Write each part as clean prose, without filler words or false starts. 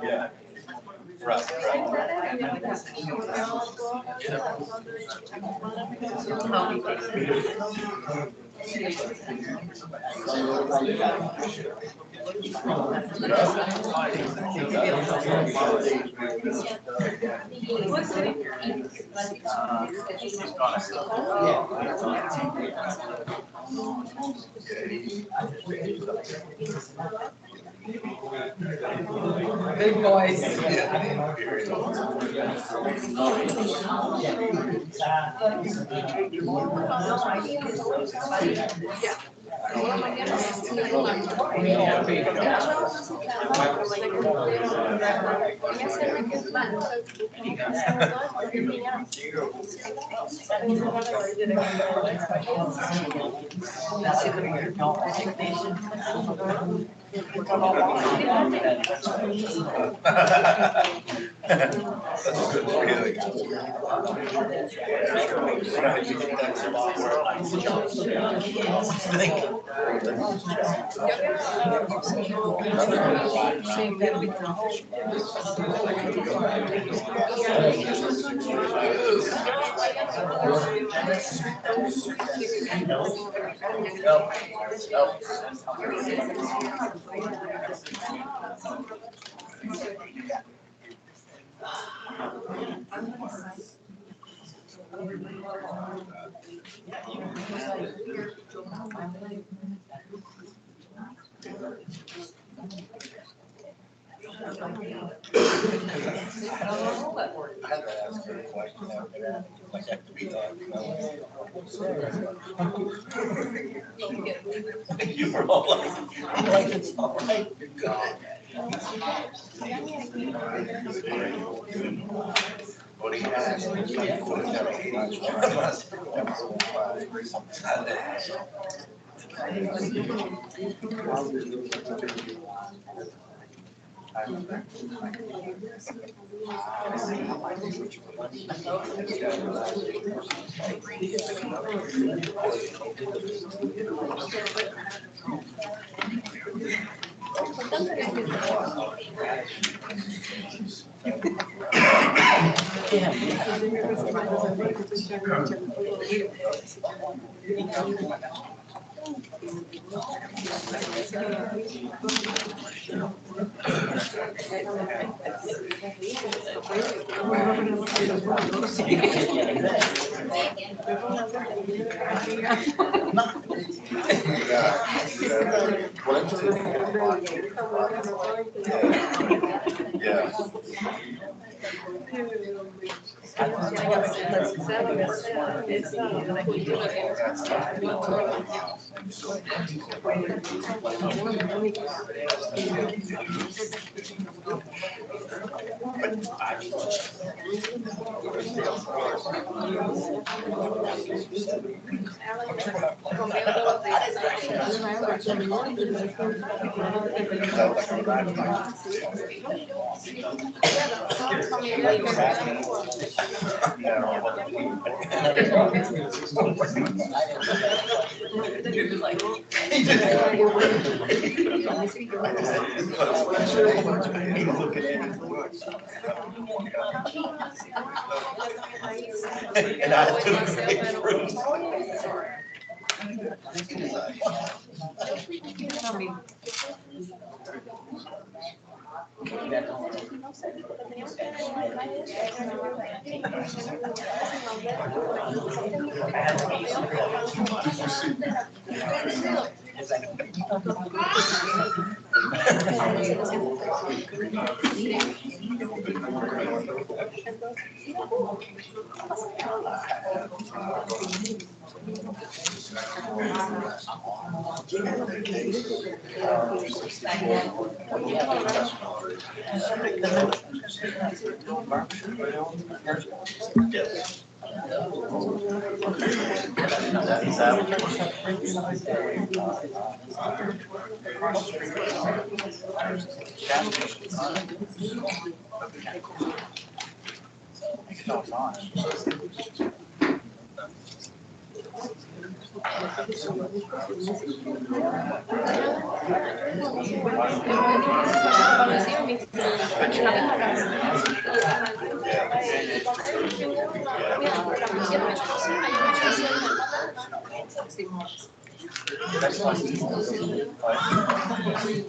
Yeah. Right, right. Big boys. That's a good feeling. I had to ask her a question after, like that to be done. You were all like it's all right, you're good. What he asked me, like, what he Yeah. And I took it. Yes.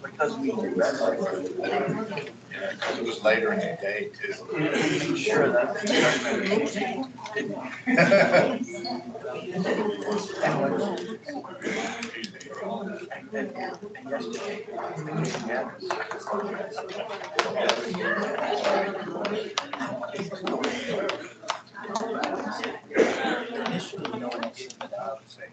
Because we do that. It was later in the day too. Sure that. Initially, no one else would say.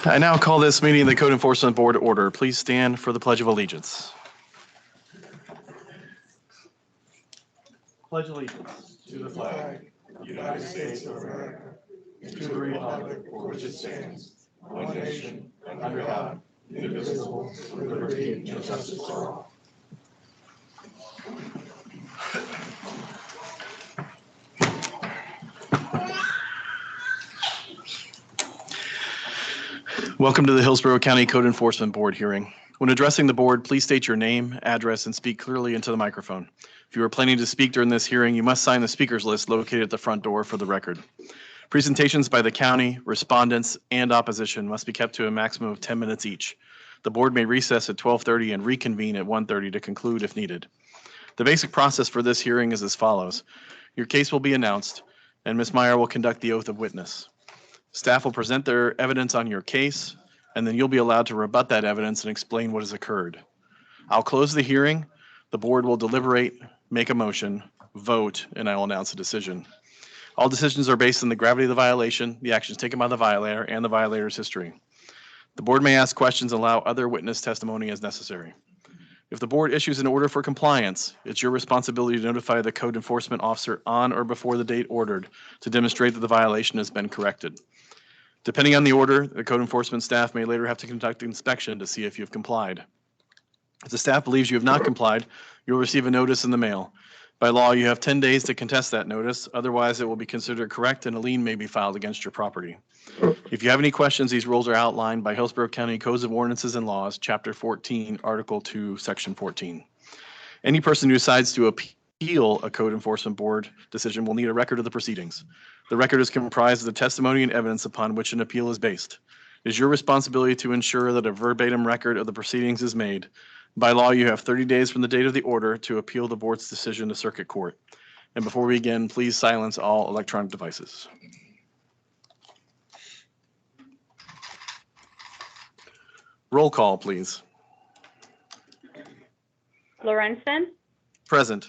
I now call this meeting of the Code Enforcement Board to order. Please stand for the Pledge of Allegiance. Pledge allegiance to the flag of the United States of America, and to the republic for which it stands, one nation, under God, indivisible, with liberty and justice for all. Welcome to the Hillsborough County Code Enforcement Board hearing. When addressing the board, please state your name, address, and speak clearly into the microphone. If you are planning to speak during this hearing, you must sign the speakers list located at the front door for the record. Presentations by the county, respondents, and opposition must be kept to a maximum of 10 minutes each. The board may recess at 12:30 and reconvene at 1:30 to conclude if needed. The basic process for this hearing is as follows. Your case will be announced, and Ms. Meyer will conduct the oath of witness. Staff will present their evidence on your case, and then you'll be allowed to rebut that evidence and explain what has occurred. I'll close the hearing. The board will deliberate, make a motion, vote, and I will announce a decision. All decisions are based on the gravity of the violation, the actions taken by the violator, and the violator's history. The board may ask questions and allow other witness testimony as necessary. If the board issues an order for compliance, it's your responsibility to notify the code enforcement officer on or before the date ordered to demonstrate that the violation has been corrected. Depending on the order, the code enforcement staff may later have to conduct an inspection to see if you've complied. If the staff believes you have not complied, you'll receive a notice in the mail. By law, you have 10 days to contest that notice. Otherwise, it will be considered correct and a lien may be filed against your property. If you have any questions, these rules are outlined by Hillsborough County Codes of Ordinances and Laws, Chapter 14, Article 2, Section 14. Any person who decides to appeal a code enforcement board decision will need a record of the proceedings. The record is comprised of the testimony and evidence upon which an appeal is based. It is your responsibility to ensure that a verbatim record of the proceedings is made. By law, you have 30 days from the date of the order to appeal the board's decision to circuit court. And before we begin, please silence all electronic devices. Roll call, please. Lorenzen, Present.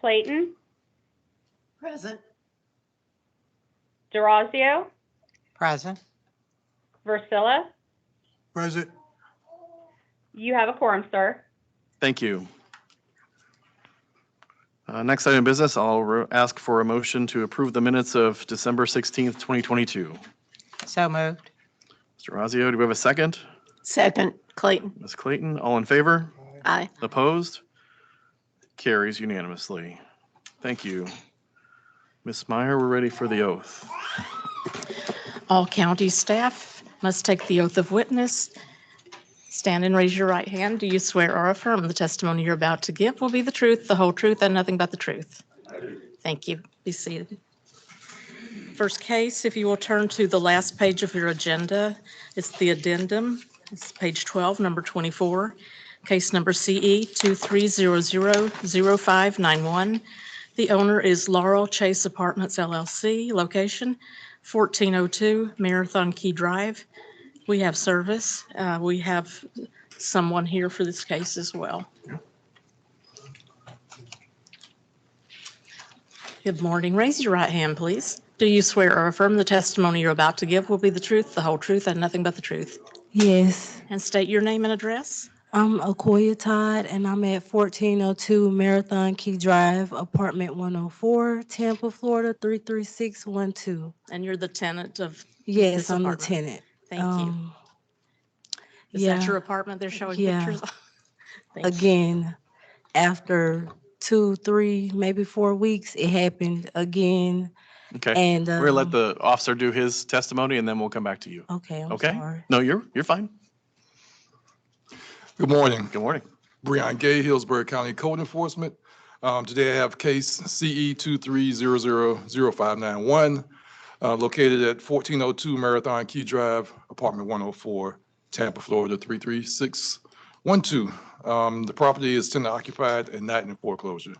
Clayton, Present. Durazio, Present. Versilla. Present. You have a quorum, sir. Thank you. Next item of business, I'll ask for a motion to approve the minutes of December 16th, 2022. So moved. Mr. Razio, do we have a second? Second. Clayton. Ms. Clayton, all in favor? Aye. Opposed? Carries unanimously. Thank you. Ms. Meyer, we're ready for the oath. All county staff must take the oath of witness. Stand and raise your right hand. Do you swear or affirm the testimony you're about to give will be the truth, the whole truth, and nothing but the truth? Thank you. Be seated. First case, if you will turn to the last page of your agenda, it's the addendum. It's page 12, number 24. Case number CE 23000591. The owner is Laurel Chase Apartments LLC, location 1402 Marathon Key Drive. We have service. We have someone here for this case as well. Good morning. Raise your right hand, please. Do you swear or affirm the testimony you're about to give will be the truth, the whole truth, and nothing but the truth? Yes, And state your name and address. I'm Akoya Todd, and I'm at 1402 Marathon Key Drive, apartment 104, Tampa, Florida, 33612. And you're the tenant of Yes, this I'm the apartment. tenant. Thank you. Is Yeah, that your apartment they're showing Yeah. pictures of? Thank you. again, after 2, 3, maybe 4 weeks, it happened again. Okay. And We're gonna let the officer do his testimony and then we'll come back to you. okay, I'm Okay? sorry. No, you're fine. Good morning. Good morning. Breon Gay, Hillsborough County Code Enforcement. Today I have case CE 23000591, located at 1402 Marathon Key Drive, apartment 104, Tampa, Florida, 33612. The property is tenant occupied and not in foreclosure.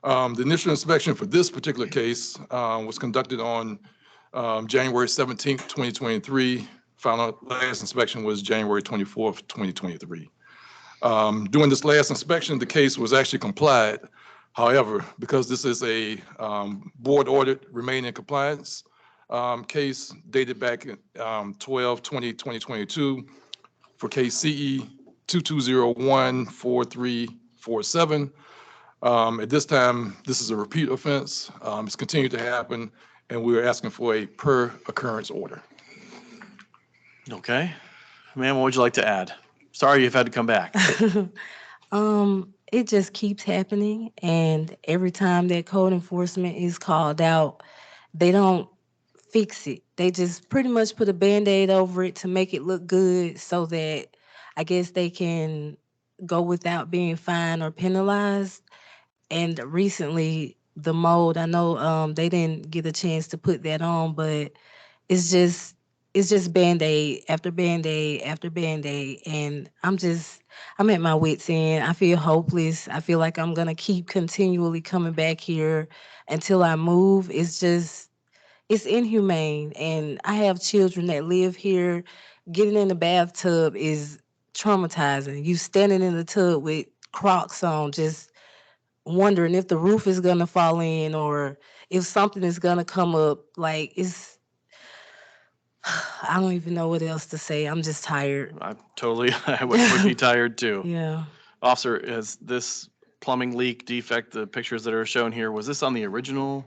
The initial inspection for this particular case was conducted on January 17th, 2023. Final last inspection was January 24th, 2023. During this last inspection, the case was actually complied. However, because this is a board ordered remain in compliance case dated back in 12/20/2022 for case CE 22014347. At this time, this is a repeat offense. It's continued to happen, and we're asking for a per occurrence order. Okay. Ma'am, what would you like to add? Sorry you've had to come back. It just keeps happening, and every time that code enforcement is called out, they don't fix it. They just pretty much put a Band-Aid over it to make it look good so that I guess they can go without being fined or penalized. And recently, the mold, I know they didn't get a chance to put that on, but it's just Band-Aid after Band-Aid after Band-Aid. And I'm at my wit's end. I feel hopeless. I feel like I'm gonna keep continually coming back here until I move. It's inhumane. And I have children that live here. Getting in the bathtub is traumatizing. You standing in the tub with Crocs on, just wondering if the roof is gonna fall in or if something is gonna come up. Like I don't even know what else to say. I'm just tired. I would be tired too. Yeah. Officer, is this plumbing leak defect, the pictures that are shown here, was this on the original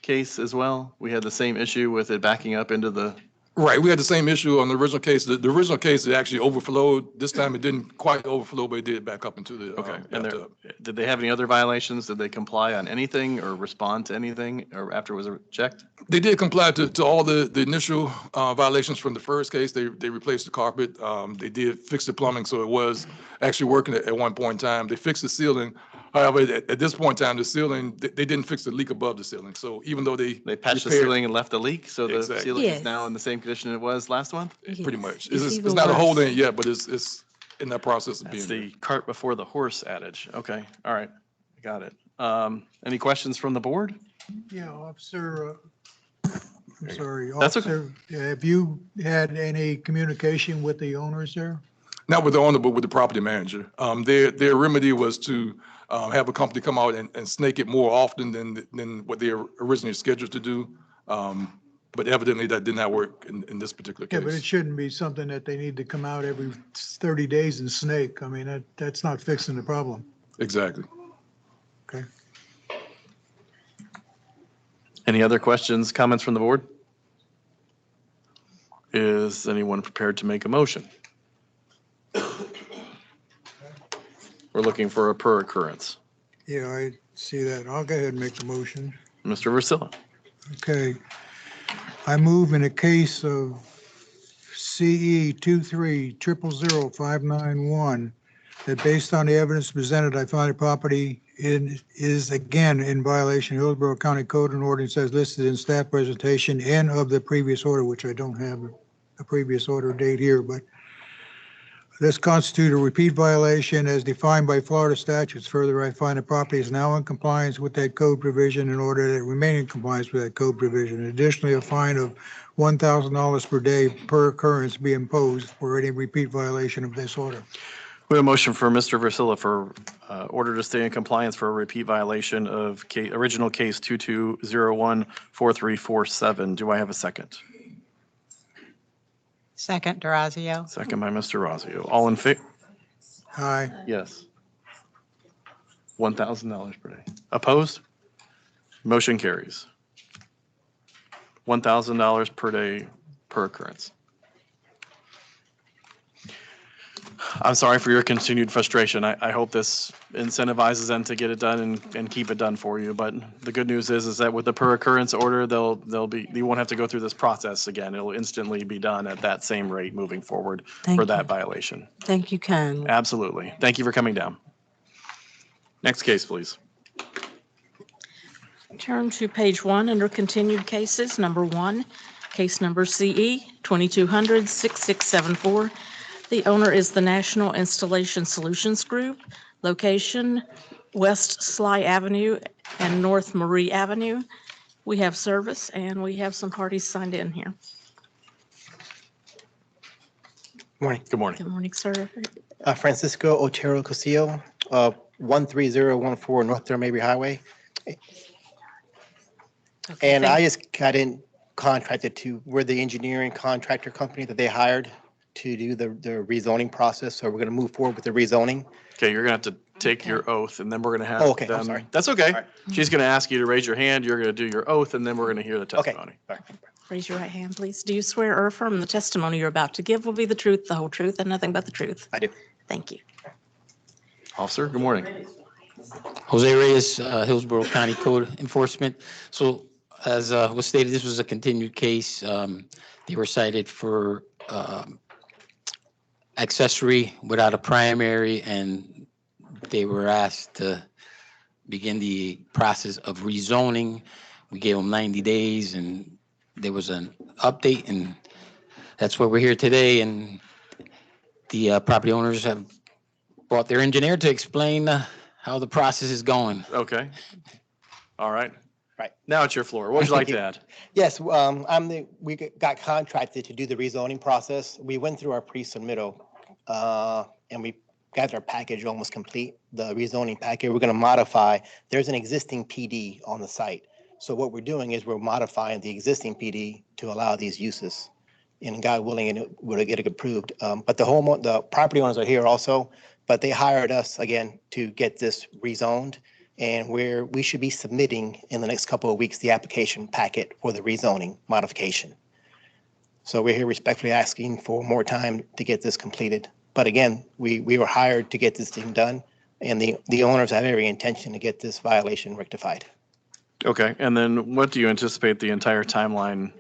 case as well? We had the same issue with it backing up into the, Right, we had the same issue on the original case. The original case, it actually overflowed. This time it didn't quite overflow, but it did back up into the okay. And bathtub. did they have any other violations? Did they comply on anything or respond to anything or after it was checked? They did comply to all the initial violations from the first case. They replaced the carpet. They did fix the plumbing, so it was actually working at one point in time. They fixed the ceiling. However, at this point in time, the ceiling, they didn't fix the leak above the ceiling. So even though they patched the repaired- ceiling and left the leak, so the Exactly. ceiling is Yes. now in the same condition it was last month? Pretty much. It's It's even not a worse. hole in it yet, but it's in that process of That's being the cart before the horse adage. Okay, all right, got it. Any questions from the board? Yeah, Officer, I'm sorry. That's okay. Officer, have you had any communication with the owners there? Not with the owner, but with the property manager. Their remedy was to have a company come out and snake it more often than what they were originally scheduled to do. But evidently that did not work in this particular Yeah, but it case. shouldn't be something that they need to come out every 30 days and snake. I mean, that's not fixing the problem. Exactly. Okay. Any other questions, comments from the board? Is anyone prepared to make a motion? We're looking for a per occurrence. Yeah, I see that. I'll go ahead and make the motion. Mr. Versilla. Okay. I move in a case of CE 23000591 that based on the evidence presented, I find the property is again in violation of Hillsborough County Code and ordinance as listed in staff presentation and of the previous order, which I don't have a previous order date here, but this constitutes a repeat violation as defined by Florida statutes. Further, I find the property is now in compliance with that code provision in order that it remain in compliance with that code provision. Additionally, a fine of $1,000 per day per occurrence be imposed for any repeat violation of this order. We have a motion for Mr. Versilla for order to stay in compliance for a repeat violation of original case 22014347. Do I have a second? Second, Durazio. Second by Mr. Razio. All in favor? Aye. Yes. $1,000 per day. Opposed? Motion carries. $1,000 per day per occurrence. I'm sorry for your continued frustration. I hope this incentivizes them to get it done and keep it done for you. But the good news is that with the per occurrence order, you won't have to go through this process again. It'll instantly be done at that same rate moving forward Thank for you. that violation. Thank you kindly. Absolutely. Thank you for coming down. Next case, please. Turn to page 1 under continued cases, number 1, case number CE 2200-6674. The owner is the National Installation Solutions Group, location West Sly Avenue and North Marie Avenue. We have service and we have some parties signed in here. Morning. Good morning. Good morning, sir. Francisco Otero Castillo, 13014 North Third Mabry Highway. Okay, And thank- I just got in contracted to, we're the engineering contractor company that they hired to do the rezoning process. So we're going to move forward with the rezoning. Okay, you're going to have to take your oath and then we're going to have Oh, okay, I'm them. sorry. That's okay. All right. She's going to ask you to raise your hand. You're going to do your oath and then we're going to hear the Okay. testimony. All right. Raise your right hand, please. Do you swear or affirm the testimony you're about to give will be the truth, the whole truth, and nothing but the truth? I do. Thank you. Officer, good morning. Jose Reyes, Hillsborough County Code Enforcement. So as was stated, this was a continued case. They were cited for accessory without a primary, and they were asked to begin the process of rezoning. We gave them 90 days, and there was an update, and that's why we're here today. And the property owners have brought their engineer to explain how the process is going. Okay. All right. Right. Now it's your floor. What would you like Thank to you. add? Yes, we got contracted to do the rezoning process. We went through our pre-submittal, and we got our package almost complete, the rezoning package. We're going to modify. There's an existing PD on the site. So what we're doing is we're modifying the existing PD to allow these uses. And God willing, and it will get it approved. But the property owners are here also, but they hired us again to get this rezoned. And we should be submitting in the next couple of weeks the application packet for the rezoning modification. So we're here respectfully asking for more time to get this completed. But again, we were hired to get this thing done, and the owners have every intention to get this violation rectified. Okay. And then what do you anticipate the entire timeline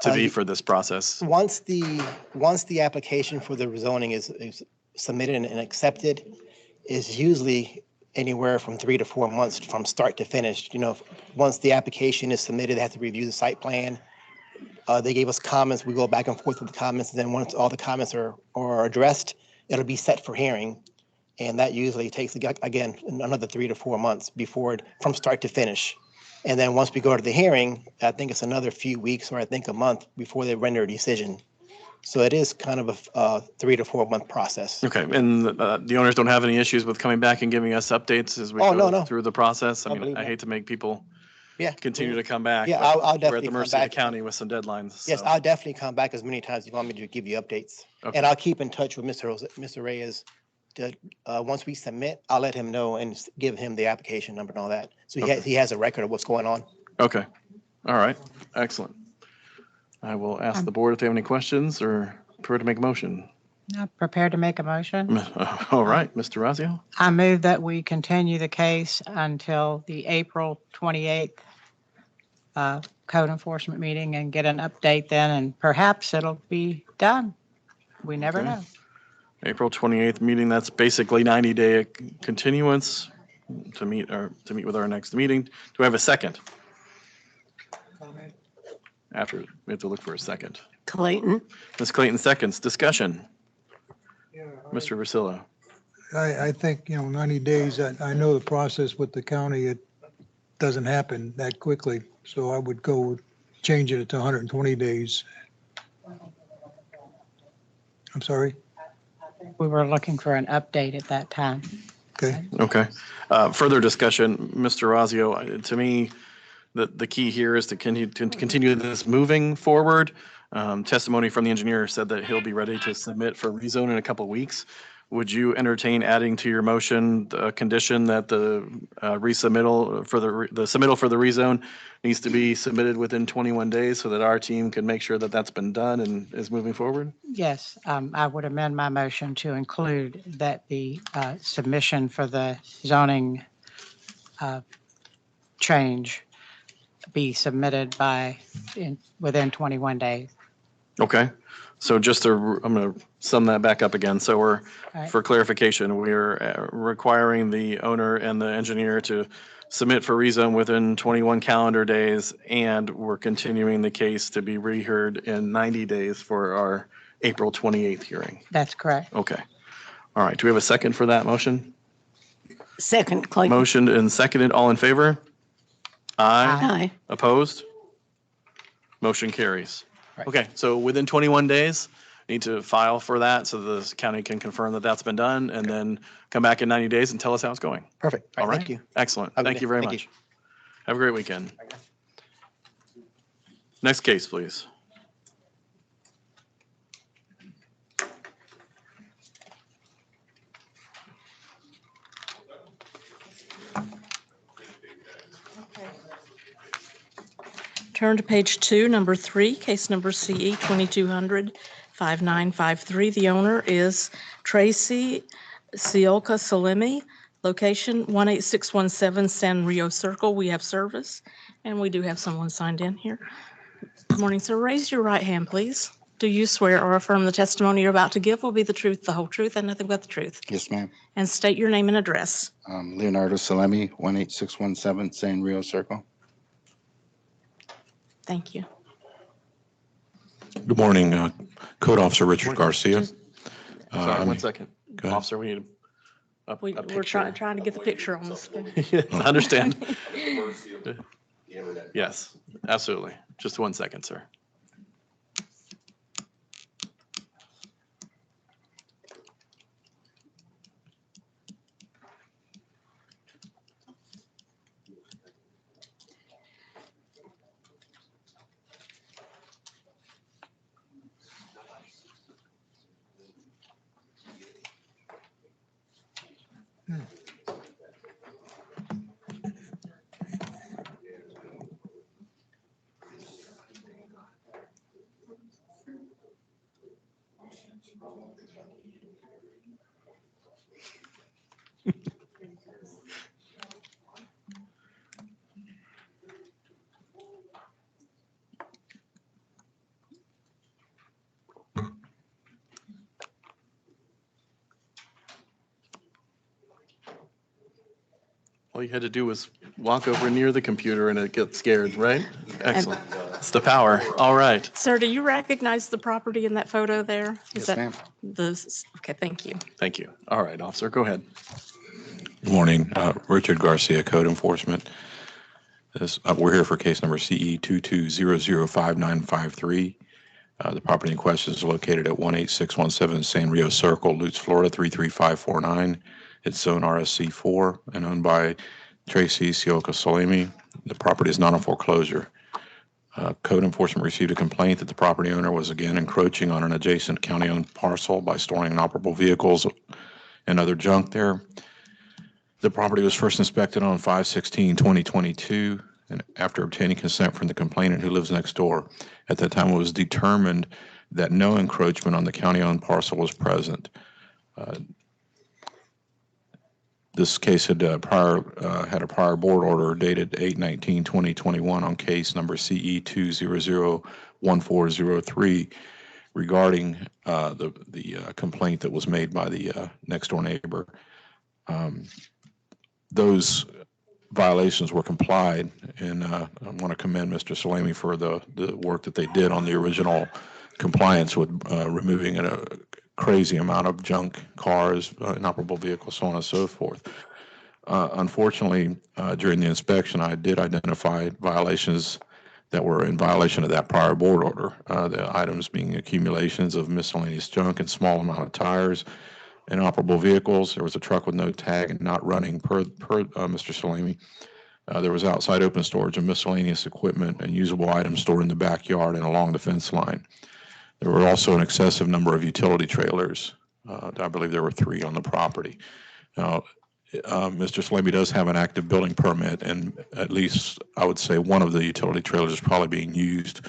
to be for this process? Once the application for the rezoning is submitted and accepted, is usually anywhere from 3 to 4 months from start to finish. You know, once the application is submitted, they have to review the site plan. They gave us comments. We go back and forth with the comments. And then once all the comments are addressed, it'll be set for hearing. And that usually takes, again, another 3 to 4 months from start to finish. And then once we go to the hearing, I think it's another few weeks or I think a month before they render a decision. So it is kind of a 3 to 4 month process. Okay. And the owners don't have any issues with coming back and giving us updates as we Oh, go no. through the process? I I mean, believe I that. hate to make people Yeah. continue to come back. Yeah, but I'll we're at definitely the come mercy of the back. county with some deadlines. Yes, so- I'll definitely come back as many times as you want me to give you updates. Okay. And I'll keep in touch with Mr. Reyes. Once we submit, I'll let him know and give him the application number and all that. So Okay. he has a record of what's going on. Okay. All right. Excellent. I will ask the board if they have any questions or prefer to make a motion. Not prepared to make a motion. All right, Mr. Razio. I move that we continue the case until the April 28th code enforcement meeting and get an update then, and perhaps it'll be done. We never Okay. know. April 28th meeting, that's basically 90-day continuance to meet with our next meeting. Do we have a second? After, we have to look for a second. Clayton. Ms. Clayton seconds. Discussion. Mr. Versilla. I think, 90 days, I know the process with the county, it doesn't happen that quickly. So I would change it to 120 days. I'm sorry? We were looking for an update at that time. Okay. Okay. Further discussion, Mr. Razio, to me, the key here is to continue this moving forward. Testimony from the engineer said that he'll be ready to submit for rezone in a couple of weeks. Would you entertain adding to your motion a condition that the resubmittal for the submittal for the rezone needs to be submitted within 21 days so that our team can make sure that that's been done and is moving forward? Yes, I would amend my motion to include that the submission for the zoning change be submitted within 21 days. Okay. So just to, I'm going to sum that back up again. So we're, Right. for clarification, we're requiring the owner and the engineer to submit for rezone within 21 calendar days, and we're continuing the case to be reheard in 90 days for our April 28th hearing. That's correct. Okay. All right. Do we have a second for that motion? Second, Clayton. Motioned and seconded. All in favor? Aye. Aye. Opposed? Motion carries. Right. Okay, so within 21 days, need to file for that so the county can confirm that that's been done, and then come back in 90 days and tell us how it's going. Perfect. All right. Thank you. Excellent. Have a good Thank you day. very Thank much. Have a great weekend. Next case, please. Turn to page 2, number 3, case number CE 2200-5953. The owner is Tracy Sioka Salemi, location 18617 San Rio Circle. We have service, and we do have someone signed in here. Good morning, sir. Raise your right hand, please. Do you swear or affirm the testimony you're about to give will be the truth, the whole truth, and nothing but the truth? Yes, ma'am. And state your name and address. Leonardo Salemi, 18617 San Rio Circle. Thank you. Good morning, Code Officer Richard Garcia. Sorry, 1 second. Go ahead. Officer, we need a We're picture. trying to get the picture on the screen. I understand. Yes, absolutely. Just 1 second, sir. All you had to do was walk over near the computer and it gets scared, right? Excellent. It's the power. All right. Sir, do you recognize the property in that photo there? Is Yes, that ma'am. Okay, thank you. Thank you. All right, officer, go ahead. Good morning, Richard Garcia, Code Enforcement. We're here for case number CE 22005953. The property in question is located at 18617 San Rio Circle, Lutz, Florida 33549. It's zone RSC4 and owned by Tracy Sioka Salemi. The property is not on foreclosure. Code enforcement received a complaint that the property owner was again encroaching on an adjacent county-owned parcel by storing inoperable vehicles and other junk there. The property was first inspected on 5/16/2022, and after obtaining consent from the complainant who lives next door. At that time, it was determined that no encroachment on the county-owned parcel was present. This case had had a prior board order dated 8/19/2021 on case number CE 2001403 regarding the complaint that was made by the next door neighbor. Those violations were complied, and I want to commend Mr. Salemi for the work that they did on the original compliance with removing a crazy amount of junk cars, inoperable vehicles, so on and so forth. Unfortunately, during the inspection, I did identify violations that were in violation of that prior board order. The items being accumulations of miscellaneous junk and small amount of tires, inoperable vehicles. There was a truck with no tag and not running per Mr. Salemi. There was outside open storage of miscellaneous equipment and usable items stored in the backyard and along the fence line. There were also an excessive number of utility trailers. I believe there were 3 on the property. Now, Mr. Salemi does have an active building permit, and at least I would say one of the utility trailers is probably being used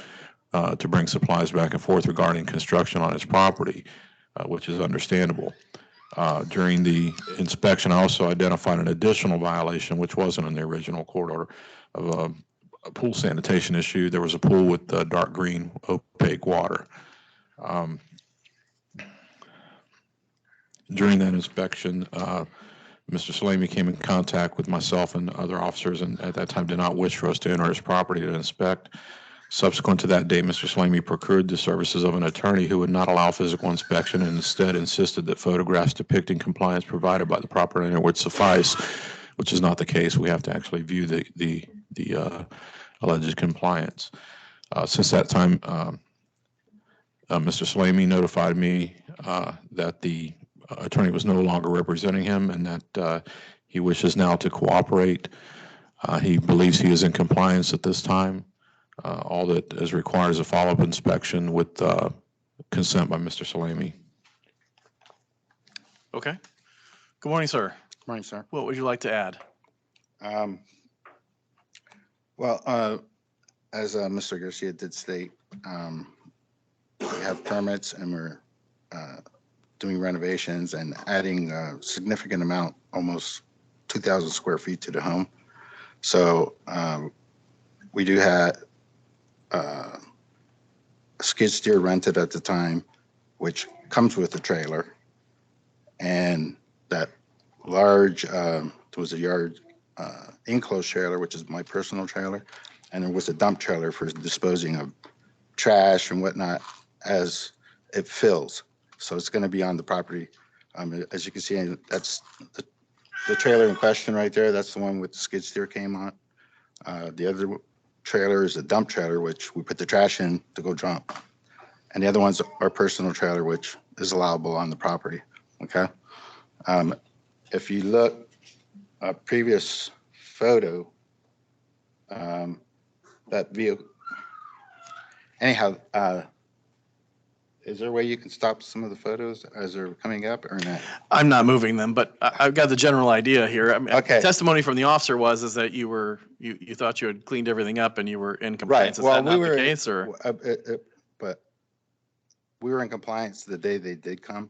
to bring supplies back and forth regarding construction on his property, which is understandable. During the inspection, I also identified an additional violation, which wasn't in the original court order, of a pool sanitation issue. There was a pool with dark green opaque water. During that inspection, Mr. Salemi came in contact with myself and other officers, and at that time did not wish for us to enter his property to inspect. Subsequent to that day, Mr. Salemi procured the services of an attorney who would not allow physical inspection and instead insisted that photographs depicting compliance provided by the property owner would suffice, which is not the case. We have to actually view the alleged compliance. Since that time, Mr. Salemi notified me that the attorney was no longer representing him and that he wishes now to cooperate. He believes he is in compliance at this time. All that is required is a follow-up inspection with consent by Mr. Salemi. Okay. Good morning, sir. Morning, sir. What would you like to add? As Mr. Garcia did state, we have permits and we're doing renovations and adding a significant amount, almost 2,000 square feet to the home. So we do have a skid steer rented at the time, which comes with the trailer. And that large, there was a yard enclosed trailer, which is my personal trailer. And there was a dump trailer for disposing of trash and whatnot as it fills. So it's going to be on the property. As you can see, that's the trailer in question right there. That's the one with the skid steer came on. The other trailer is a dump trailer, which we put the trash in to go dump. And the other one's our personal trailer, which is allowable on the property. Okay. If you look a previous photo, that vehicle, anyhow, is there a way you can stop some of the photos as they're coming up or not? I'm not moving them, but I've got the general idea here. I mean, Okay. Testimony from the officer was that you thought you had cleaned everything up and you were in compliance. Is Well, that not the case, or? But we were in compliance the day they did come.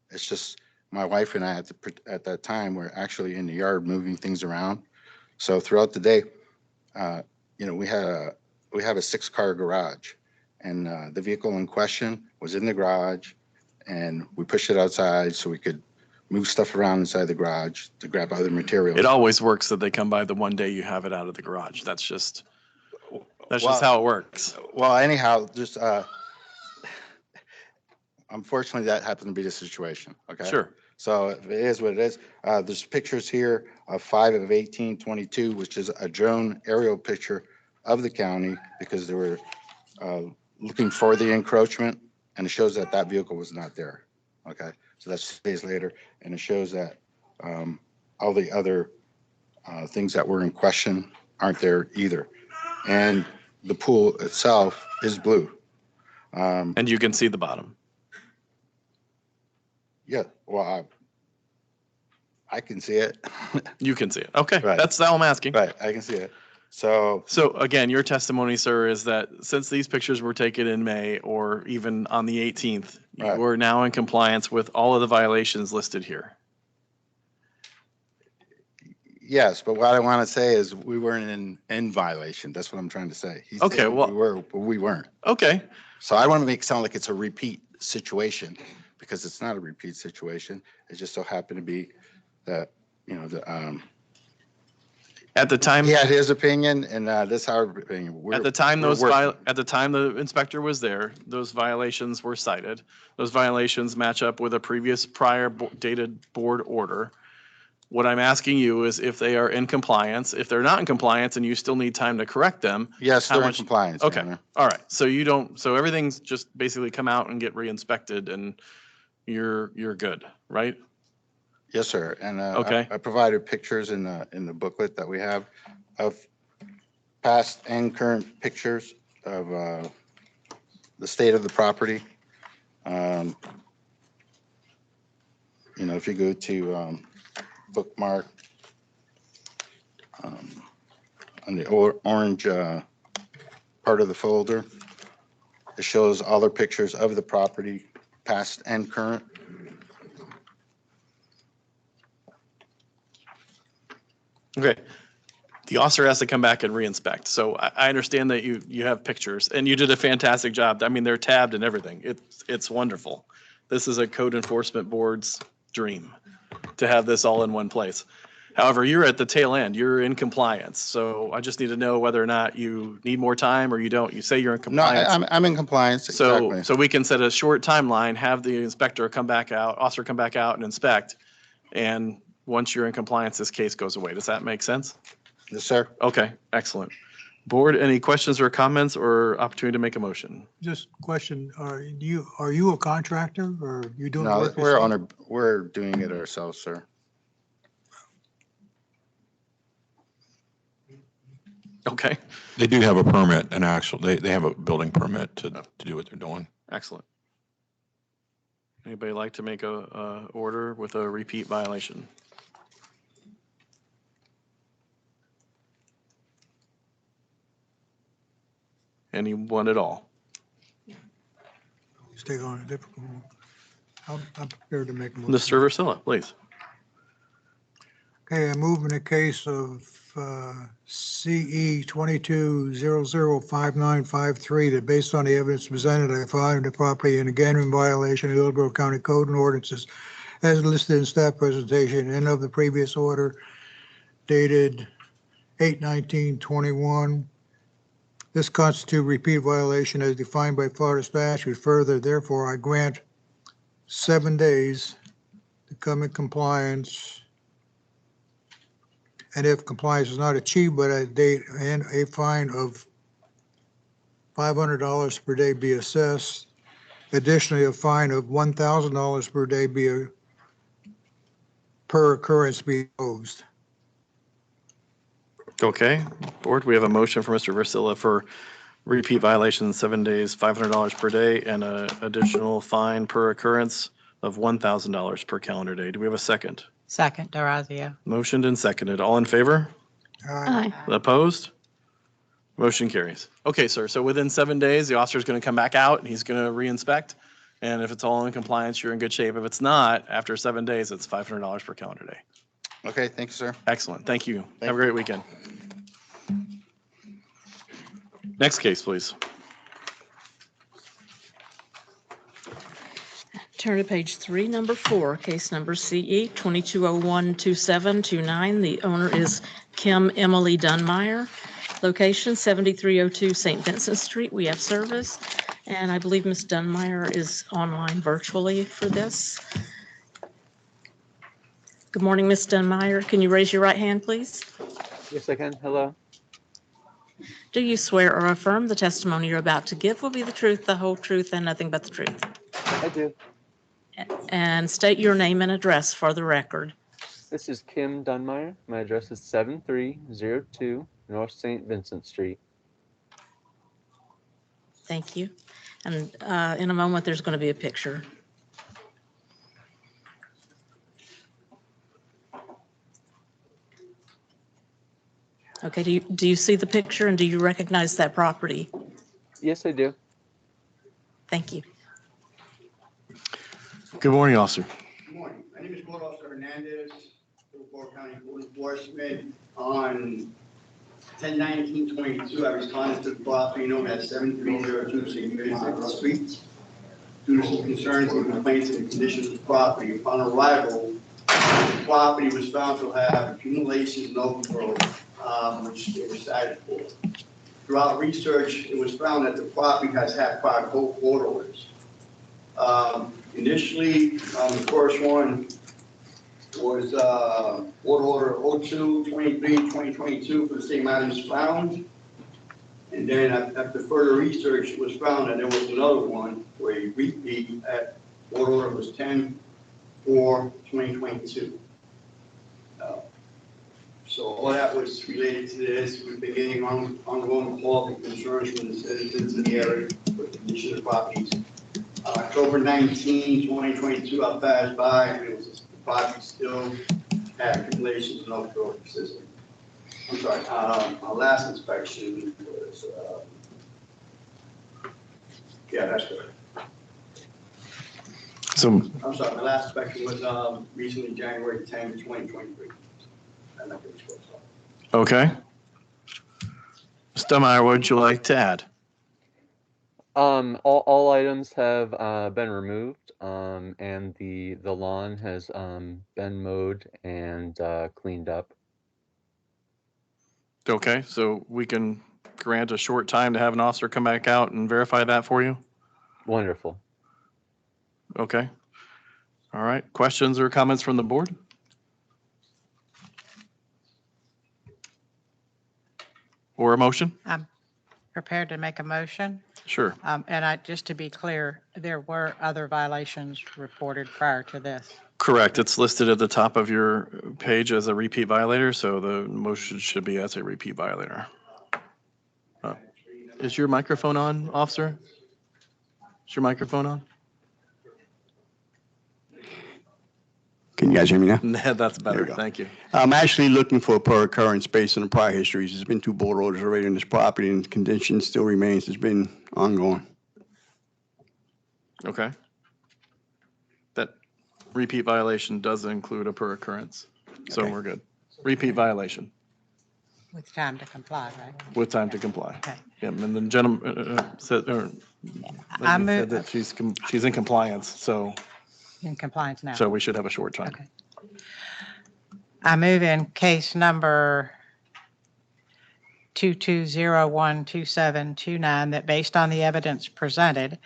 It's just my wife and I at that time were actually in the yard moving things around. So throughout the day, we have a 6-car garage, and the vehicle in question was in the garage, and we pushed it outside so we could move stuff around inside the garage to grab other materials. It always works that they come by the one day you have it out of the garage. That's just how it works. Well, anyhow, just unfortunately, that happened to be the situation. Okay. Sure. So it is what it is. There's pictures here of 5/18/22, which is a drone aerial picture of the county because they were looking for the encroachment, and it shows that that vehicle was not there. Okay. So that's days later, and it shows that all the other things that were in question aren't there either. And the pool itself is blue. And you can see the bottom. Yeah, well, I can see it. You can see it. Okay, Right. That's all I'm asking. Right, I can see it. So again, your testimony, sir, is that since these pictures were taken in May or even on the 18th, Right. you are now in compliance with all of the violations listed here. Yes, but what I want to say is we weren't in violation. That's what I'm trying to say. He Okay, said well- we were, but we weren't. Okay, So I want to make it sound like it's a repeat situation because it's not a repeat situation. It just so happened to be that, at the time. he had his opinion and this is our opinion. At the time We're working. at the time the inspector was there, those violations were cited. Those violations match up with a previous prior dated board order. What I'm asking you is if they are in compliance. If they're not in compliance and you still need time to correct them. Yes, how they're in much- compliance, Your Okay, Honor. all right. So everything's just basically come out and get re-inspected and you're good, right? Yes, sir. And Okay. I provided pictures in the booklet that we have of past and current pictures of the state of the property. If you go to bookmark on the orange part of the folder, it shows all the pictures of the property, past and current. Okay. The officer has to come back and re-inspect. So I understand that you have pictures and you did a fantastic job. I mean, they're tabbed and everything. It's wonderful. This is a code enforcement board's dream to have this all in one place. However, you're at the tail end. You're in compliance. So I just need to know whether or not you need more time or you don't. You say you're in No, compliance. I'm in compliance, So, exactly. so we can set a short timeline, have the inspector come back out, officer come back out and inspect. And once you're in compliance, this case goes away. Does that make sense? Yes, sir. Okay, excellent. Board, any questions or comments or opportunity to make a motion? Just question, are you a contractor or you doing? No, work yourself? we're doing it ourselves, sir. Okay, They do have a permit, an actual, they have a building permit to do what they're doing. excellent. Anybody like to make a order with a repeat violation? Anyone at all? Let's take on a difficult one. I'm prepared to make a motion. Mr. Versilla, please. Okay, I move in the case of CE 22005953 that based on the evidence presented, I find the property and again in violation of Hillsborough County Code and ordinances as listed in staff presentation and of the previous order dated 8/19/21. This constitutes repeat violation as defined by Florida statute. Further, therefore, I grant 7 days to come in compliance. And if compliance is not achieved by that date, and a fine of $500 per day be assessed. Additionally, a fine of $1,000 per day per occurrence be imposed. Okay, board, we have a motion for Mr. Versilla for repeat violation, 7 days, $500 per day, and an additional fine per occurrence of $1,000 per calendar day. Do we have a second? Second, Durazio. Motioned and seconded. All in favor? Aye. Opposed? Motion carries. Okay, sir, so within 7 days, the officer's going to come back out and he's going to re-inspect. And if it's all in compliance, you're in good shape. If it's not, after 7 days, it's $500 per calendar day. Okay, thank you, sir. Excellent, thank you. Have a great weekend. Next case, please. Turn to page 3, number 4, case number CE 22012729. The owner is Kim Emily Dunmeyer. Location 7302 St. Vincent Street. We have service. And I believe Ms. Dunmeyer is online virtually for this. Good morning, Ms. Dunmeyer. Can you raise your right hand, please? Yes, I can. Hello. Do you swear or affirm the testimony you're about to give will be the truth, the whole truth, and nothing but the truth? I do. And state your name and address for the record. This is Kim Dunmeyer. My address is 7302 North St. Vincent Street. Thank you. And in a moment, there's going to be a picture. Okay, do you see the picture and do you recognize that property? Yes, I do. Thank you. Good morning, officer. Good morning. My name is Paul Officer Hernandez, Hillsborough County code enforcement on 10/19/22. I responded to the property known as 7302 St. Vincent Street due to some concerns and complaints in the condition of the property. Upon arrival, the property was found to have accumulations and overgrowth, which they were cited for. Throughout research, it was found that the property has had prior court orders. Initially, the first one was order 02/23/2022 for the same items found. And then after further research, it was found that there was another one where a repeat at order was 10/4/2022. So all that was related to this. We've been getting ongoing calls and concerns from the citizens in the area with the condition of properties. October 19, 2022, I passed by and it was the property still had accumulations and overgrowth existing. I'm sorry, our last inspection was, yeah, that's good. So, I'm sorry, my last inspection was recently January 10, 2023. okay. Ms. Dunmire, what would you like to add? All items have been removed, and the lawn has been mowed and cleaned up. Okay, so we can grant a short time to have an officer come back out and verify that for you? Wonderful. Okay. All right, questions or comments from the board? Or a motion? I'm prepared to make a motion. Sure. And just to be clear, there were other violations reported prior to this. Correct. It's listed at the top of your page as a repeat violator, so the motion should be as a repeat violator. Is your microphone on, officer? Is your microphone on? Can you guys hear me now? That's There better. we go. Thank you. I'm actually looking for a per occurrence based on the prior histories. There's been 2 board orders already on this property and the condition still remains. It's been ongoing. Okay. That repeat violation does include a per occurrence, so Okay. we're good. Repeat violation With time to comply, right? with time to comply. Okay. Yeah, and the gentleman said, I said move that she's in compliance, so in compliance now. we should have a short time. Okay. I move in case number 22012729 that based on the evidence presented,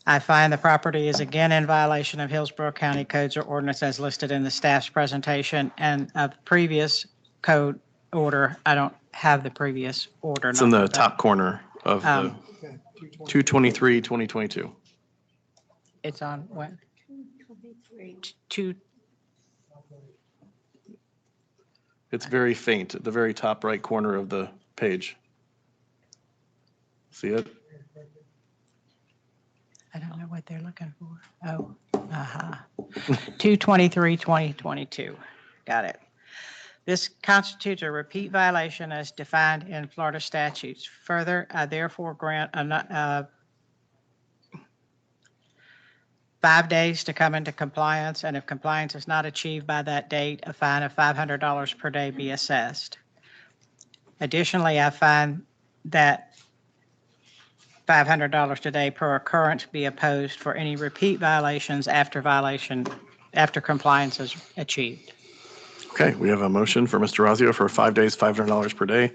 I find the property is again in violation of Hillsborough County codes or ordinance as listed in the staff's presentation and of previous code order. I don't have the previous order. It's in the number, but, top corner of the 2/23/2022. It's on what? Two. It's very faint at the very top right corner of the page. See it? I don't know what they're looking for. Oh, 2/23/2022. Got it. This constitutes a repeat violation as defined in Florida statutes. Further, I therefore grant 5 days to come into compliance, and if compliance is not achieved by that date, a fine of $500 per day be assessed. Additionally, I find that $500 today per occurrence be opposed for any repeat violations after compliance is achieved. Okay, we have a motion for Mr. Razio for 5 days, $500 per day,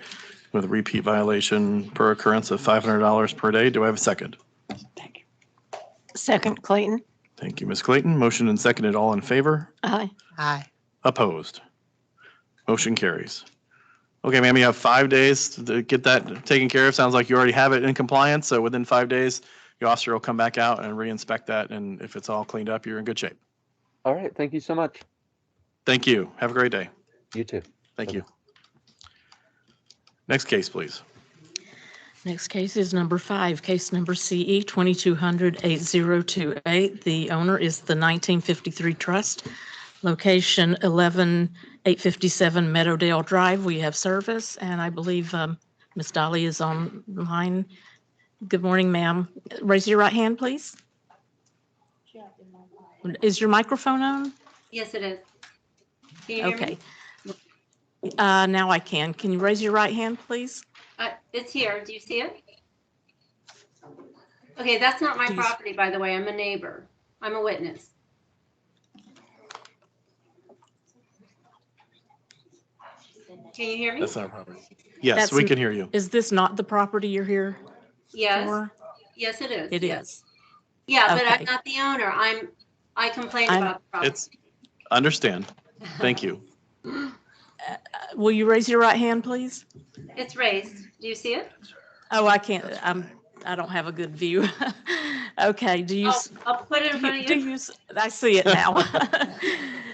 with a repeat violation per occurrence of $500 per day. Do I have a second? Second, Clayton. Thank you, Ms. Clayton. Motion and seconded. All in favor? Aye. Aye. Opposed? Motion carries. Okay, ma'am, you have 5 days to get that taken care of. Sounds like you already have it in compliance, so within 5 days, the officer will come back out and re-inspect that, and if it's all cleaned up, you're in good shape. All right. Thank you so much. Thank you. Have a great day. You too. Thank you. Next case, please. Next case is number 5, case number CE 2200-8028. The owner is the 1953 Trust, location 11857 Meadowdale Drive. We have service, and I believe Ms. Dolly is online. Good morning, ma'am. Raise your right hand, please. Is your microphone on? Yes, it is. Can you hear Okay. me? Now I can. Can you raise your right hand, please? It's here. Do you see it? Okay, that's not my property, by the way. I'm a neighbor. I'm a witness. Can you hear me? That's not a problem. Yes, we can hear you. Is this not the property you're here Yes. for? Yes, it is. It yes. is. Yeah, but I'm Okay. not the owner. I complained about the property. It's, understand. Thank you. Will you raise your right hand, please? It's raised. Do you see it? Oh, I can't. I don't have a good view. Okay. Do you? I'll put it in front of you. Do you? I see it now.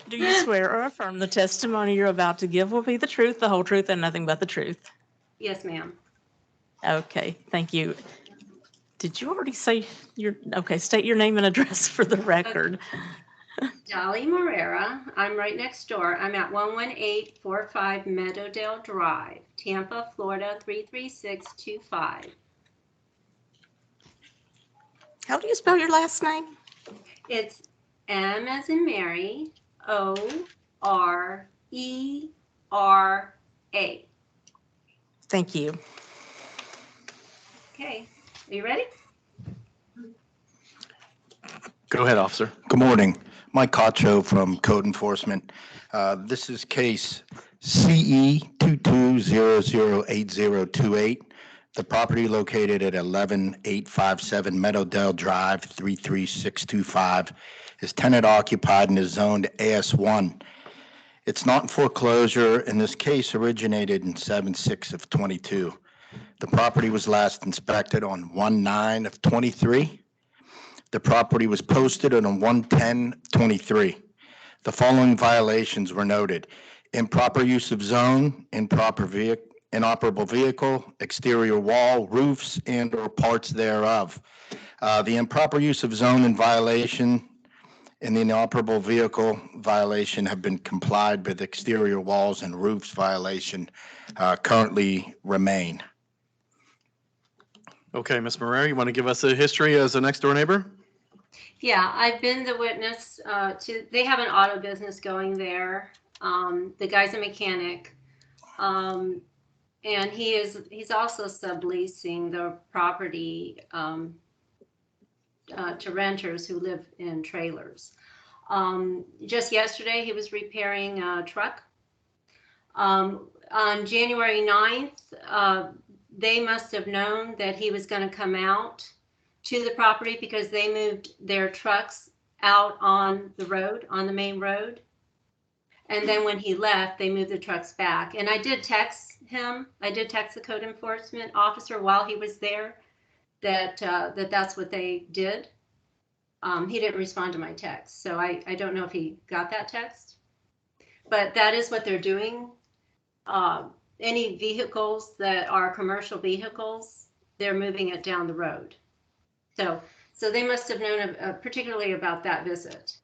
Do you swear or affirm the testimony you're about to give will be the truth, the whole truth, and nothing but the truth? Yes, ma'am. Okay. Thank you. Did you already say your? Okay. State your name and address for the record. Dolly Morera. I'm right next door. I'm at 11845 Meadowdale Drive, Tampa, Florida 33625. How do you spell your last name? It's M as in Mary, O-R-E-R-A. Thank you. Okay, are you ready? Go ahead, officer. Good morning. Mike Cacho from Code Enforcement. This is case CE 22008028. The property located at 11857 Meadowdale Drive, 33625, is tenant occupied and is zoned AS1. It's not in foreclosure, and this case originated in 7/6 of 22. The property was last inspected on 1/9 of 23. The property was posted on 1/10/23. The following violations were noted: improper use of zone, inoperable vehicle, exterior wall, roofs, and/or parts thereof. The improper use of zone in violation and the inoperable vehicle violation have been complied with. Exterior walls and roofs violation currently remain. Okay, Ms. Morera, you want to give us a history as a next door neighbor? Yeah, I've been the witness they have an auto business going there. The guy's a mechanic. And he's also subleasing the property to renters who live in trailers. Just yesterday, he was repairing a truck. On January 9th, they must have known that he was going to come out to the property because they moved their trucks out on the road, on the main road. And then when he left, they moved the trucks back. And I did text him. I did text the code enforcement officer while he was there that's what they did. He didn't respond to my text. So I don't know if he got that text. But that is what they're doing. Any vehicles that are commercial vehicles, they're moving it down the road. So they must have known particularly about that visit.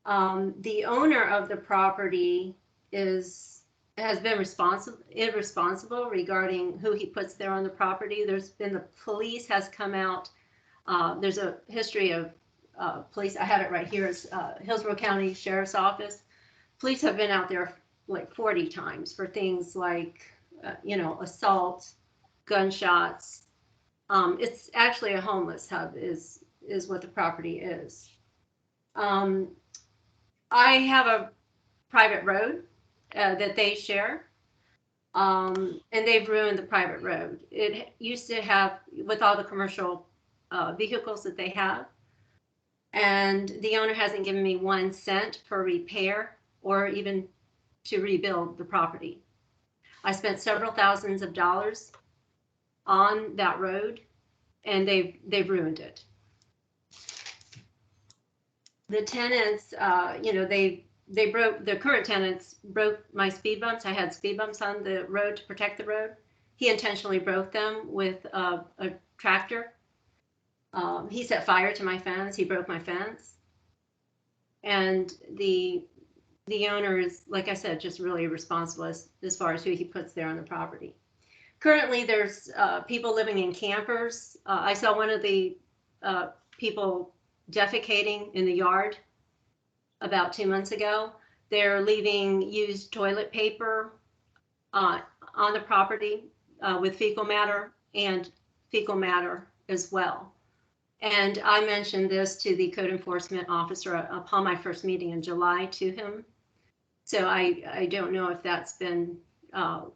The owner of the property has been irresponsible regarding who he puts there on the property. There's been the police has come out. There's a history of police. I have it right here. It's Hillsborough County Sheriff's Office. Police have been out there like 40 times for things like, assault, gunshots. It's actually a homeless hub is what the property is. I have a private road that they share, and they've ruined the private road. It used to have, with all the commercial vehicles that they have, and the owner hasn't given me 1 cent for repair or even to rebuild the property. I spent several thousands of dollars on that road, and they've ruined it. The tenants, the current tenants broke my speed bumps. I had speed bumps on the road to protect the road. He intentionally broke them with a tractor. He set fire to my fence. He broke my fence. And the owner is, like I said, just really irresponsible as far as who he puts there on the property. Currently, there's people living in campers. I saw one of the people defecating in the yard about 2 months ago. They're leaving used toilet paper on the property with fecal matter and fecal matter as well. And I mentioned this to the code enforcement officer upon my first meeting in July to him. So I don't know if that's been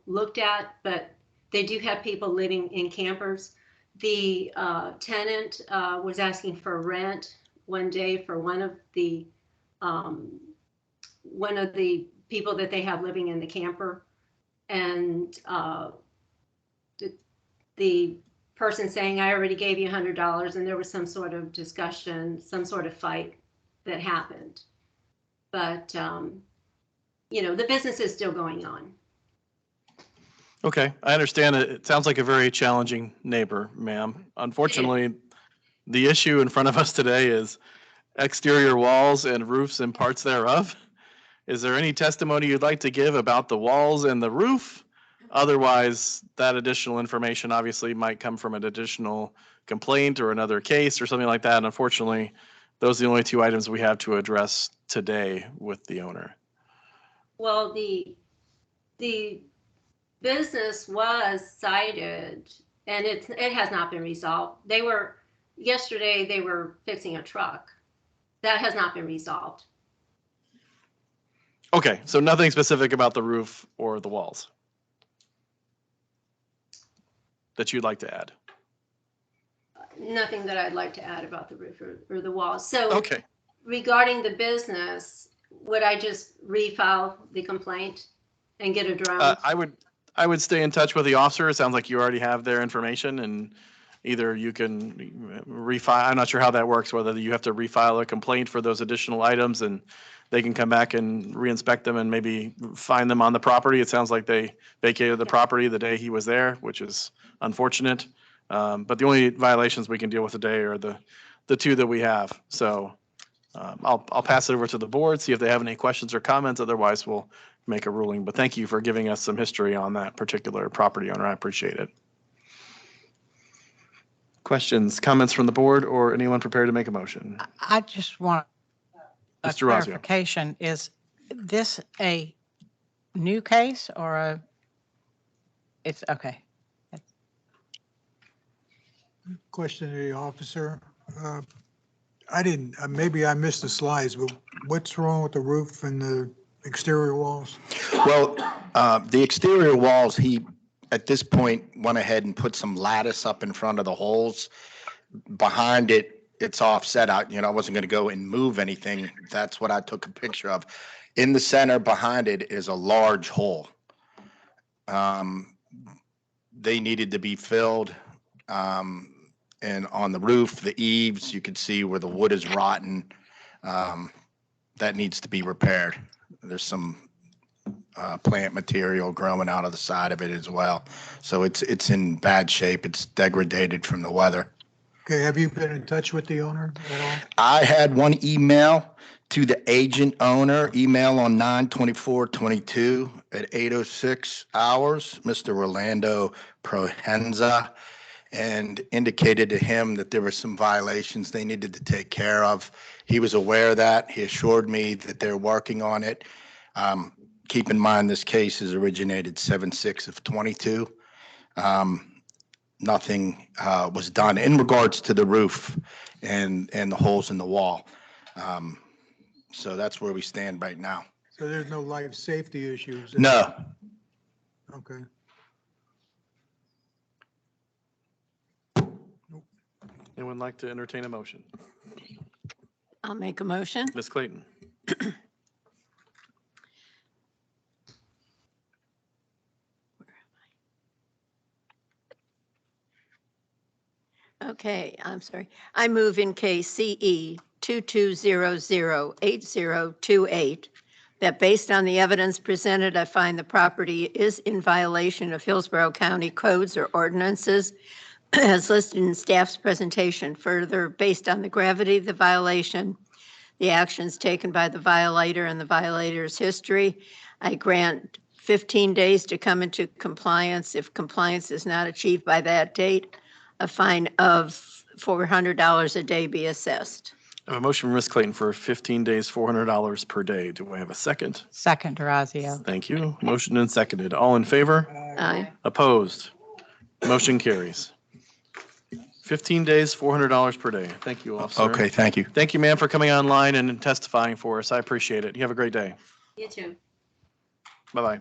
looked at, but they do have people living in campers. The tenant was asking for rent one day for one of the people that they have living in the camper, and the person saying, I already gave you $100, and there was some sort of discussion, some sort of fight that happened. But, you know, the business is still going on. Okay, I understand it. It sounds like a very challenging neighbor, ma'am. Unfortunately, the issue in front of us today is exterior walls and roofs and parts thereof. Is there any testimony you'd like to give about the walls and the roof? Otherwise, that additional information obviously might come from an additional complaint or another case or something like that. And unfortunately, those are the only two items we have to address today with the owner. Well, the business was cited, and it has not been resolved. Yesterday they were fixing a truck. That has not been resolved. Okay, so nothing specific about the roof or the walls that you'd like to add? Nothing that I'd like to add about the roof or the walls. So okay. Regarding the business, would I just refile the complaint and get a drone? I would stay in touch with the officer. It sounds like you already have their information, and either you can refile. I'm not sure how that works, whether you have to refile a complaint for those additional items and they can come back and reinspect them and maybe find them on the property. It sounds like they vacated the property the day he was there, which is unfortunate. But the only violations we can deal with today are the two that we have. So I'll pass it over to the board, see if they have any questions or comments. Otherwise, we'll make a ruling. But thank you for giving us some history on that particular property owner. I appreciate it. Questions, comments from the board, or anyone prepared to make a motion? I just want a Mr. Razio. clarification. Is this a new case or it's okay? Question to the officer. I didn't, maybe I missed the slides, but what's wrong with the roof and the exterior walls? Well, the exterior walls, he, at this point, went ahead and put some lattice up in front of the holes. Behind it, it's offset out, I wasn't going to go and move anything. That's what I took a picture of. In the center behind it is a large hole. They needed to be filled. And on the roof, the eaves, you can see where the wood is rotten. That needs to be repaired. There's some plant material growing out of the side of it as well. So it's in bad shape. It's degraded from the weather. Okay, have you been in touch with the owner at all? I had one email to the agent owner, email on 9/24/22 at 8:06 hours, Mr. Rolando Prohenza, and indicated to him that there were some violations they needed to take care of. He was aware of that. He assured me that they're working on it. Keep in mind, this case has originated 7/6/22. Nothing was done in regards to the roof and the holes in the wall. So that's where we stand right now. So there's no life safety issues? No. Okay. Anyone like to entertain a motion? I'll make a motion. Ms. Clayton. Okay, I'm sorry. I move in case CE 22008028 that based on the evidence presented, I find the property is in violation of Hillsborough County codes or ordinances as listed in staff's presentation. Further, based on the gravity of the violation, the actions taken by the violator and the violator's history, I grant 15 days to come into compliance. If compliance is not achieved by that date, a fine of $400 a day be assessed. I have a motion from Ms. Clayton for 15 days, $400 per day. Do I have a second? Second, DeRazio. Thank you. Motion and seconded. All in favor? Aye. Opposed? Motion carries. 15 days, $400 per day. Thank you, officer. Okay, thank you. Thank you, ma'am, for coming online and testifying for us. I appreciate it. You have a great day. You too. Bye-bye.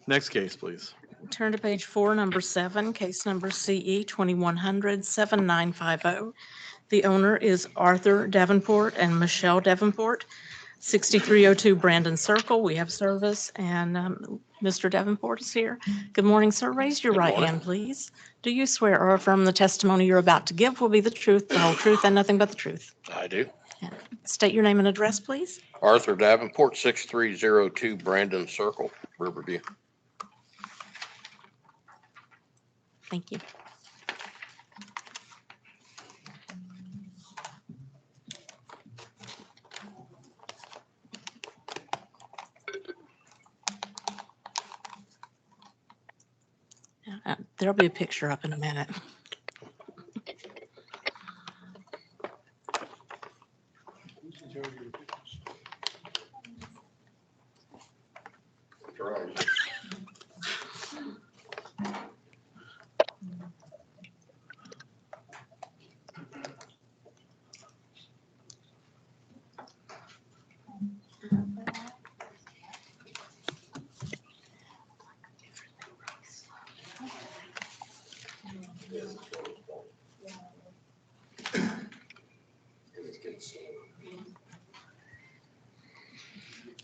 Next case, please. Turn to page 4, number 7, case number CE 2100-7950. The owner is Arthur Davenport and Michelle Davenport, 6302 Brandon Circle. We have service, and Mr. Davenport is here. Good morning, sir. Raise your right hand, please. Do you swear or affirm the testimony you're about to give will be the truth, the whole truth, and nothing but the truth? I do. State your name and address, please. Arthur Davenport, 6302 Brandon Circle, Riverview. Thank you. There'll be a picture up in a minute.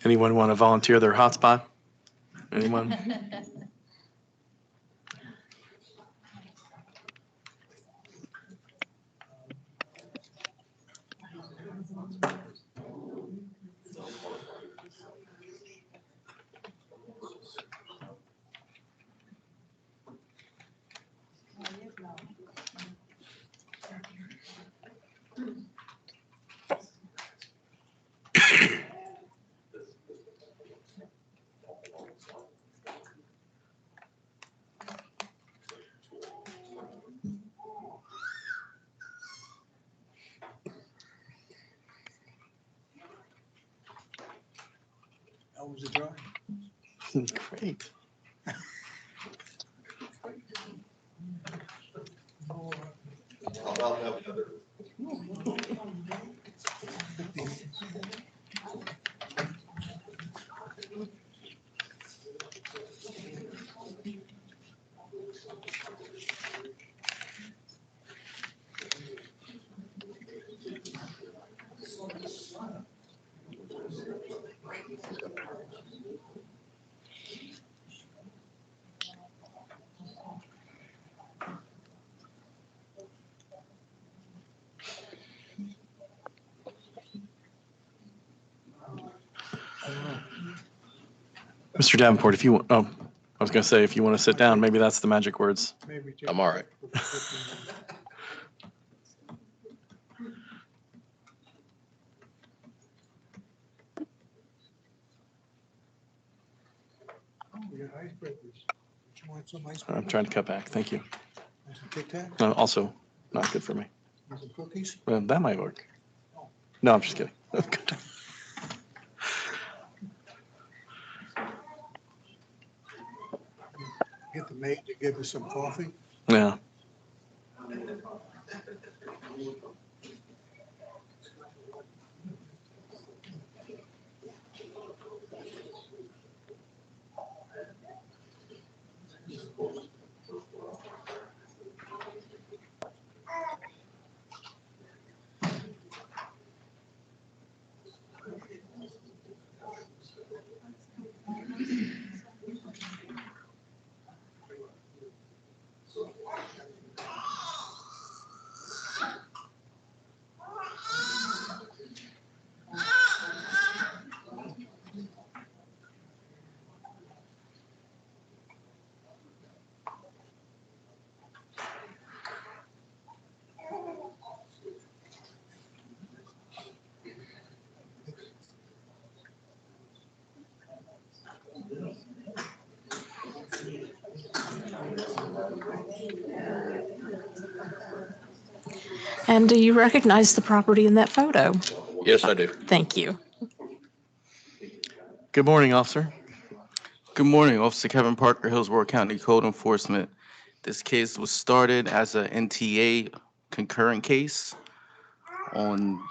Anyone want to volunteer their hotspot? Anyone? How was the drawing? Great. Mr. Davenport, if you, I was going to say, if you want to sit down, maybe that's the magic words. I'm all right. We got icebreakers. You want some I'm icebreakers? trying to cut back. Thank you. Want some Tic Tacs? Also, not good for me. Want some cookies? That might work. No, I'm just kidding. Get the maid to give us some coffee? Yeah. And do you recognize the property in that photo? Yes, I do. Thank you. Good morning, officer. Good morning, Officer Kevin Parker, Hillsborough County Code Enforcement. This case was started as a NTA concurrent case on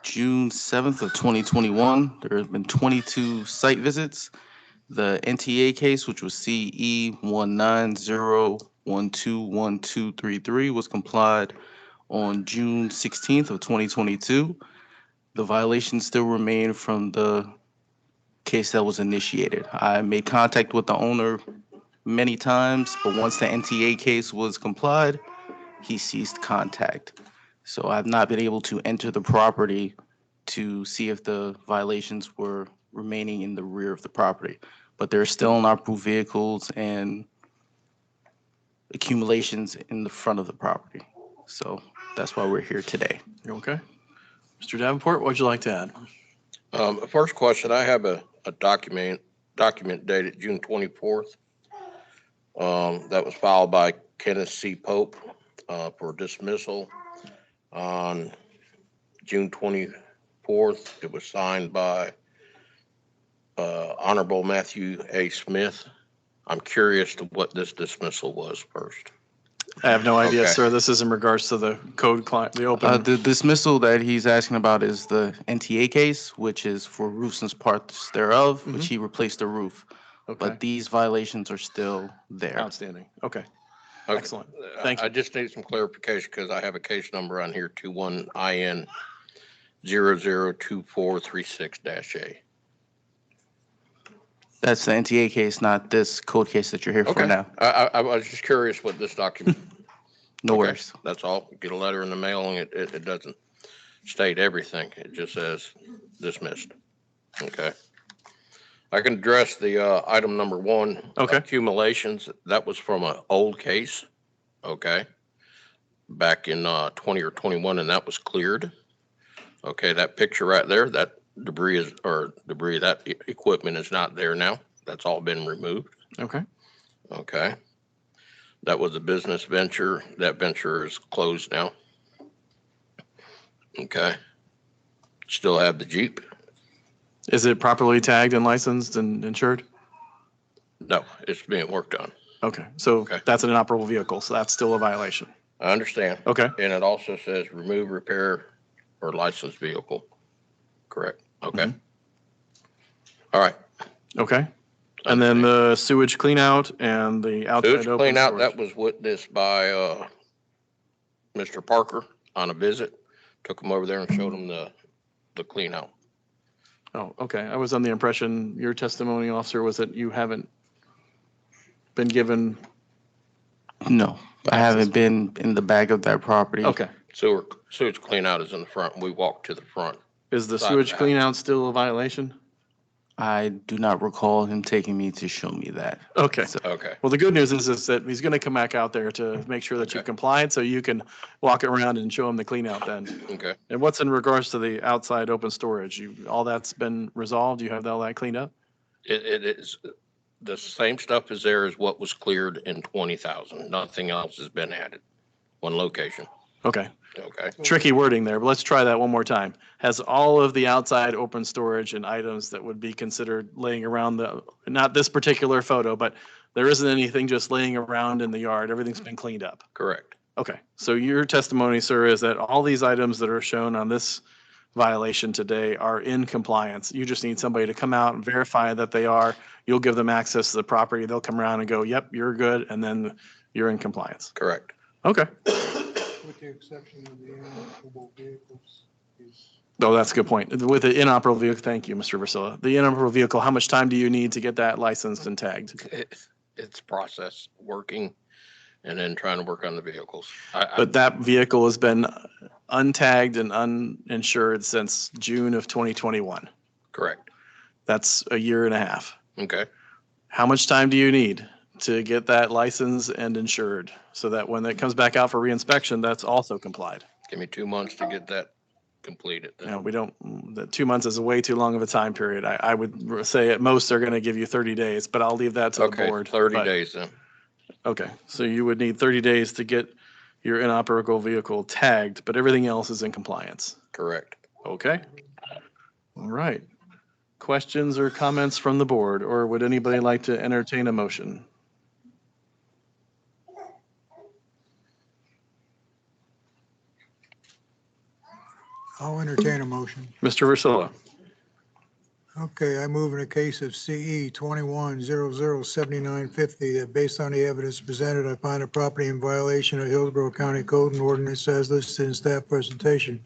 June 7th of 2021. There have been 22 site visits. The NTA case, which was CE 190121233, was complied on June 16th of 2022. The violations still remain from the case that was initiated. I made contact with the owner many times, but once the NTA case was complied, he ceased contact. So I've not been able to enter the property to see if the violations were remaining in the rear of the property. But there are still inoperable vehicles and accumulations in the front of the property. So that's why we're here today. You okay? Mr. Davenport, what'd you like to add? First question, I have a document dated June 24th. That was filed by Kenneth C. Pope for dismissal. On June 24th, it was signed by Honorable Matthew A. Smith. I'm curious to what this dismissal was first. I have no idea, Okay. sir. This is in regards to the code client, the open. The dismissal that he's asking about is the NTA case, which is for roofs and parts thereof, which he replaced the roof. Okay. But these violations are still there. Outstanding. Okay. Okay. Excellent. Thank I you. just need some clarification because I have a case number on here, 21IN 002436-A. That's the NTA case, not this code case that you're here for Okay. now. I was just curious what this document. No Okay, worries. That's all. Get a letter in the mail and it doesn't state everything. It just says dismissed. Okay. I can address the item number one. Okay. Accumulations. That was from an old case. Okay. Back in 20 or 21, and that was cleared. Okay, that picture right there, that that equipment is not there now. That's all been removed. Okay. Okay. That was a business venture. That venture is closed now. Okay. Still have the Jeep? Is it properly tagged and licensed and insured? No, it's being worked on. Okay. So that's an inoperable vehicle. So that's still a violation. I understand. Okay. And it also says remove, repair, or licensed vehicle. Correct. Okay. All right. Okay. And then the sewage clean out and the outside Sewage open clean out, storage. that was witnessed by Mr. Parker on a visit. Took him over there and showed him the clean out. Oh, okay. I was on the impression your testimony, officer, was that you haven't been given. No, I haven't been in the back of that property. Okay. Sewage clean out is in the front. We walk to the front. Is the side of sewage the clean house. out still a violation? I do not recall him taking me to show me that. Okay. Okay. Well, the good news is that he's going to come back out there to make sure that you've complied, so you can walk around and show him the clean out then. Okay. And what's in regards to the outside open storage? All that's been resolved? You have all that cleaned up? It is, the same stuff is there as what was cleared in 20,000. Nothing else has been added. One location. Okay. Okay. Tricky wording there, but let's try that one more time. Has all of the outside open storage and items that would be considered laying around not this particular photo, but there isn't anything just laying around in the yard. Everything's been cleaned up. Correct. Okay. So your testimony, sir, is that all these items that are shown on this violation today are in compliance. You just need somebody to come out and verify that they are. You'll give them access to the property. They'll come around and go, yep, you're good. And then you're in compliance. Correct. Okay. With the exception of the inoperable vehicles. Oh, that's a good point. With the inoperable vehicle, thank you, Mr. Versilla. The inoperable vehicle, how much time do you need to get that licensed and tagged? It's process working and then trying to work on the vehicles. But that vehicle has been untagged and uninsured since June of 2021. Correct. That's a year and a half. Okay. How much time do you need to get that licensed and insured so that when it comes back out for reinspection, that's also complied? Give me 2 months to get that completed. No, we don't, the 2 months is way too long of a time period. I would say at most they're going to give you 30 days, but I'll leave that to the Okay, board. 30 But- days then. Okay, so you would need 30 days to get your inoperable vehicle tagged, but everything else is in compliance. Correct. Okay. All right. Questions or comments from the board, or would anybody like to entertain a motion? I'll entertain a motion. Mr. Versilla. Okay, I move in a case of CE 21007950 that based on the evidence presented, I find a property in violation of Hillsborough County Code and ordinance as listed in staff presentation.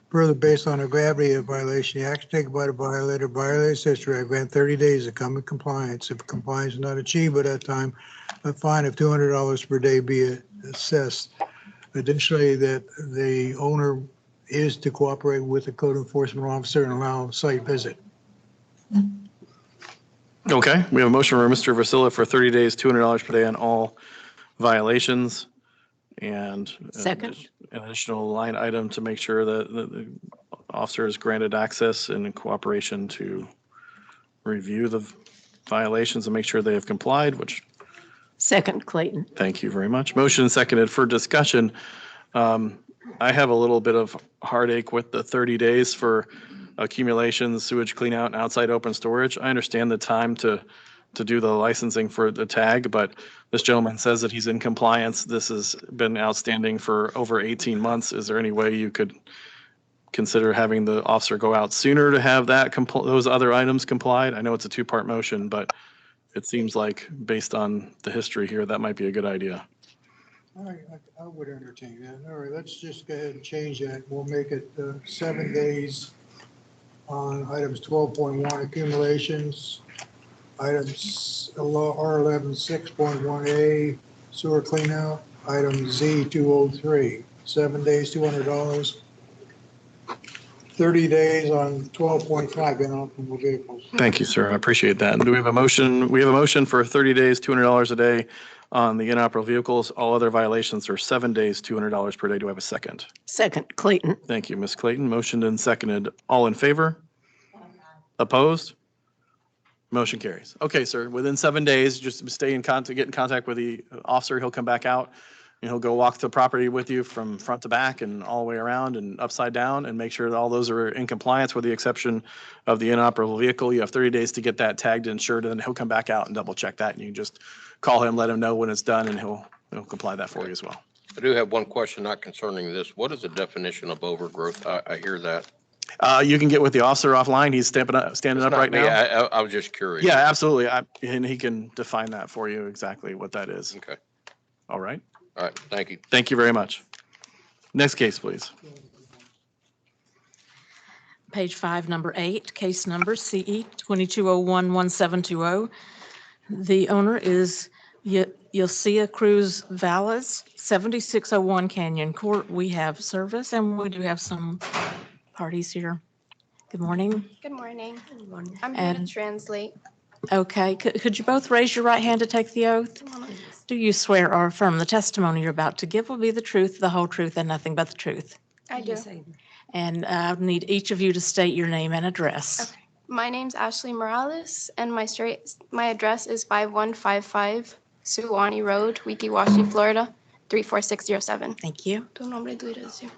Further, based on the gravity of violation, the action taken by the violator violates history. I grant 30 days to come in compliance. If compliance is not achieved by that time, a fine of $200 per day be assessed. Additionally, that the owner is to cooperate with the code enforcement officer and allow a site visit. Okay, we have a motion from Mr. Versilla for 30 days, $200 per day on all violations. And Second. an additional line item to make sure that the officer is granted access and in cooperation to review the violations and make sure they have complied, which. Second, Clayton. Thank you very much. Motion seconded for discussion. I have a little bit of heartache with the 30 days for accumulations, sewage clean out, and outside open storage. I understand the time to do the licensing for the tag, but this gentleman says that he's in compliance. This has been outstanding for over 18 months. Is there any way you could consider having the officer go out sooner to have that those other items complied? I know it's a two-part motion, but it seems like based on the history here, that might be a good idea. I would entertain that. All right, let's just go ahead and change that. We'll make it 7 days on items 12.1 accumulations, items R11 6.1A sewer cleanout, item Z 203, 7 days, $200. 30 days on 12.5 inoperable vehicles. Thank you, sir. I appreciate that. And do we have a motion? We have a motion for 30 days, $200 a day on the inoperable vehicles. All other violations are 7 days, $200 per day. Do I have a second? Second, Clayton. Thank you, Ms. Clayton. Motioned and seconded. All in favor? Opposed? Motion carries. Okay, sir. Within 7 days, just stay in contact, get in contact with the officer. He'll come back out and he'll go walk the property with you from front to back and all the way around and upside down and make sure that all those are in compliance with the exception of the inoperable vehicle. You have 30 days to get that tagged and insured, and then he'll come back out and double check that. And you can just call him, let him know when it's done, and he'll comply that for you as well. I do have one question not concerning this. What is the definition of overgrowth? I hear that. You can get with the officer offline. He's standing up right now. I was just curious. Yeah, absolutely. And he can define that for you exactly what that is. Okay. All right. All right. Thank you. Thank you very much. Next case, please. Page 5, number 8, case number CE 22011720. The owner is Yosia Cruz Valles, 7601 Canyon Court. We have service and we do have some parties here. Good morning. Good morning. I'm here to translate. Okay, could you both raise your right hand to take the oath? Do you swear or affirm the testimony you're about to give will be the truth, the whole truth, and nothing but the truth? I do. And I need each of you to state your name and address. Okay. My name's Ashley Morales, and my address is 5155 Suwannee Road, Weeki-Wachee, Florida, 34607. Thank you. Tu nombre y tu dirección.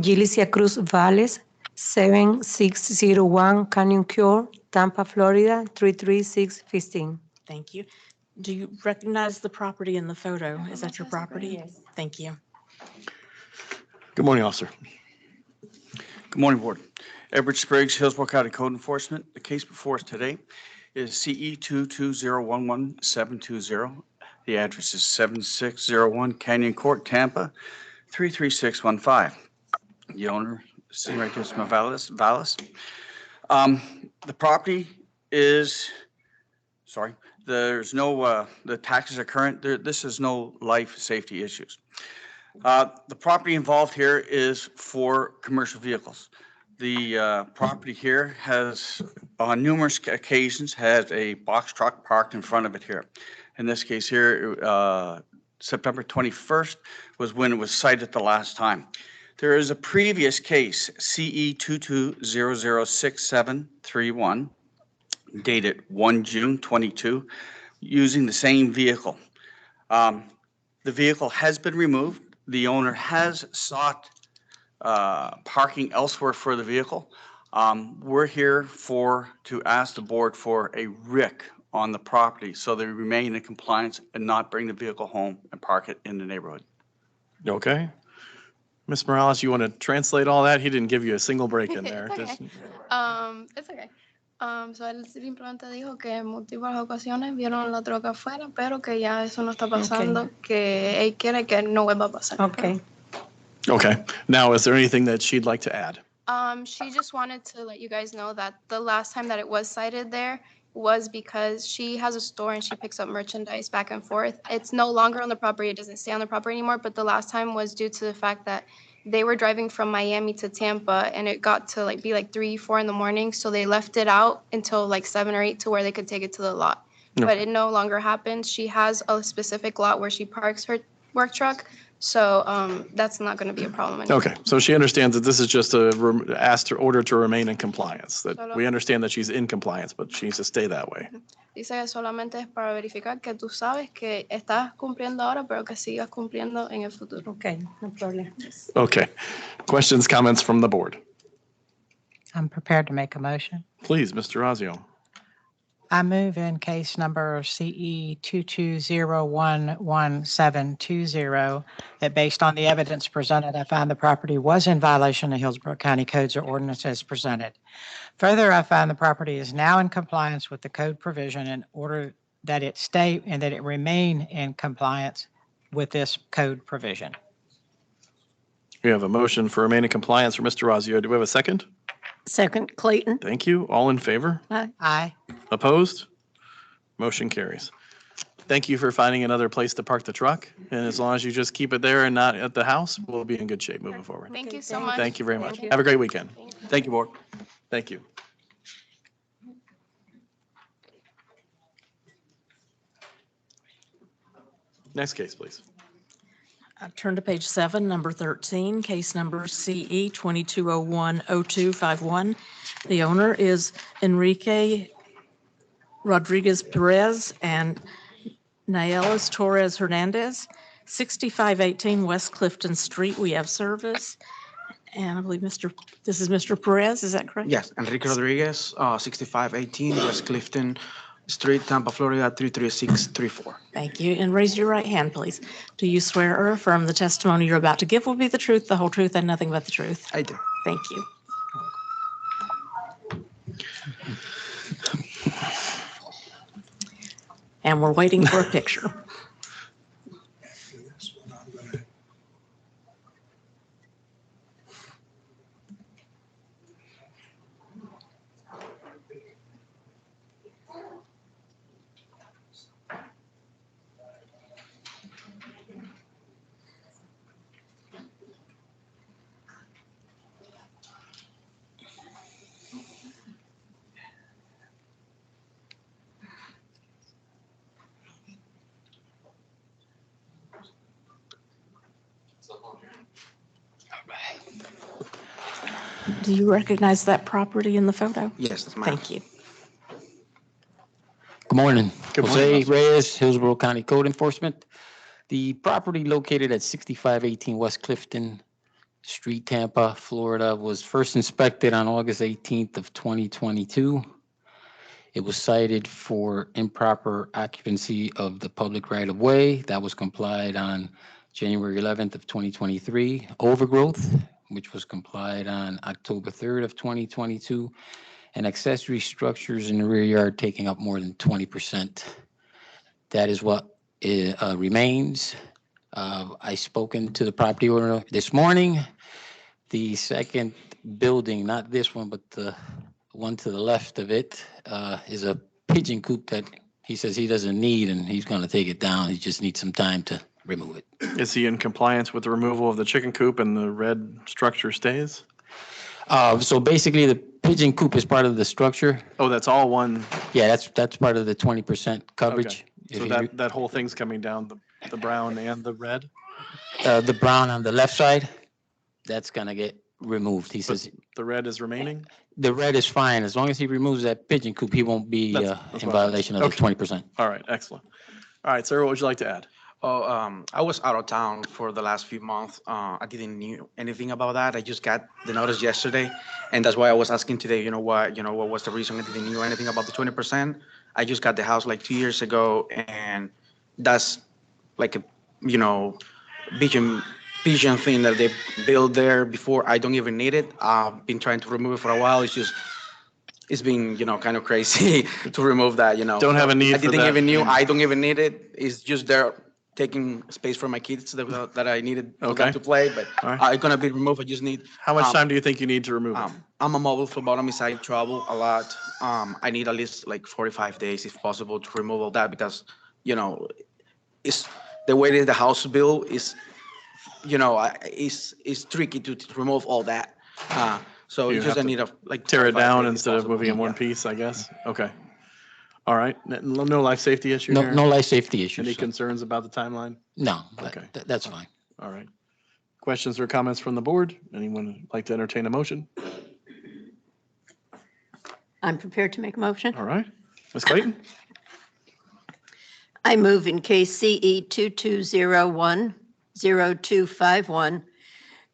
Gilicia Cruz Valles, 7601 Canyon Court, Tampa, Florida, 33615. Thank you. Do you recognize the property in the photo? Is that your property? Yes. Thank you. Good morning, officer. Good morning, Board. Edward Spriggs, Hillsborough County Code Enforcement. The case before us today is CE 220111720. The address is 7601 Canyon Court, Tampa, 33615. The owner, sitting right there, is Valles. The property is, there's no, the taxes are current. This is no life safety issues. The property involved here is for commercial vehicles. The property here has, on numerous occasions, had a box truck parked in front of it here. In this case here, September 21st was when it was cited the last time. There is a previous case, CE 22006731, dated 1 June 22, using the same vehicle. The vehicle has been removed. the owner has sought parking elsewhere for the vehicle. We're here to ask the board for a RIC on the property so they remain in compliance and not bring the vehicle home and park it in the neighborhood. Okay. Ms. Morales, you want to translate all that? He didn't give you a single break in there. It's Just- okay. It's okay. So él simplemente dijo que en múltiples ocasiones vieron la troca afuera, pero que ya eso no está pasando, que él quiere que no vuelva a pasar. Okay. Okay. Now, is there anything that she'd like to add? She just wanted to let you guys know that the last time that it was cited there was because she has a store and she picks up merchandise back and forth. It's no longer on the property. It doesn't stay on the property anymore. But the last time was due to the fact that they were driving from Miami to Tampa and it got to be 3, 4 in the morning. So they left it out until 7 or 8 to where they could take it to the lot. But it no longer happens. She has a specific lot where she parks her work truck. So that's not going to be a problem anymore. Okay, so she understands that this is just order to remain in compliance, that we understand that she's in compliance, but she needs to stay that way. Dice que solamente es para verificar que tú sabes que estás cumpliendo ahora, pero que sigas cumpliendo en el futuro. Okay, no problem. Okay. Questions, comments from the board? I'm prepared to make a motion. Please, Mr. Razio. I move in case number CE 22011720 that based on the evidence presented, I find the property was in violation of Hillsborough County codes or ordinance as presented. Further, I find the property is now in compliance with the code provision in order that it stay and that it remain in compliance with this code provision. We have a motion for remaining compliance for Mr. Razio. Do we have a second? Second, Clayton. Thank you. All in favor? Aye. Opposed? Motion carries. Thank you for finding another place to park the truck. And as long as you just keep it there and not at the house, we'll be in good shape moving forward. Thank you so much. Thank you very much. Have a great weekend. Thank you, board. Thank you. Next case, please. Turn to page 7, number 13, case number CE 22010251. The owner is Enrique Rodriguez Perez and Nielis Torres Hernandez, 6518 West Clifton Street. We have service. And I believe this is Mr. Perez, is that correct? Yes, Enrique Rodriguez, 6518 West Clifton Street, Tampa, Florida, 33634. Thank you. And raise your right hand, please. Do you swear or affirm the testimony you're about to give will be the truth, the whole truth, and nothing but the truth? I do. Thank you. And we're waiting for a picture. Do you recognize that property in the photo? Yes, ma'am. Thank you. Good morning. Good Jose morning. Reyes, Hillsborough County Code Enforcement. The property located at 6518 West Clifton Street, Tampa, Florida, was first inspected on August 18th of 2022. It was cited for improper occupancy of the public right-of-way. That was complied on January 11th of 2023. Overgrowth, which was complied on October 3rd of 2022. And accessory structures in the rear yard taking up more than 20%. That is what remains. I spoken to the property owner this morning. The second building, not this one, but the one to the left of it, is a pigeon coop that he says he doesn't need, and he's going to take it down. He just needs some time to remove it. Is he in compliance with the removal of the chicken coop and the red structure stays? So basically, the pigeon coop is part of the structure. Oh, that's all one. Yeah, that's part of the 20% coverage. Okay. So that whole thing's coming down, the brown and the red? The brown on the left side, that's going to get removed. He says The red is remaining? the red is fine. As long as he removes that pigeon coop, he won't be That's in violation of the 20%. All right, excellent. All right, sir, what would you like to add? I was out of town for the last few months. I didn't knew anything about that. I just got the notice yesterday, and that's why I was asking today. What was the reason I didn't knew anything about the 20%? I just got the house like 2 years ago, and that's like a vision thing that they built there before. I don't even need it. I've been trying to remove it for a while. It's been kind of crazy to remove that. Don't have a need I for didn't that. even knew. I don't even need it. It's just there taking space for my kids that I needed for them Okay. to play. But All right. it's gonna be removed. I just need. How much time do you think you need to remove it? I'm a mobile phlebotomist. I travel a lot. I need at least like 45 days, if possible, to remove all that because, it's the way that the house built is, it's tricky to remove all that. So You it's just have I to need like Tear it 45 down days, if instead of possible. moving in one piece, I guess? Okay. All right. No life safety issue No, here? no life safety issues. Any concerns about the timeline? No, Okay. that's fine. All right. Questions or comments from the board? Anyone like to entertain a motion? I'm prepared to make a motion. All right. Ms. Clayton? I move in case CE 22010251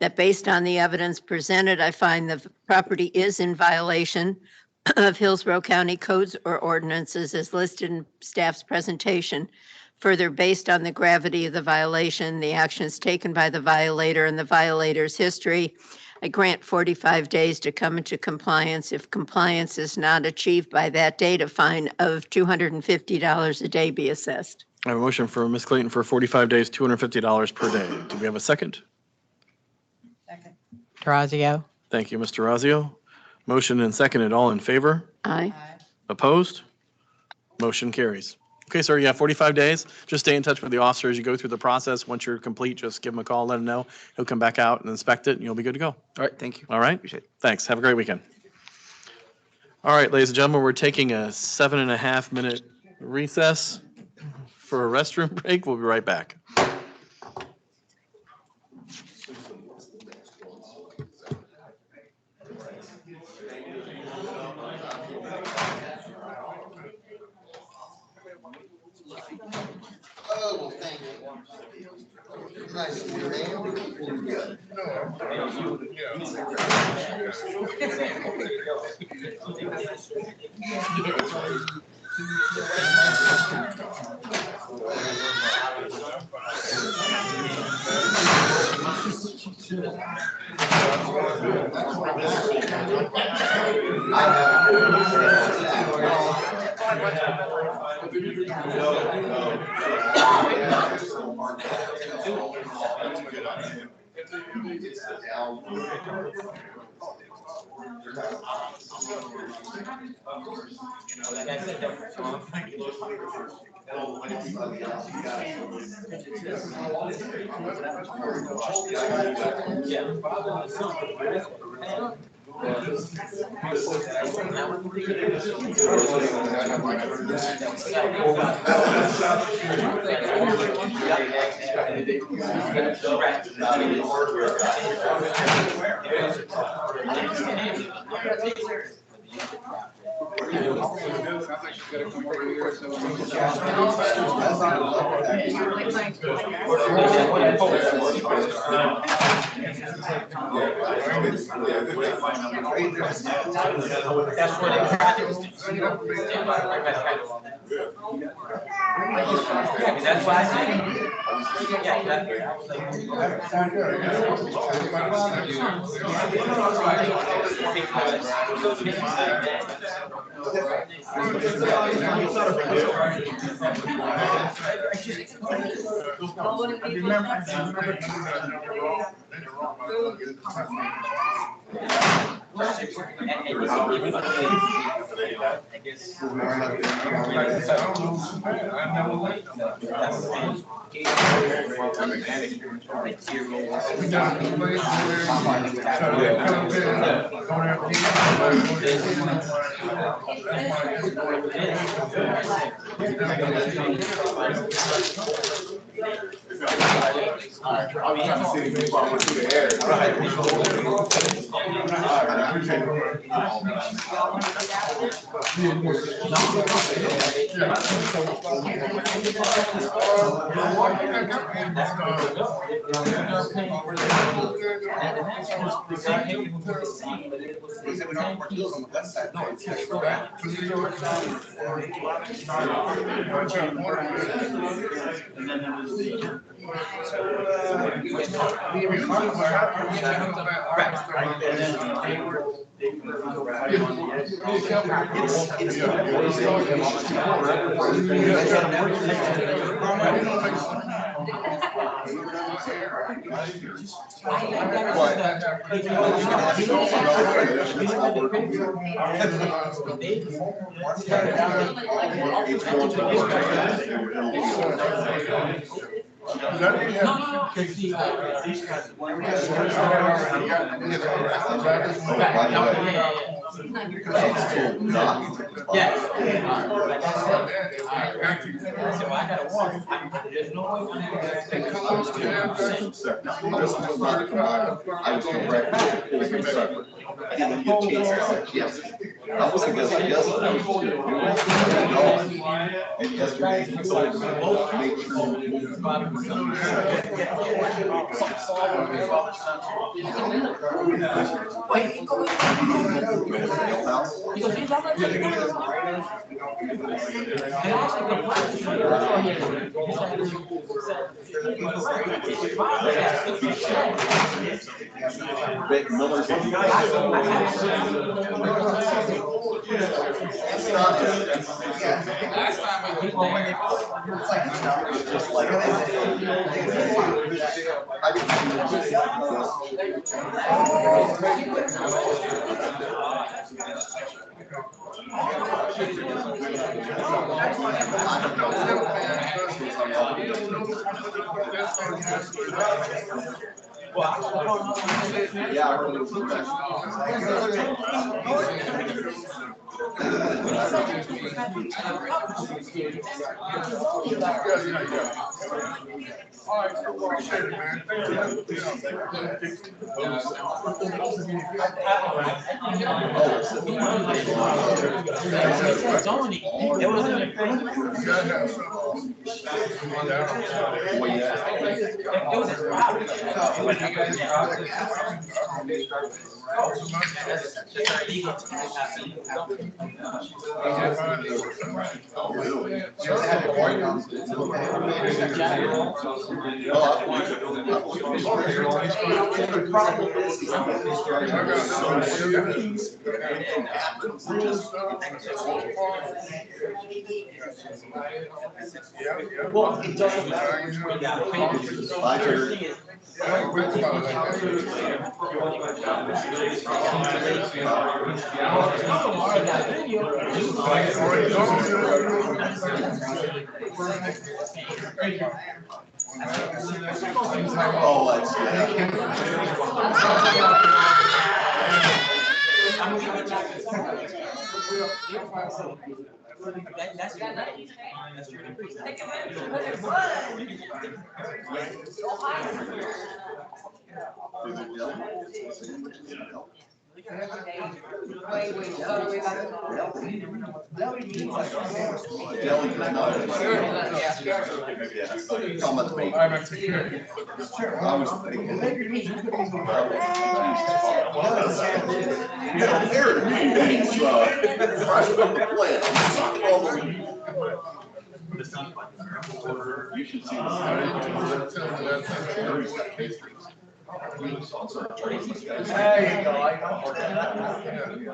that based on the evidence presented, I find the property is in violation of Hillsborough County codes or ordinances as listed in staff's presentation. Further, based on the gravity of the violation, the actions taken by the violator and the violator's history, I grant 45 days to come into compliance. If compliance is not achieved by that date, a fine of $250 a day be assessed. I have a motion for Ms. Clayton for 45 days, $250 per day. Do we have a second? Tarazio. Thank you, Mr. Razio. Motion and seconded. All in favor? Aye. Opposed? Motion carries. Okay, sir, you have 45 days. Just stay in touch with the officer as you go through the process. Once you're complete, just give him a call, let him know. He'll come back out and inspect it, and you'll be good to go. All right, thank you. All right? Appreciate it. Thanks. Have a great weekend. All right, ladies and gentlemen, we're taking a 7.5-minute recess for a restroom break. We'll be right back. Oh, thank you. Nice to meet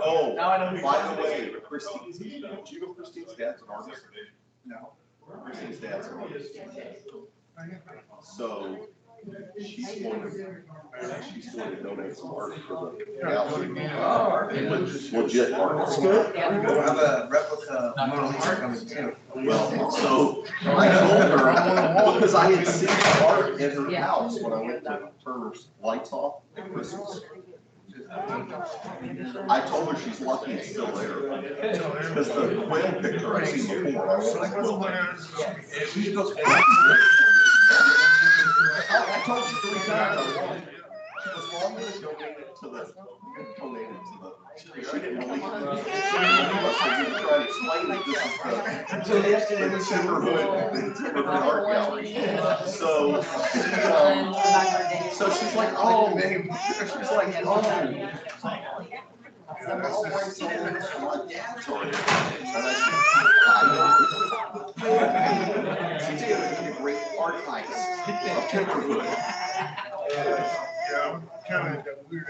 Oh, by the way, Christine's, do you know Christine's dad's an artist? No. Christine's dad's an artist. So she's going to donate some art for the gallery. Legit art. That's good. We'll have a replica Mona Lisa coming too. Well, so I told her, because I had seen the art in her house when I went to turn her lights off at Christmas. I told her she's lucky it's still there. Because the Quinn picture I've seen before, I was like, well, told you 3 times I wanted it. What's wrong with it? Donate it to the, she didn't believe it. So we tried to explain that this is the Timberwood Art Gallery. So so she's like, oh, she's like, oh. She's gonna be a great artist of Timberwood. Yeah, I'm kind of that weird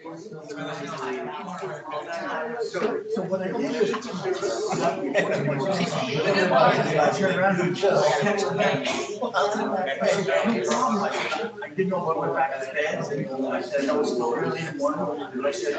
So what I did is I didn't know what went back to bed. I said, I was still early in the morning. I said,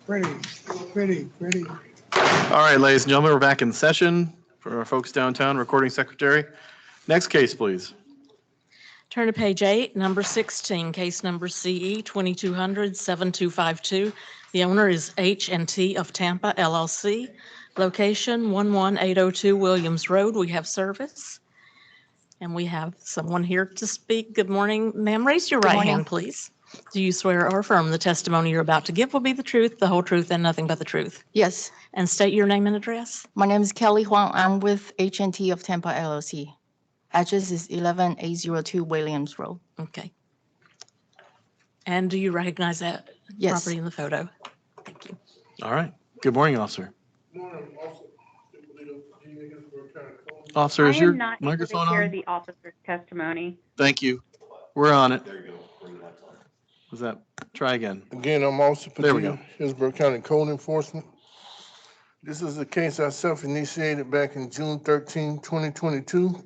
Pretty. All right, ladies and gentlemen, we're back in session for our folks downtown, recording secretary. Next case, please. Turn to page 8, number 16, case number CE 2200-7252. The owner is H&T of Tampa LLC. Location 11802 Williams Road. We have service. And we have someone here to speak. Good morning, ma'am. Raise your right hand, please. Do you swear or affirm the testimony you're about to give will be the truth, the whole truth, and nothing but the truth? Yes, And state your name and address. my name is Kelly Huang. I'm with H&T of Tampa LLC. Address is 11802 Williams Road. Okay. And do you recognize that Yes. property in the photo? Thank you. All right. Good morning, officer. Officer, is I your am not able to microphone hear on? the officer's testimony. Thank you. We're on it. Was that? Try again. Again, I'm Officer There we go. Padilla, Hillsborough County Code Enforcement. This is a case I self-initiated back in June 13, 2022.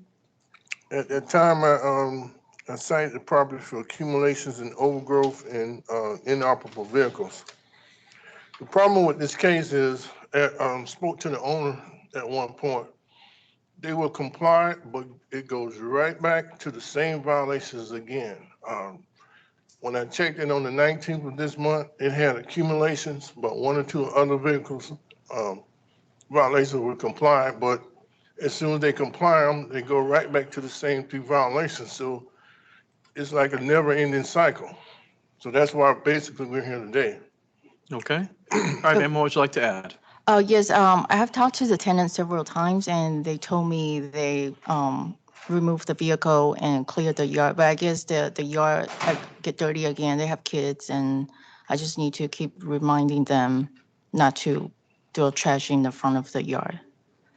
At that time, I cited the property for accumulations and overgrowth and inoperable vehicles. The problem with this case is, spoke to the owner at one point. They will comply, but it goes right back to the same violations again. When I checked it on the 19th of this month, it had accumulations, but 1 or 2 other vehicles violations were compliant, but as soon as they comply them, they go right back to the same 3 violations. So it's like a never-ending cycle. So that's why basically we're here today. Okay. All right, ma'am, what would you like to add? Yes, I have talked to the tenant several times and they told me they removed the vehicle and cleared the yard, but I guess the yard get dirty again. They have kids and I just need to keep reminding them not to throw trash in the front of the yard.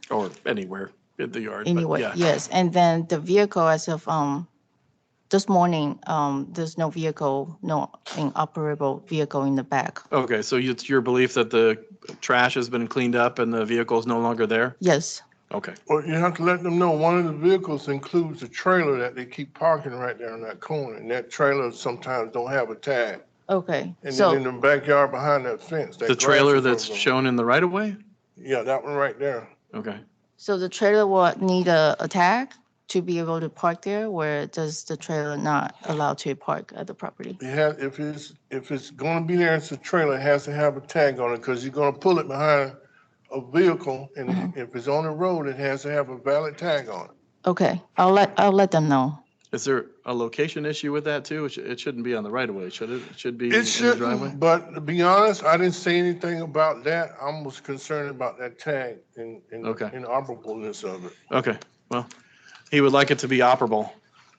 Or anywhere in the yard, but Anyway, yeah. yes, and then the vehicle as of this morning, there's no vehicle, no inoperable vehicle in the back. Okay, so it's your belief that the trash has been cleaned up and the vehicle is no longer there? Yes. Okay. Well, you have to let them know, one of the vehicles includes a trailer that they keep parking right there on that corner, and that trailer sometimes don't have a tag. Okay, And then so, in the backyard behind that fence, that The grass trailer is that's overgrown. shown in the right of way? Yeah, that one right there. Okay. so the trailer will need a tag to be able to park there, where does the trailer not allow to park at the property? It has, if it's gonna be there, it's a trailer, it has to have a tag on it, because you're gonna pull it behind a vehicle, and if it's on the road, it has to have a valid tag on it. Okay, I'll let them know. Is there a location issue with that too? It shouldn't be on the right of way, should it? It should be in It the driveway? shouldn't, but to be honest, I didn't say anything about that. I was concerned about that tag and Okay. inoperableness of it. Okay, well, he would like it to be operable.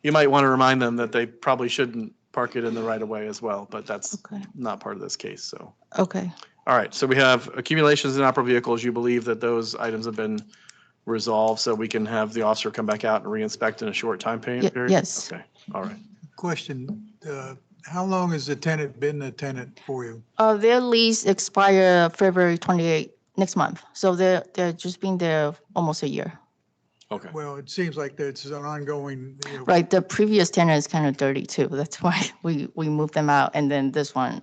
You might want to remind them that they probably shouldn't park it in the right of way as well, but that's Okay. not part of this case, so. Okay, All right, so we have accumulations in operable vehicles. You believe that those items have been resolved, so we can have the officer come back out and re-inspect in a short time period? yes. Okay, all right. Question, how long has the tenant been a tenant for you? Their lease expire February 28 next month, so they're just been there almost a year. Okay. Well, it seems like that's an ongoing, you know, Right, the previous tenant is kind of dirty too, that's why we moved them out, and then this one,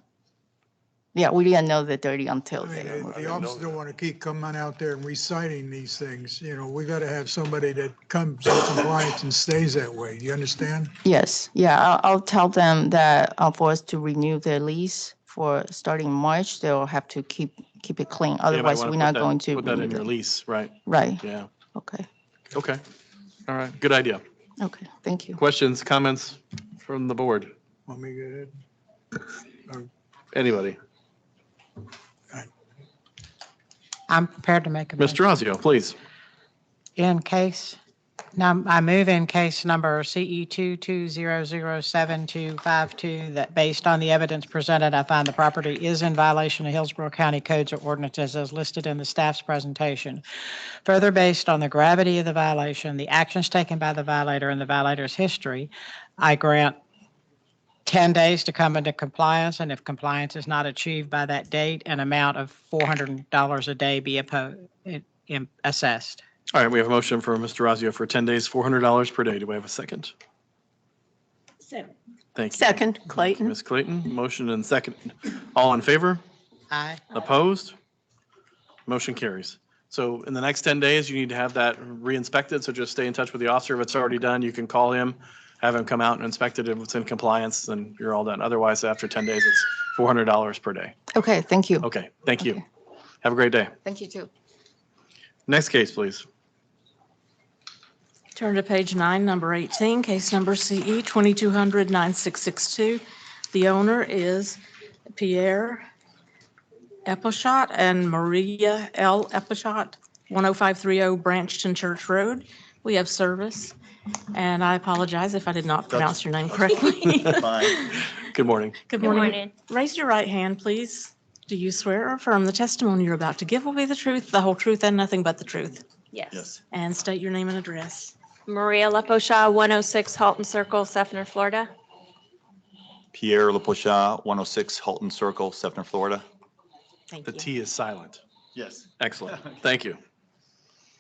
yeah, we didn't know they're dirty until I mean, they moved. the officers don't want to keep coming out there and reciting these things. You know, we got to have somebody that comes in compliance and stays that way. You understand? Yes, yeah, I'll tell them that for us to renew their lease for starting March, they'll have to keep it clean, Yeah, you might otherwise wanna we're put not that- going to Put that renew in your them. lease, right? Right, Yeah, okay, okay. All right, good idea. okay, thank you. Questions, comments from the board? Want me to go ahead? Anybody? I'm prepared to make a motion. Mr. Razio, please. I move in case number CE 22007252 that based on the evidence presented, I find the property is in violation of Hillsborough County codes or ordinances as listed in the staff's presentation. Further, based on the gravity of the violation, the actions taken by the violator and the violator's history, I grant 10 days to come into compliance, and if compliance is not achieved by that date, an amount of $400 a day be assessed. All right, we have a motion for Mr. Razio for 10 days, $400 per day. Do we have a second? Second. Thank you. Second, Clayton. Ms. Clayton, motion and second. All in favor? Aye. Opposed? Motion carries. So in the next 10 days, you need to have that re-inspected, so just stay in touch with the officer. If it's already done, you can call him, have him come out and inspect it. If it's in compliance, then you're all done. Otherwise, after 10 days, it's $400 per day. Okay, thank you. Okay, thank you. Have a great day. Thank you too. Next case, please. Turn to page 9, number 18, case number CE 2200-9662. The owner is Pierre Eppleshot and Maria L. Eppleshot, 10530 Branchton Church Road. We have service, and I apologize if I did not pronounce your name correctly. Good morning. Good morning. Raise your right hand, please. Do you swear or affirm the testimony you're about to give will be the truth, the whole truth, and nothing but the truth? Yes. And state your name and address. Maria Leposhaw, 106 Halton Circle, Seffner, Florida. Pierre Leposhaw, 106 Halton Circle, Seffner, Florida. Thank The you. T is silent. Yes. Excellent. Thank you.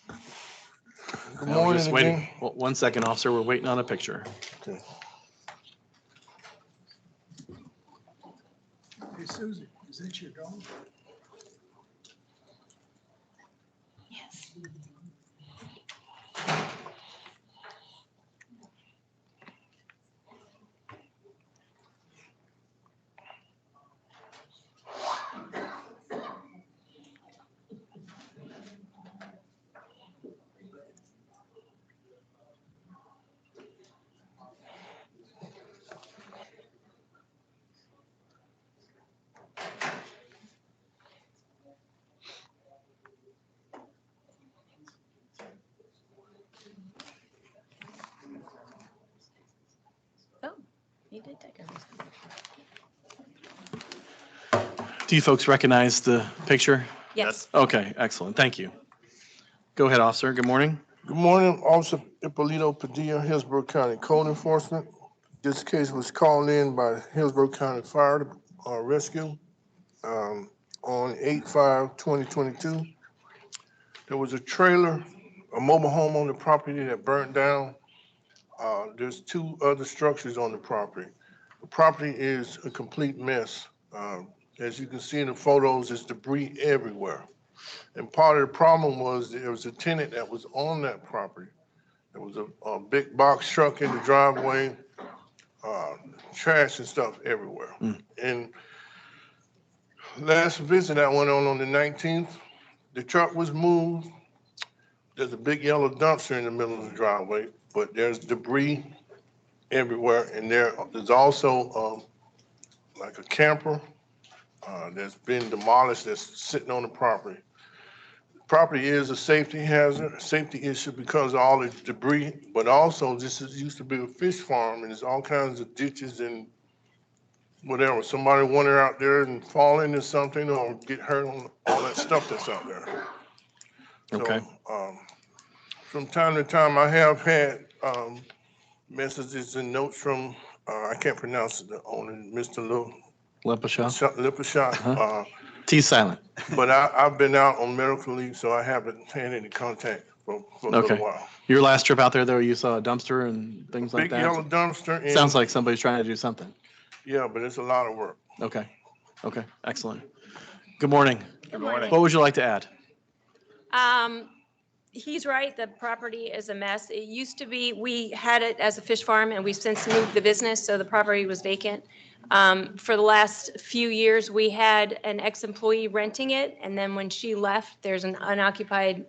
Good Now we're morning just waiting. again. 1 second, officer. We're waiting on a picture. Okay. Hey, Susie, is that your dog? Oh, he did take over. Do you folks recognize the picture? Yes. Okay, excellent. Thank you. Go ahead, officer. Good morning. Good morning, Officer Ippolito Padilla, Hillsborough County Code Enforcement. This case was called in by Hillsborough County Fire Rescue on 8/5/2022. There was a trailer, a mobile home on the property that burnt down. There's two other structures on the property. The property is a complete mess. As you can see in the photos, there's debris everywhere. And part of the problem was there was a tenant that was on that property. There was a big box truck in the driveway, trash and stuff everywhere. And last visit I went on the 19th, the truck was moved. There's a big yellow dumpster in the middle of the driveway, but there's debris everywhere. And there's also like a camper that's been demolished that's sitting on the property. The property is a safety hazard, safety issue because of all the debris, but also used to be a fish farm and there's all kinds of ditches and whatever. Somebody wander out there and fall into something or get hurt on all that stuff that's out there. Okay. So, from time to time, I have had messages and notes from, I can't pronounce the owner, Mr. Lepashat. T silent. But I've been out on medical leave, so I haven't had any contact for a little while. Your last trip out there, though, you saw a dumpster and things like Big that? yellow dumpster. And, Sounds like somebody's trying to do something. yeah, but it's a lot of work. Okay. Okay, excellent. Good morning. Good morning. What would you like to add? He's right, the property is a mess. It used to be, we had it as a fish farm and we've since moved the business, so the property was vacant. For the last few years, we had an ex-employee renting it, and then when she left, there's an unoccupied,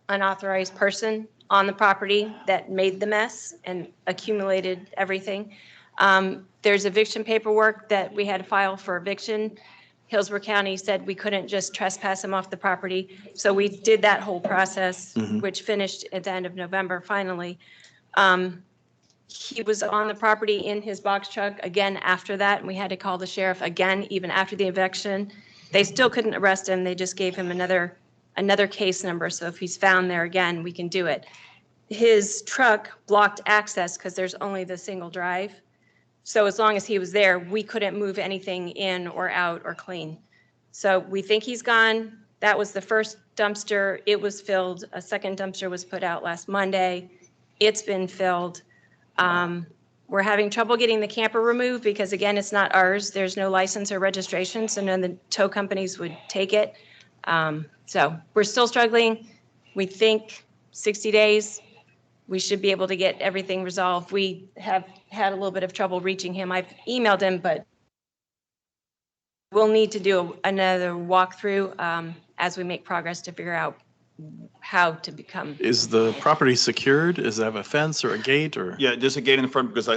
unauthorized person on the property that made the mess and accumulated everything. There's eviction paperwork that we had to file for eviction. Hillsborough County said we couldn't just trespass him off the property. So we did that whole process, which finished at the end of November finally. He was on the property in his box truck again after that, and we had to call the sheriff again, even after the eviction. They still couldn't arrest him. They just gave him another case number. So if he's found there again, we can do it. His truck blocked access because there's only the single drive. So as long as he was there, we couldn't move anything in or out or clean. So we think he's gone. That was the first dumpster. It was filled. A second dumpster was put out last Monday. It's been filled. We're having trouble getting the camper removed because, again, it's not ours. There's no license or registration, so none of the tow companies would take it. So we're still struggling. We think 60 days, we should be able to get everything resolved. We have had a little bit of trouble reaching him. I've emailed him, but we'll need to do another walkthrough as we make progress to figure out how to become. Is the property secured? Does it have a fence or a gate or? Yeah, just a gate in the front because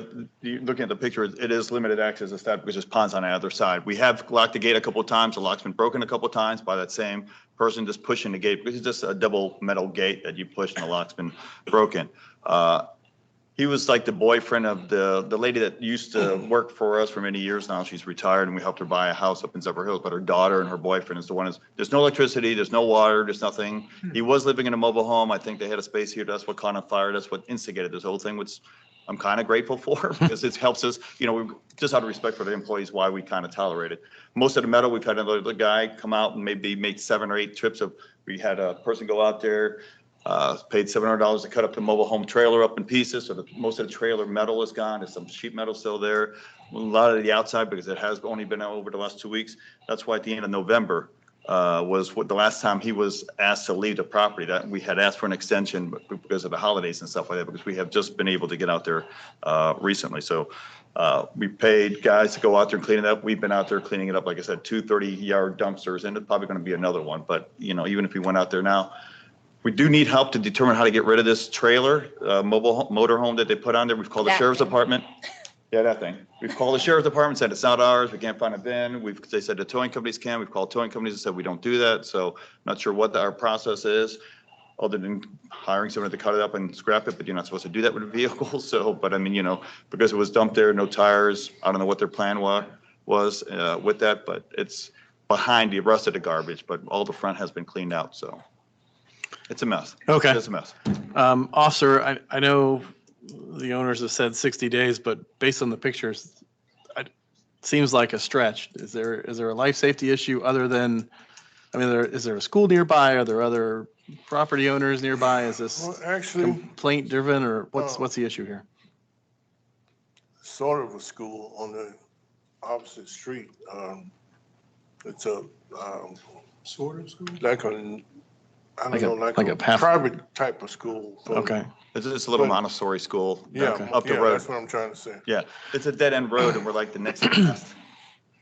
looking at the picture, it is limited access to that because there's ponds on the other side. We have locked the gate a couple of times. The lock's been broken a couple of times by that same person just pushing the gate because it's just a double metal gate that you push and the lock's been broken. He was like the boyfriend of the lady that used to work for us for many years now. She's retired and we helped her buy a house up in Zephyr Hills, but her daughter and her boyfriend is the one there's no electricity, there's no water, there's nothing. He was living in a mobile home. I think they had a space here. That's what caught on fire. That's what instigated this whole thing, which I'm kind of grateful for because it helps us, just out of respect for the employees, why we kind of tolerate it. Most of the metal, we've had another guy come out and maybe make 7 or 8 trips we had a person go out there, paid $700 to cut up the mobile home trailer up in pieces. So most of the trailer metal is gone. There's some sheet metal still there. A lot of the outside because it has only been out over the last 2 weeks. That's why at the end of November was the last time he was asked to leave the property. That we had asked for an extension because of the holidays and stuff like that because we have just been able to get out there recently. So we paid guys to go out there and clean it up. We've been out there cleaning it up. Like I said, 2 30-yard dumpsters, and it's probably going to be another one. But even if we went out there now, we do need help to determine how to get rid of this trailer, motor home that they put on there. We've called the sheriff's department. Yeah, that thing. We've called the sheriff's department, said it's not ours. We can't find a bin. They said the towing companies can. We've called towing companies and said we don't do that. So not sure what our process is, other than hiring someone to cut it up and scrap it. But you're not supposed to do that with a vehicle. So, but I mean, because it was dumped there, no tires. I don't know what their plan was with that, but behind the rest of the garbage, but all the front has been cleaned out, so it's a mess. Okay. It's a mess. Officer, I know the owners have said 60 days, but based on the pictures, it seems like a stretch. Is there a life safety issue other than, I mean, is there a school nearby? Are there other property owners nearby? Is this Well, actually, complaint driven, or what's the issue here? sort of a school on the opposite street. It's a, Sort of school? like a, I Like don't know, like a a path- private type of school. So, Okay. It's a little But- Montessori school. Yeah, Up the yeah, road. that's what I'm trying to say. Yeah, it's a dead end road and we're like the next last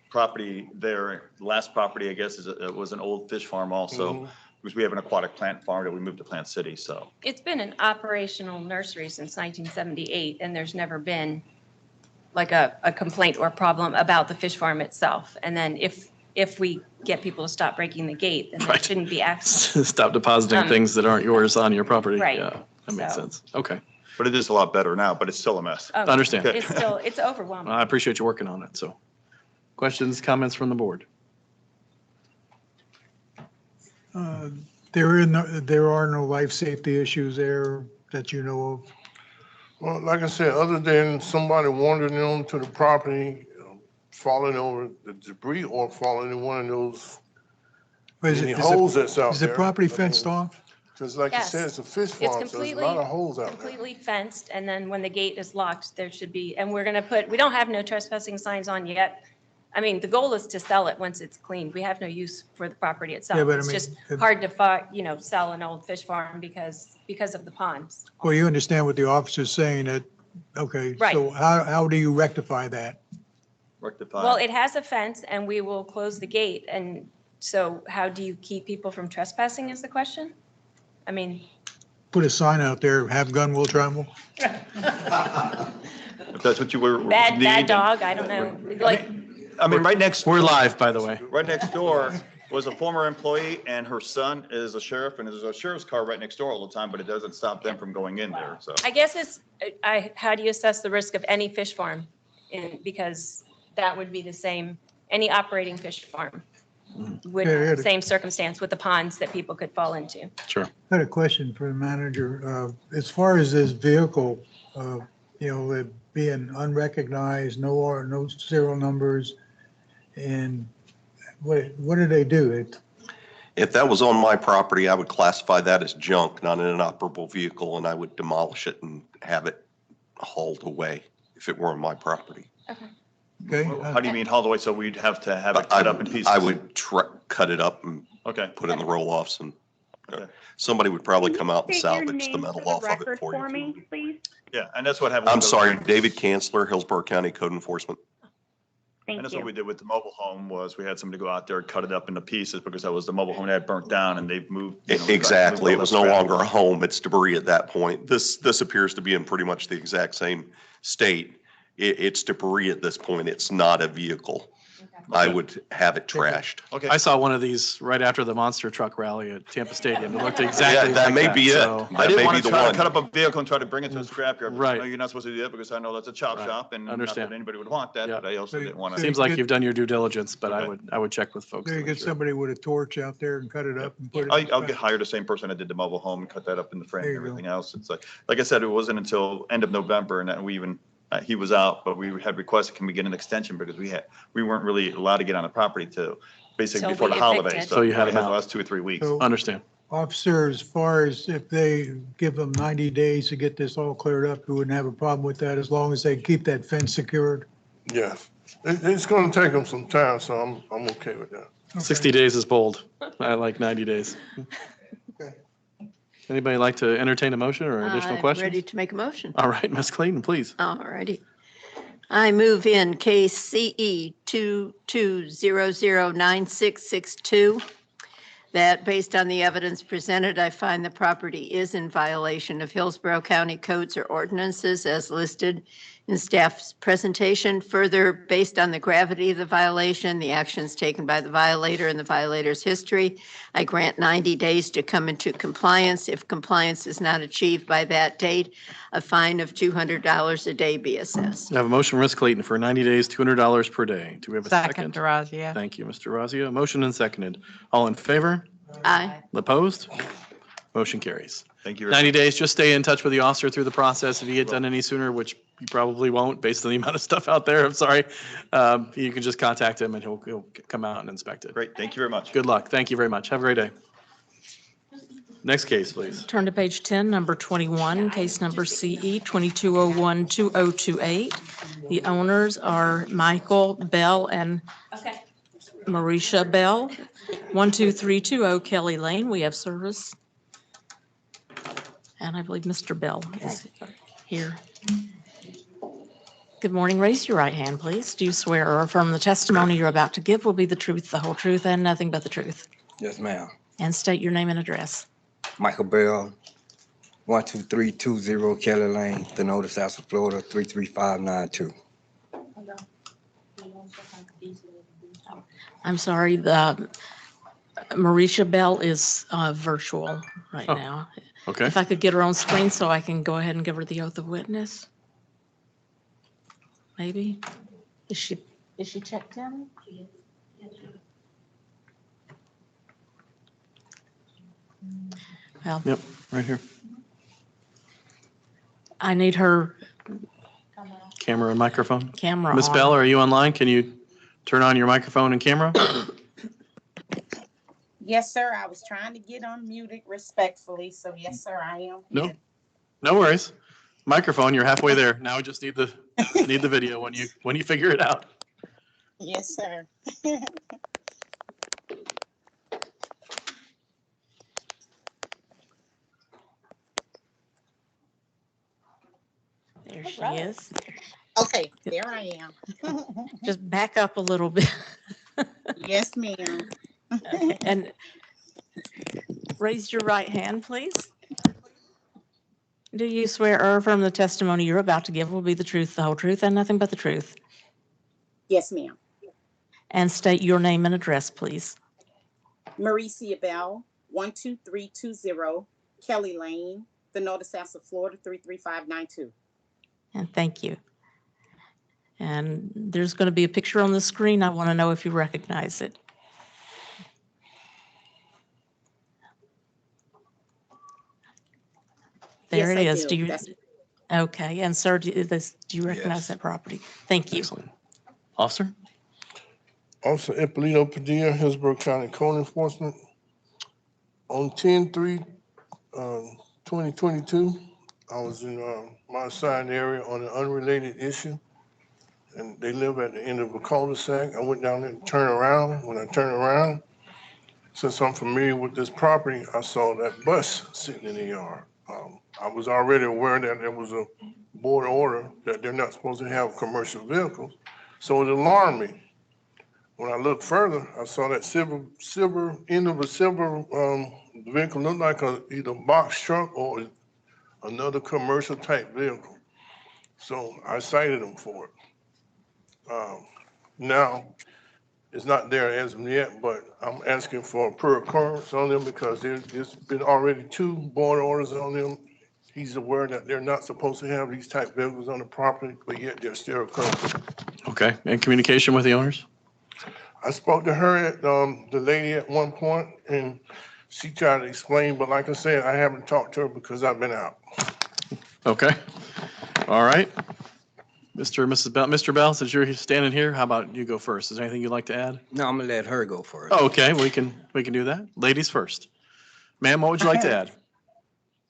property there. Last property, I guess, it was an old fish farm also, Mhm. because we have an aquatic plant farm that we moved to Plant City, so. It's been an operational nursery since 1978, and there's never been like a complaint or problem about the fish farm itself. And then if we get people to stop breaking the gate, then there Right. shouldn't be accidents. Stop depositing Um, things that aren't yours on your property. Right. Yeah, that makes So- sense. Okay. But it is a lot better now, but it's still a mess. Oh, Understand. It's overwhelming. I appreciate you working on it, so. Questions, comments from the board? There are no life safety issues there that you know of? Well, like I said, other than somebody wandering onto the property, falling over the debris or falling in one of those Is many it- is holes the- that's out Is the there. property fenced off? Because like you Yes. said, it's a fish It's farm, so there's a completely, lot of holes out there. completely fenced, and then when the gate is locked, there should be, and we're gonna put, we don't have no trespassing signs on yet. I mean, the goal is to sell it once it's cleaned. We have no use for the property Yeah, itself. but I It's mean, just if- hard to, sell an old fish farm because of the ponds. Well, you understand what the officer's saying that, okay, Right. so how do you rectify that? Rectify. Well, it has a fence and we will close the gate. And so how do you keep people from trespassing is the question? I mean, Put a sign out there, have gun will travel? If that's what you were. bad need. dog, I don't know, like, I mean, right next. We're live, by the way. Right next door was a former employee and her son is a sheriff, and there's a sheriff's car right next door all the time, but it doesn't stop them from going in there, so. I guess it's, how do you assess the risk of any fish farm? Because that would be the same, any operating fish farm would, Yeah, yeah. same circumstance with the ponds that people could fall into. Sure. I had a question for the manager. As far as this vehicle, it being unrecognized, no serial numbers, and what did they do? If that was on my property, I would classify that as junk, not an inoperable vehicle, and I would demolish it and have it hauled away if it were on my property. Okay. How do you mean hauled away? So we'd have to have it cut up in pieces? I would cut it up and Okay. put it in the roll-offs, and Okay. somebody would probably come out and State your salvage the name metal for the off of it record for you. me, please. Yeah, and that's what happened. I'm with the- sorry, David Kanzler, Hillsborough County Code Enforcement. Thank And that's you. what we did with the mobile home was we had somebody go out there, cut it up into pieces because that was the mobile home that had burnt down and they've moved. Exactly. It was no moved all longer that a home. It's debris at that point. This appears to be in pretty much the exact same state. It's debris at this point. It's not a vehicle. I would have it trashed. Okay. I saw one of these right after the monster truck rally at Tampa Stadium. It looked exactly that like may that. be it. So- I That didn't may want be to the try to one. cut up a vehicle and try to bring it to a scrapyard. Right. No, you're not supposed to do that because I know that's a chop Right. shop and not Understand. that anybody would want that, Yeah. but I also didn't want to. Seems like you've done your due diligence, but Okay. I would check with folks. There to you make get sure. somebody with a torch out there and cut it up and put it. I'll get hired the same person that did the mobile home and cut that up in the frame There and you go. everything else. It's like I said, it wasn't until end of November and that we even, he was out, but we had requested, can we get an extension? Because we weren't really allowed to get on the property to basically Till before we the holidays. evicted. So you had we them the out. last 2 or 3 weeks. So- Understand. Officer, as far as if they give them 90 days to get this all cleared up, you wouldn't have a problem with that as long as they keep that fence secured? Yeah, it's gonna take them some time, so I'm okay with that. 60 days is bold. I like 90 days. Anybody like to entertain a motion or additional I'm questions? ready to make a motion. All right, Ms. Clayton, please. All righty. I move in case CE 22009662 that based on the evidence presented, I find the property is in violation of Hillsborough County codes or ordinances as listed in staff's presentation. Further, based on the gravity of the violation, the actions taken by the violator and the violator's history, I grant 90 days to come into compliance. If compliance is not achieved by that date, a fine of $200 a day be assessed. I have a motion from Ms. Clayton for 90 days, $200 per day. Do we have a second? Second, DeRozia. Thank you, Mr. Razia. Motion and seconded. All in favor? Aye. Opposed? Motion carries. Thank you. 90 days, just stay in touch with the officer through the process. If he had done any sooner, which you probably won't based on the amount of stuff out there, I'm sorry, you can just contact him and he'll come out and inspect it. Great, thank you very much. Good luck. Thank you very much. Have a great day. Next case, please. Turn to page 10, number 21, case number CE 2201-2028. The owners are Michael Bell and Marisha Bell, 12320 Kelly Lane. We have service. And I believe Mr. Bell is here. Good morning. Raise your right hand, please. Do you swear or affirm the testimony you're about to give will be the truth, the whole truth, and nothing but the truth? Yes, ma'am. And state your name and address. Michael Bell, 12320 Kelly Lane, the notice house of Florida, 33592. I'm sorry, the Marisha Bell is virtual right Oh, now. Okay. If I could get her on screen so I can go ahead and give her the oath of witness. Maybe. Is she checked in? Well, Yep, right here. I need her Camera and microphone. camera Ms. on. Bell, are you online? Can you turn on your microphone and camera? Yes, sir. I was trying to get unmuted respectfully, so yes, sir, I am. No, no worries. Microphone, you're halfway there. Now we just need the video when you figure it out. Yes, sir. There she is. Okay, there I am. Just back up a little bit. Yes, ma'am. Okay, and raise your right hand, please. Do you swear or affirm the testimony you're about to give will be the truth, the whole truth, and nothing but the truth? Yes, ma'am. And state your name and address, please. Maricia Bell, 12320 Kelly Lane, the notice house of Florida, 33592. And thank you. And there's going to be a picture on the screen. I want to know if you recognize it. There Yes, it I is. do. Do you? That's- Okay. And sir, do you recognize Yes. that property? Thank you. Excellent. Officer? Officer Ippolito Padilla, Hillsborough County Code Enforcement. On 10/3/2022, I was in my assigned area on an unrelated issue. And they live at the end of a cul-de-sac. I went down there to turn around. When I turned around, since I'm familiar with this property, I saw that bus sitting in the yard. I was already aware that there was a board order that they're not supposed to have commercial vehicles. So it alarmed me. When I looked further, I saw that silver end of a silver vehicle looked like either box truck or another commercial type vehicle. So I cited them for it. Now, it's not there as of yet, but I'm asking for a per occurrence on them because there's been already 2 board orders on them. He's aware that they're not supposed to have these type vehicles on the property, but yet they're still occurring. Okay. And communication with the owners? I spoke to her, the lady at one point, and she tried to explain, but like I said, I haven't talked to her because I've been out. Okay. All right. Mr. and Mrs. Bell, Mr. Bell, since you're standing here, how about you go first? Is there anything you'd like to add? No, I'm gonna let her go first. Oh, okay, we can do that. Ladies first. Ma'am, what would you like to add?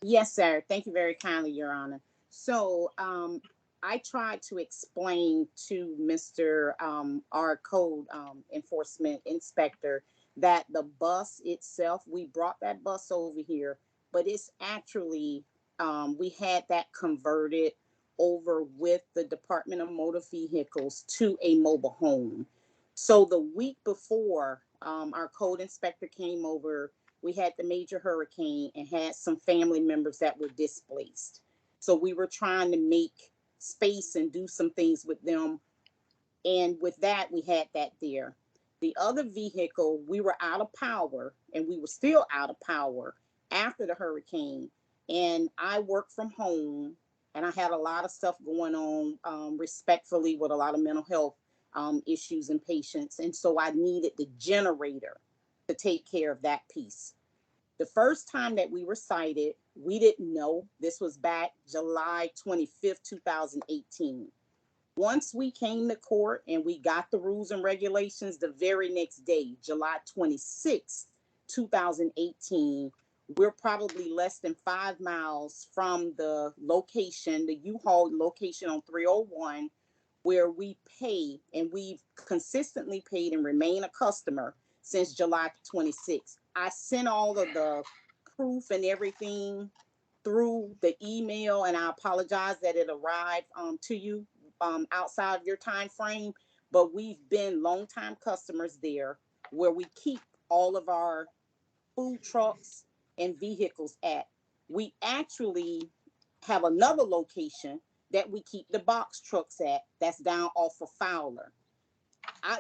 Yes, sir. Thank you very kindly, Your Honor. So I tried to explain to Mr. Our code enforcement inspector that the bus itself, we brought that bus over here, but it's actually, we had that converted over with the Department of Motor Vehicles to a mobile home. So the week before our code inspector came over, we had the major hurricane and had some family members that were displaced. So we were trying to make space and do some things with them. And with that, we had that there. The other vehicle, we were out of power, and we were still out of power after the hurricane. And I worked from home, and I had a lot of stuff going on, respectfully, with a lot of mental health issues and patients. And so I needed the generator to take care of that piece. The first time that we were cited, we didn't know. This was back July 25th, 2018. Once we came to court and we got the rules and regulations, the very next day, July 26th, 2018, we're probably less than 5 miles from the location, the U-Haul location on 301, where we pay, and we've consistently paid and remain a customer since July 26th. I sent all of the proof and everything through the email, and I apologize that it arrived to you outside of your time frame, but we've been longtime customers there, where we keep all of our food trucks and vehicles at. We actually have another location that we keep the box trucks at, that's down off of Fowler.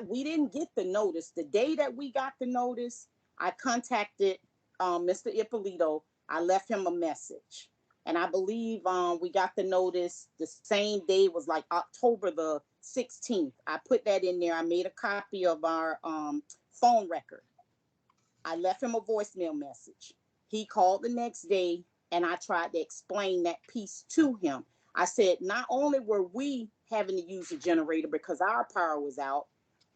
We didn't get the notice. The day that we got the notice, I contacted Mr. Ippolito. I left him a message. And I believe we got the notice the same day, was like October the 16th. I put that in there. I made a copy of our phone record. I left him a voicemail message. He called the next day, and I tried to explain that piece to him. I said, not only were we having to use a generator because our power was out,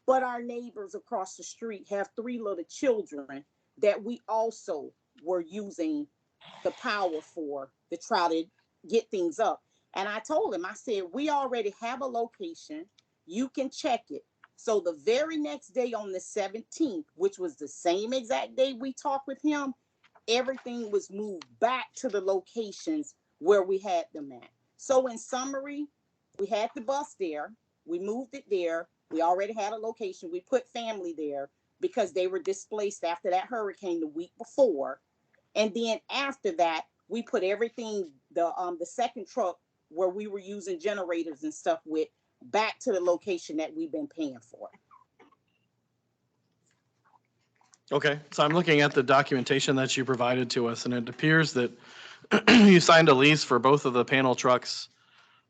but our neighbors across the street have 3 little children that we also were using the power for to try to get things up. And I told him, I said, we already have a location. You can check it. So the very next day, on the 17th, which was the same exact day we talked with him, everything was moved back to the locations where we had them at. So in summary, we had the bus there. We moved it there. We already had a location. We put family there because they were displaced after that hurricane the week before. And then after that, we put everything, the second truck where we were using generators and stuff with, back to the location that we've been paying for. Okay, so I'm looking at the documentation that you provided to us, and it appears that you signed a lease for both of the panel trucks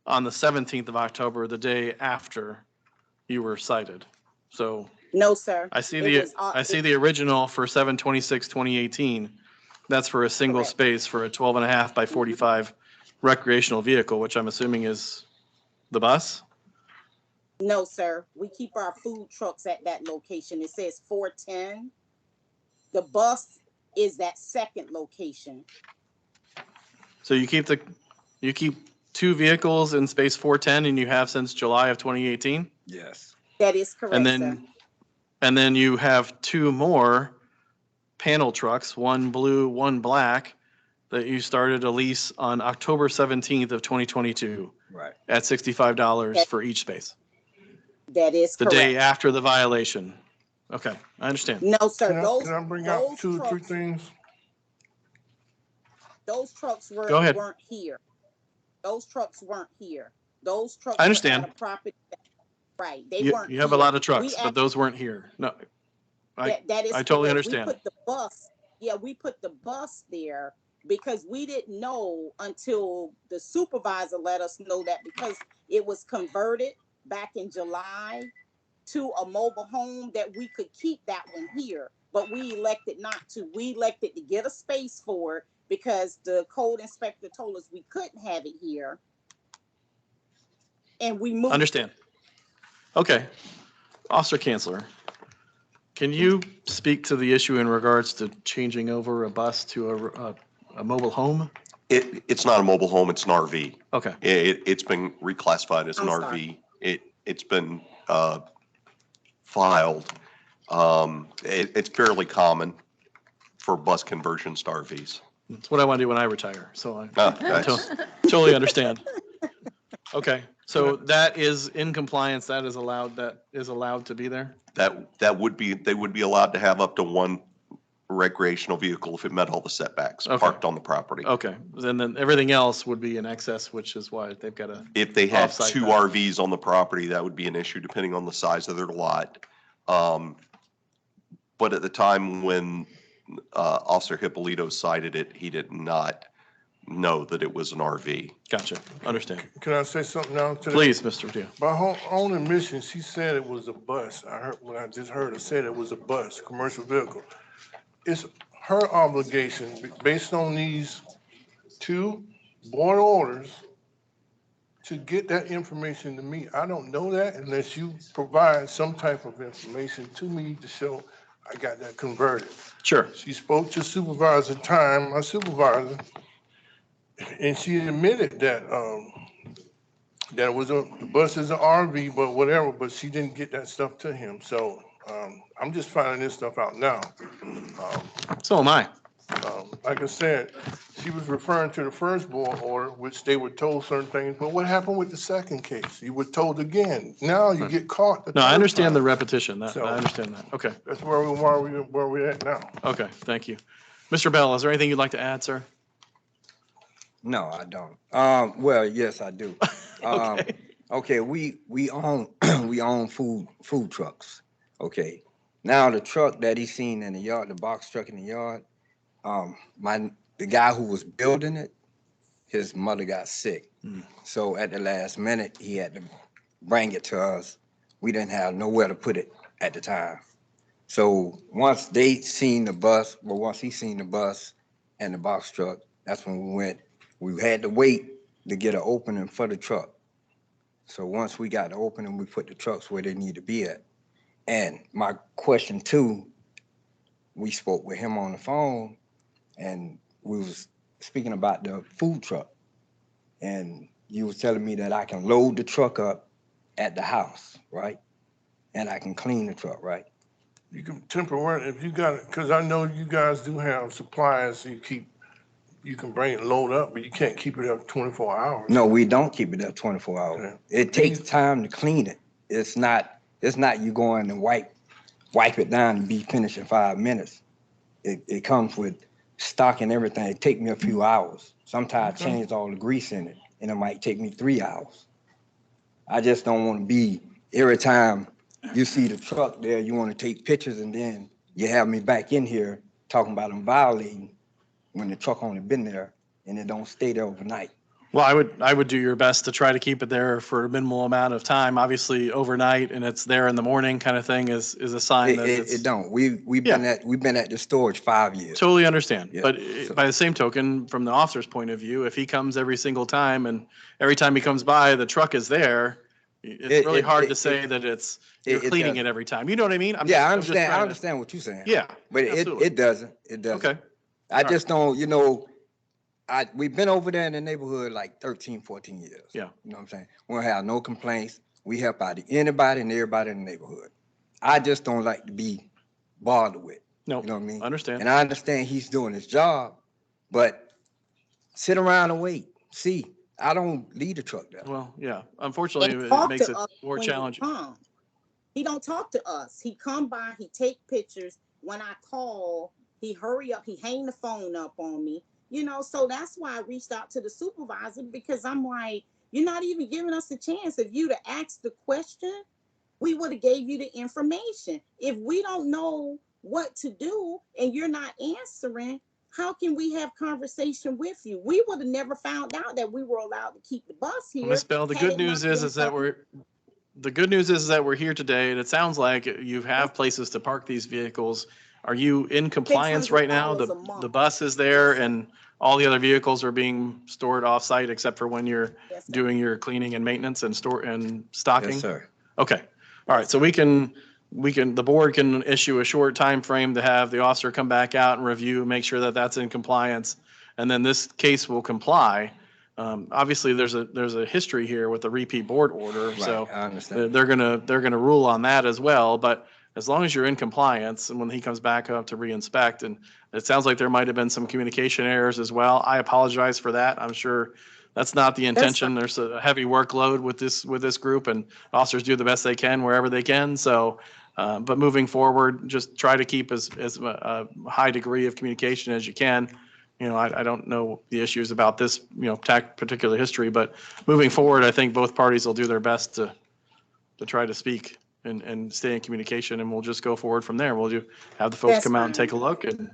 on the 17th of October, the day after you were cited. So no, sir. I see the original for 7/26/2018. That's for a single Correct. space for a 12.5 by 45 recreational vehicle, which I'm assuming is the bus. No, sir. We keep our food trucks at that location. It says 410. The bus is that second location. So you keep 2 vehicles in space 410, and you have since July of 2018? Yes. That is correct, sir. And then you have 2 more panel trucks, one blue, one black, that you started a lease on October 17th of 2022 Right. at $65 for each space. That is The correct. day after the violation. Okay, I understand. No, sir. Can I bring out those 2 or 3 trucks, things? those trucks Go ahead. weren't here. Those trucks weren't here. Those trucks I understand. were at a property. Right. They You weren't have a here. lot of trucks, We but those weren't here. No, that is I totally correct. understand. We put the bus, we put the bus there because we didn't know until the supervisor let us know that, because it was converted back in July to a mobile home, that we could keep that one here, but we elected not to. We elected to get a space for it because the code inspector told us we couldn't have it here. And we moved. Understand. Okay. Officer Kanzler, can you speak to the issue in regards to changing over a bus to a mobile home? It's not a mobile home, it's an RV. Okay. It's been reclassified as an RV. It's been filed. It's fairly common for bus conversions to RVs. That's what I want to do when I retire, so I Nice. totally understand. Okay, so that is in compliance, that is allowed to be there? They would be allowed to have up to 1 recreational vehicle if it met all the setbacks, Okay. parked on the property. Okay, then everything else would be in excess, which is why they've got to, If they had Offsite two that. RVs on the property, that would be an issue depending on the size of their lot. But at the time when Officer Hippolito cited it, he did not know that it was an RV. gotcha, understand. Can I say something now to that? Please, Mr. Dio. By her own admission, she said it was a bus. When I just heard her say it was a bus, commercial vehicle. It's her obligation, based on these 2 board orders, to get that information to me. I don't know that unless you provide some type of information to me to show I got that converted. Sure. She spoke to Supervisor Time, my supervisor, and she admitted that, that it was the bus is an RV, but whatever, but she didn't get that stuff to him. So, I'm just finding this stuff out now. So am I. Like I said, she was referring to the first board order, which they were told certain things, but what happened with the second case? You were told again. Now you get caught. the No, I third understand time. the repetition. That, So- I understand that. Okay, That's where we're at now. okay, thank you. Mr. Bell, is there anything you'd like to add, sir? No, I don't. Well, yes, I do. Okay. Okay, we own, we own food trucks. Okay. Now the truck that he seen in the yard, the box truck in the yard, the guy who was building it, his mother got sick. So at the last minute, he had to bring it to us. We didn't have nowhere to put it at the time. So once they seen the bus, well, once he seen the bus and the box truck, that's when we went. We had to wait to get an opening for the truck. So once we got the opening, we put the trucks where they need to be at. And my question too, we spoke with him on the phone and we was speaking about the food truck. And you was telling me that I can load the truck up at the house, right? And I can clean the truck, right? You can temporarily, if you got it, because I know you guys do have supplies, you can bring it load up, but you can't keep it up 24 hours. No, we don't keep it up 24 hours. Okay. It takes time to clean it. It's not you going and wipe it down and be finished in 5 minutes. It comes with stock and everything. It take me a few hours. Sometimes I change all the grease in it and it might take me 3 hours. I just don't want to be, every time you see the truck there, you want to take pictures and then you have me back in here talking about them violating when the truck only been there and it don't stay there overnight. Well, I would do your best to try to keep it there for a minimal amount of time. Obviously, overnight and it's there in the morning kind of thing is a sign that it's. It don't. We've been at the storage 5 years. Totally understand. Yeah, But so- by the same token, from the officer's point of view, if he comes every single time and every time he comes by, the truck is there, it's really hard to say that you're cleaning it every time. You know what I mean? I I'm just understand. trying I to- understand what you're saying. Yeah. But absolutely. it doesn't. It doesn't. Okay. I just don't, we've been over there in the neighborhood like 13, 14 years. Yeah. You know what I'm saying? We don't have no complaints. We help out anybody and everybody in the neighborhood. I just don't like to be bothered with. No, You know what I mean? understand. And I understand he's doing his job, but sit around and wait. See, I don't leave the truck there. Well, yeah, unfortunately, And it talk makes to it us more when you challenging. come. He don't talk to us. He come by, he take pictures. When I call, he hurry up, he hang the phone up on me. So that's why I reached out to the supervisor, because I'm like, you're not even giving us a chance. If you'd have asked the question, we would have gave you the information. If we don't know what to do and you're not answering, how can we have conversation with you? We would have never found out that we were allowed to keep the bus here. Ms. Bell, the had good it news not is been that for- the good news is that we're here today, and it sounds like you have places to park these vehicles. Are you in compliance right now? $600 a month. The bus is there and all the other vehicles are being stored off-site except for when you're Yes, sir. doing your cleaning and maintenance and stocking? Yes, sir. Okay, all right, so the board can issue a short time frame to have the officer come back out and review, make sure that that's in compliance, and then this case will comply. Obviously, there's a history here with the repeat board order, so I understand. they're gonna rule on that as well, but as long as you're in compliance and when he comes back up to re-inspect, and it sounds like there might have been some communication errors as well. I apologize for that. I'm sure that's not the intention. There's a heavy workload with this group, and officers do the best they can wherever they can. So But moving forward, just try to keep as a high degree of communication as you can. You know, I don't know the issues about this, you know, particular history, but moving forward, I think both parties will do their best to try to speak and stay in communication, and we'll just go forward from there. We'll have the folks That's come out and fine. take a look and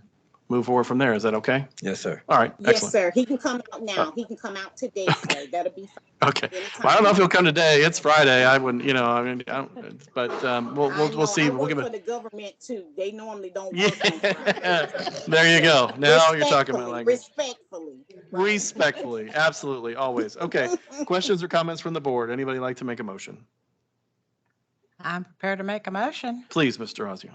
move forward from there. Is that okay? Yes, sir. All right, Yes, excellent. sir. He can come out now. He can come out today, sir. That'll be fine. Okay. Well, I don't know if he'll come today. It's Friday. I wouldn't, you know, I mean, but we'll see. I We'll work give for it. the government too. They normally don't work on Fridays. There you go. Now you're talking my language. Respectfully. Respectfully, absolutely, always. Okay. Questions or comments from the board? Anybody like to make a motion? I'm prepared to make a motion. Please, Mr. Osio.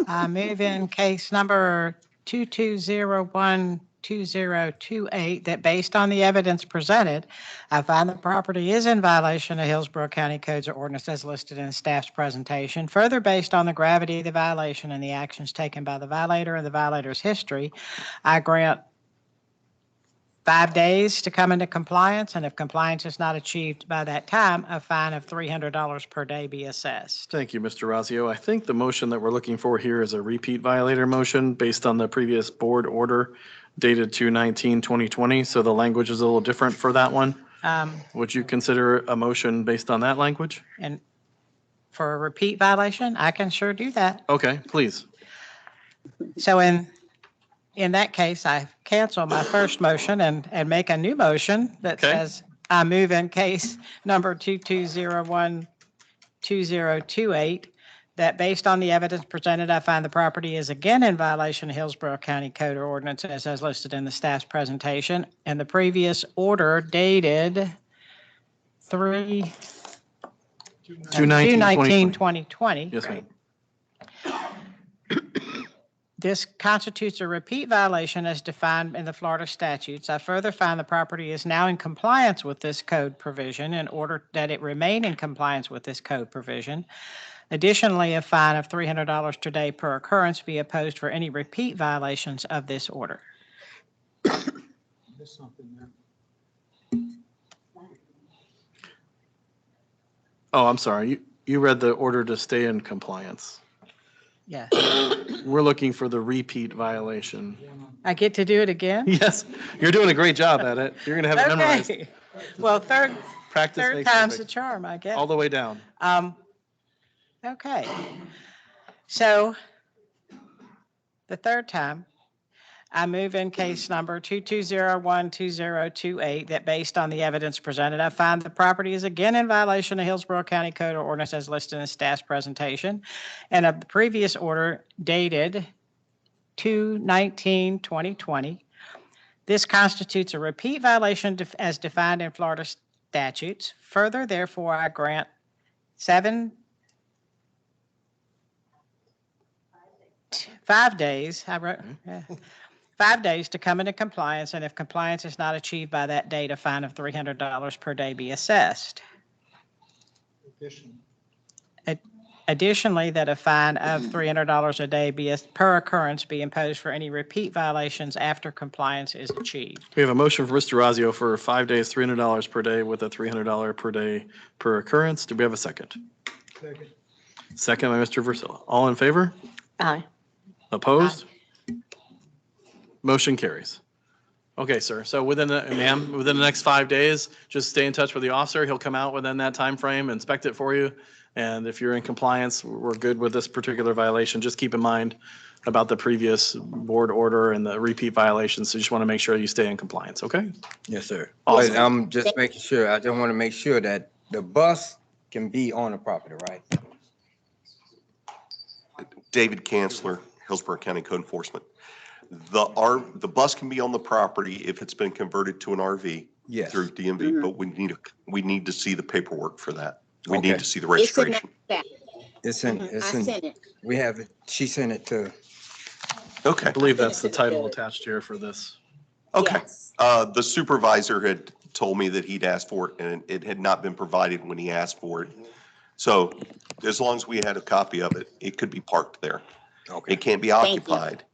I move in case number 22012028 that based on the evidence presented, I find the property is in violation of Hillsborough County Codes or Ordinance as listed in the staff's presentation. Further, based on the gravity of the violation and the actions taken by the violator and the violator's history, I grant 5 days to come into compliance, and if compliance is not achieved by that time, a fine of $300 per day be assessed. Thank you, Mr. Razio. I think the motion that we're looking for here is a repeat violator motion based on the previous board order dated 2/19/2020. So the language is a little different for that one. Would you consider a motion based on that language? And for a repeat violation, I can sure do that. Okay, please. So in that case, I cancel my first motion and make a new motion that Okay. says, I move in case number 22012028, that based on the evidence presented, I find the property is again in violation of Hillsborough County Code or Ordinance as listed in the staff's presentation, and the previous order dated 2/19/2020. Yes, ma'am. This constitutes a repeat violation as defined in the Florida statutes. I further find the property is now in compliance with this code provision in order that it remain in compliance with this code provision. Additionally, a fine of $300 per day per occurrence be imposed for any repeat violations of this order. Oh, I'm sorry. You read the order to stay in compliance. Yeah. We're looking for the repeat violation. I get to do it again? Yes, you're doing a great job at it. You're going to have it memorized. Okay. Well, third Practice time's the charm, I guess. all the way down. Okay. So the third time, I move in case number 22012028 that based on the evidence presented, I find the property is again in violation of Hillsborough County Code or Ordinance as listed in the staff's presentation, and of the previous order dated 2/19/2020. This constitutes a repeat violation as defined in Florida statutes. Further, therefore, I grant 5 days. I wrote 5 days to come into compliance, and if compliance is not achieved by that date, a fine of $300 per day be assessed. Additionally, that a fine of $300 a day per occurrence be imposed for any repeat violations after compliance is achieved. We have a motion for Mr. Razio for 5 days, $300 per day with a $300 per day per occurrence. Do we have a second? Second. Second by Mr. Versilla. All in favor? Aye. Opposed? Motion carries. Okay, sir. So within the next 5 days, just stay in touch with the officer. He'll come out within that time frame, inspect it for you. And if you're in compliance, we're good with this particular violation. Just keep in mind about the previous board order and the repeat violations. So you just want to make sure you stay in compliance, okay? Yes, sir. Awesome. But I'm just making sure, I just want to make sure that the bus can be on the property, right? David Kanzler, Hillsborough County Code Enforcement. The bus can be on the property if it's been converted to an RV. Yes. Through DMV, but we need to see the paperwork for that. We Okay. need to see the registration. It's in, I sent it. we have it, she sent it to, Okay. I believe that's the title attached here for this. Okay. Yes. The supervisor had told me that he'd asked for it and it had not been provided when he asked for it. So as long as we had a copy of it, it could be parked there. okay, It can't be Thank you. occupied.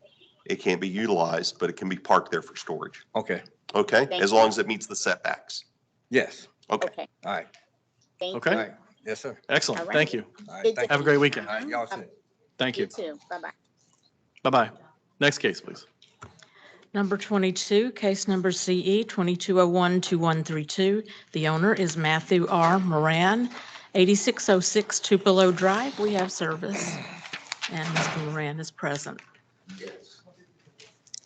It can't be utilized, but it can be parked there for storage. okay, Okay? Thank As you. long as it meets the setbacks. yes, Okay. Okay, all right, thank Okay. you. all right. Yes, sir. Excellent. All right. Thank you. All right, thank Have a great weekend. All right, y'all too. Thank You you. too. Bye-bye. Bye-bye. Next case, please. Number 22, case number CE 22012132. The owner is Matthew R. Moran, 8606 Tupelo Drive. We have service, and Mr. Moran is present.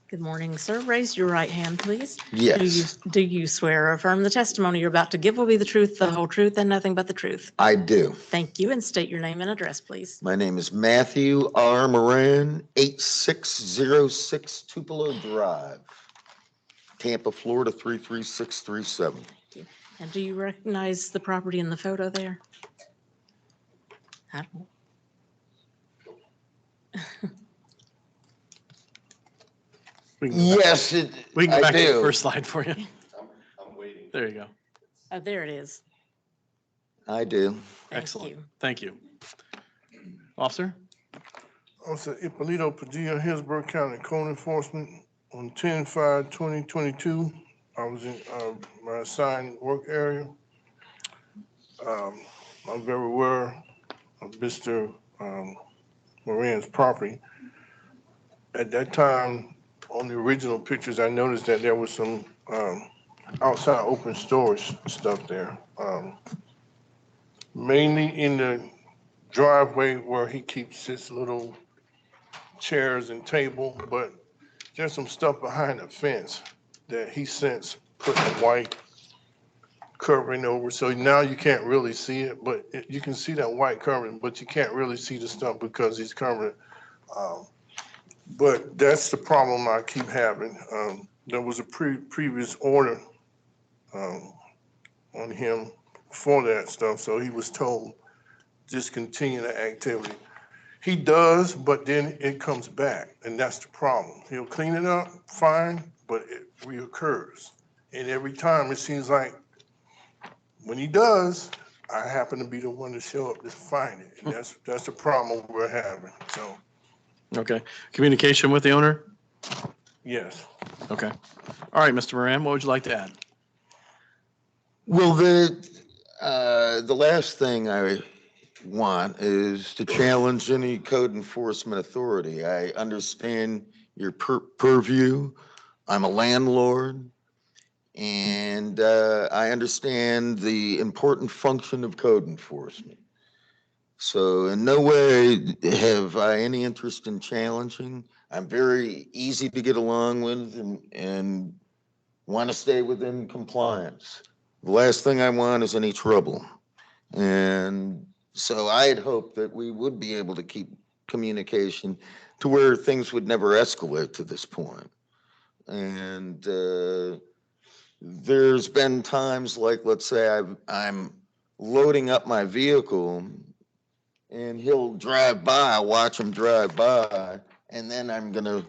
Good morning, sir. Raise your right hand, please. Yes. Do you swear or affirm the testimony you're about to give will be the truth, the whole truth, and nothing but the truth? I do. Thank you, and state your name and address, please. My name is Matthew R. Moran, 8606 Tupelo Drive, Tampa, Florida, 33637. And do you recognize the property in the photo there? I don't. Yes, We can go I back to the do. first slide for you. There you go. Oh, there it is. I do. Thank Excellent. you. Thank you. Officer? Officer Ippolito Padilla, Hillsborough County Code Enforcement. On 10/5/2022, I was in my assigned work area. I'm very aware of Mr. Moran's property. At that time, on the original pictures, I noticed that there was some outside open storage stuff there. Mainly in the driveway where he keeps his little chairs and table, but there's some stuff behind the fence that he since put a white covering over. So now you can't really see it, but you can see that white covering, but you can't really see the stuff because he's covering it. But that's the problem I keep having. There was a previous order on him for that stuff, so he was told discontinue the activity. He does, but then it comes back, and that's the problem. He'll clean it up, fine, but it reoccurs. And every time it seems like when he does, I happen to be the one to show up to find it. And that's the problem we're having. So, Okay. Communication with the owner? yes. Okay. All right, Mr. Moran, what would you like to add? Well, the last thing I want is to challenge any code enforcement authority. I understand your purview. I'm a landlord, and I understand the important function of code enforcement. So in no way have I any interest in challenging. I'm very easy to get along with and want to stay within compliance. The last thing I want is any trouble. And so I had hoped that we would be able to keep communication to where things would never escalate to this point. And there's been times like, let's say I'm loading up my vehicle and he'll drive by, watch him drive by, and then I'm gonna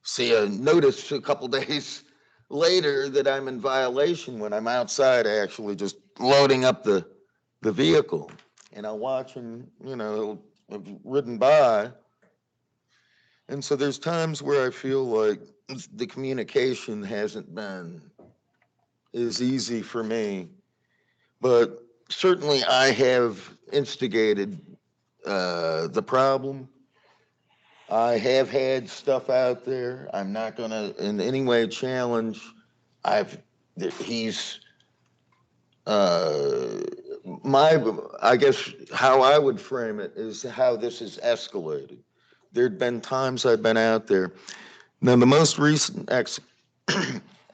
see a notice a couple days later that I'm in violation when I'm outside actually just loading up the vehicle. And I'll watch him, he'll have ridden by. And so there's times where I feel like the communication hasn't been as easy for me. But certainly I have instigated the problem. I have had stuff out there. I'm not going to in any way challenge. He's I guess how I would frame it is how this has escalated. There'd been times I've been out there. Now, the most recent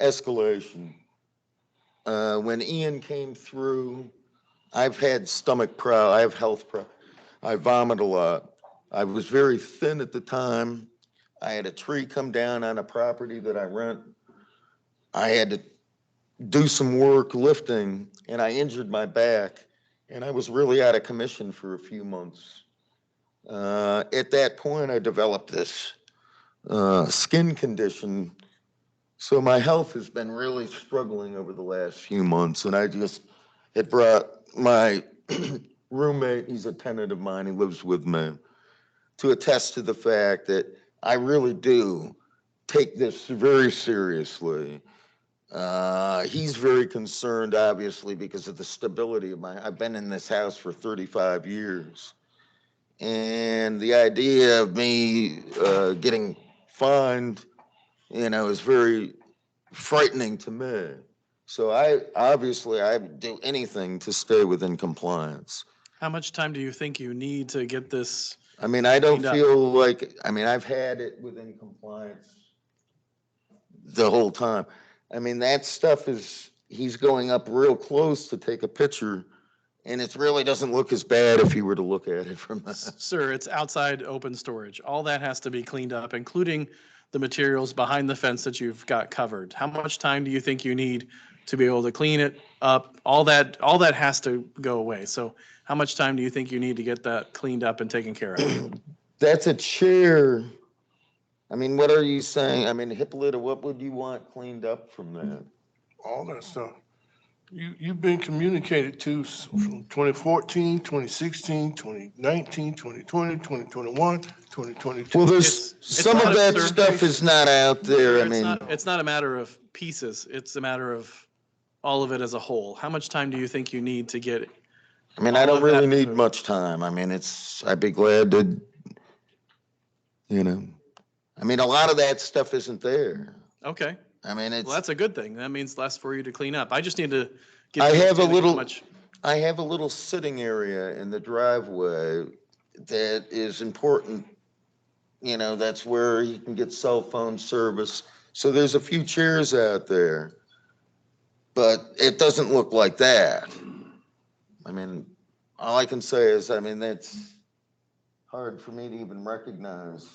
escalation, when Ian came through, I've had stomach problems, I have health problems. I vomit a lot. I was very thin at the time. I had a tree come down on a property that I rent. I had to do some work lifting, and I injured my back, and I was really out of commission for a few months. At that point, I developed this skin condition. So my health has been really struggling over the last few months, and I just had brought my roommate, he's a tenant of mine, he lives with me, to attest to the fact that I really do take this very seriously. He's very concerned, obviously, because of the stability of I've been in this house for 35 years. And the idea of me getting fined, is very frightening to me. So I would do anything to stay within compliance. How much time do you think you need to get this? I mean, I don't cleaned up? feel like, I've had it within compliance the whole time. I mean, that stuff he's going up real close to take a picture, and it really doesn't look as bad if you were to look at it from the. Sir, it's outside open storage. All that has to be cleaned up, including the materials behind the fence that you've got covered. How much time do you think you need to be able to clean it up? All that has to go away. So how much time do you think you need to get that cleaned up and taken care of? That's a chair. I mean, what are you saying? I mean, Hippolyta, what would you want cleaned up from that? All that stuff. You've been communicated to from 2014, 2016, 2019, 2020, 2021, 2022. Well, there's some of that stuff is not out there. I mean, It's not a matter of pieces. It's a matter of all of it as a whole. How much time do you think you need to get it? I mean, I don't really need much time. I mean, I'd be glad to, I mean, a lot of that stuff isn't there. Okay. I mean, Well, that's a good thing. That means less for you to clean up. I just need to get. I have a little sitting area in the driveway that is important. That's where you can get cell phone service. So there's a few chairs out there, but it doesn't look like that. I mean, all I can say is, that's hard for me to even recognize.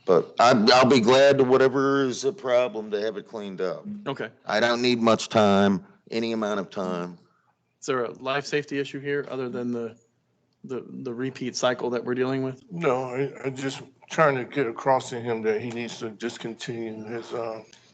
But I'll be glad to whatever is a problem to have it cleaned up. Okay. I don't need much time, any amount of time. Is there a life safety issue here other than the repeat cycle that we're dealing with? No, I just trying to get across to him that he needs to discontinue his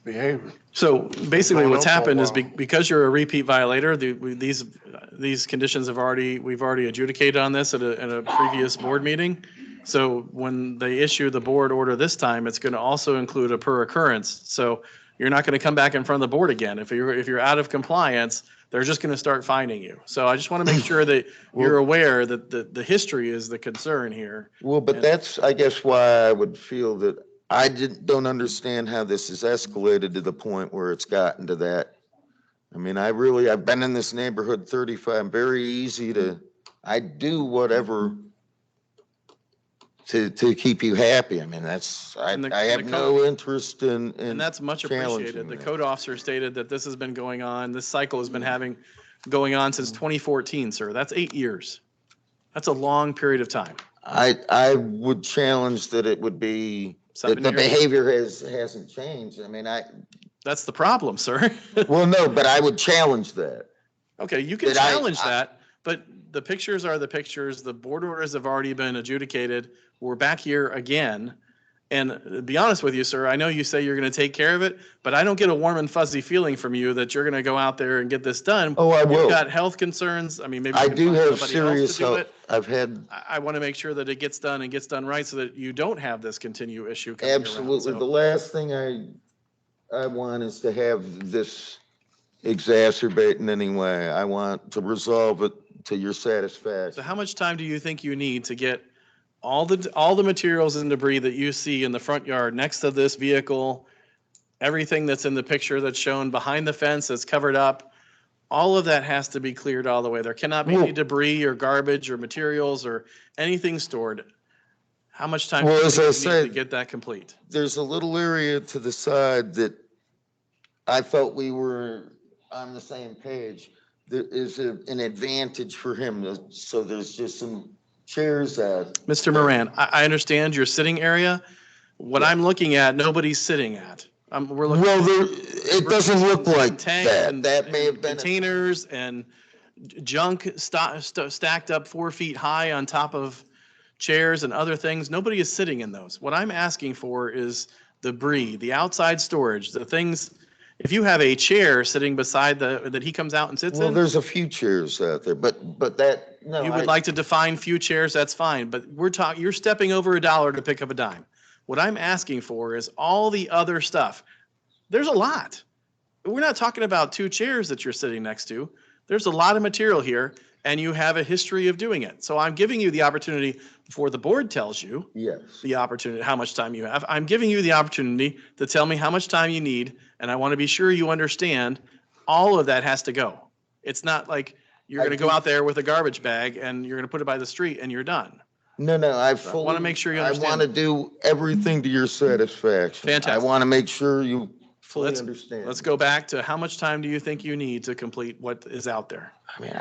behavior. So basically what's happened is while. because you're a repeat violator, these conditions we've already adjudicated on this at a previous board meeting. So when they issue the board order this time, it's going to also include a per occurrence. So you're not going to come back in front of the board again. If you're out of compliance, they're just going to start fining you. So I just want to make sure that you're aware that the history is the concern here. Well, but that's, I guess, why I would feel that I don't understand how this has escalated to the point where it's gotten to that. I mean, I've been in this neighborhood 35, I'm very easy I do whatever to keep you happy. I mean, I have no interest in And that's much appreciated. The code officer stated that this has been going on, this cycle has been going on since 2014, sir. That's 8 years. That's a long period of time. I would challenge that it would be, that the behavior hasn't changed. I mean, That's the problem, sir. well, no, but I would challenge that. Okay, you can challenge that, but the pictures are the pictures. The board orders have already been adjudicated. We're back here again. And to be honest with you, sir, I know you say you're going to take care of it, but I don't get a warm and fuzzy feeling from you that you're going to go out there and get this done. Oh, I will. You've got health concerns. I mean, maybe I you can do find have somebody else serious to do health. it. I want to make sure that it gets done and gets done right so that you don't have this continued issue coming around. Absolutely. So- The last thing I want is to have this exacerbate in any way. I want to resolve it to your satisfaction. So how much time do you think you need to get all the materials and debris that you see in the front yard next to this vehicle, everything that's in the picture that's shown behind the fence that's covered up, all of that has to be cleared all the way. There cannot be any debris or garbage or materials or anything stored. How much time do you think you need to get that complete? There's a little area to the side that I felt we were on the same page. There is an advantage for him. So there's just some chairs out. Mr. Moran, I understand your sitting area. What I'm looking at, nobody's sitting at. We're looking. Well, it doesn't look like that. That may have been containers and junk stacked up 4 feet high on top of chairs and other things. Nobody is sitting in those. What I'm asking for is debris, the outside storage, the things. If you have a chair sitting beside that he comes out and sits in. Well, there's a few chairs out there, but that, no. You would like to define few chairs, that's fine, but you're stepping over $1 to pick up a dime. What I'm asking for is all the other stuff, There's a lot. We're not talking about 2 chairs that you're sitting next to. There's a lot of material here, and you have a history of doing it. So I'm giving you the opportunity before the board tells you Yes. the opportunity, how much time you have. I'm giving you the opportunity to tell me how much time you need, and I want to be sure you understand all of that has to go. It's not like you're I going to go think- out there with a garbage bag and you're going to put it by the street and you're done. No, I So I want to make sure you I understand. want to do everything to your satisfaction. I Fantastic. want to make sure you fully Let's- understand. Let's go back to how much time do you think you need to complete what is out there? I mean,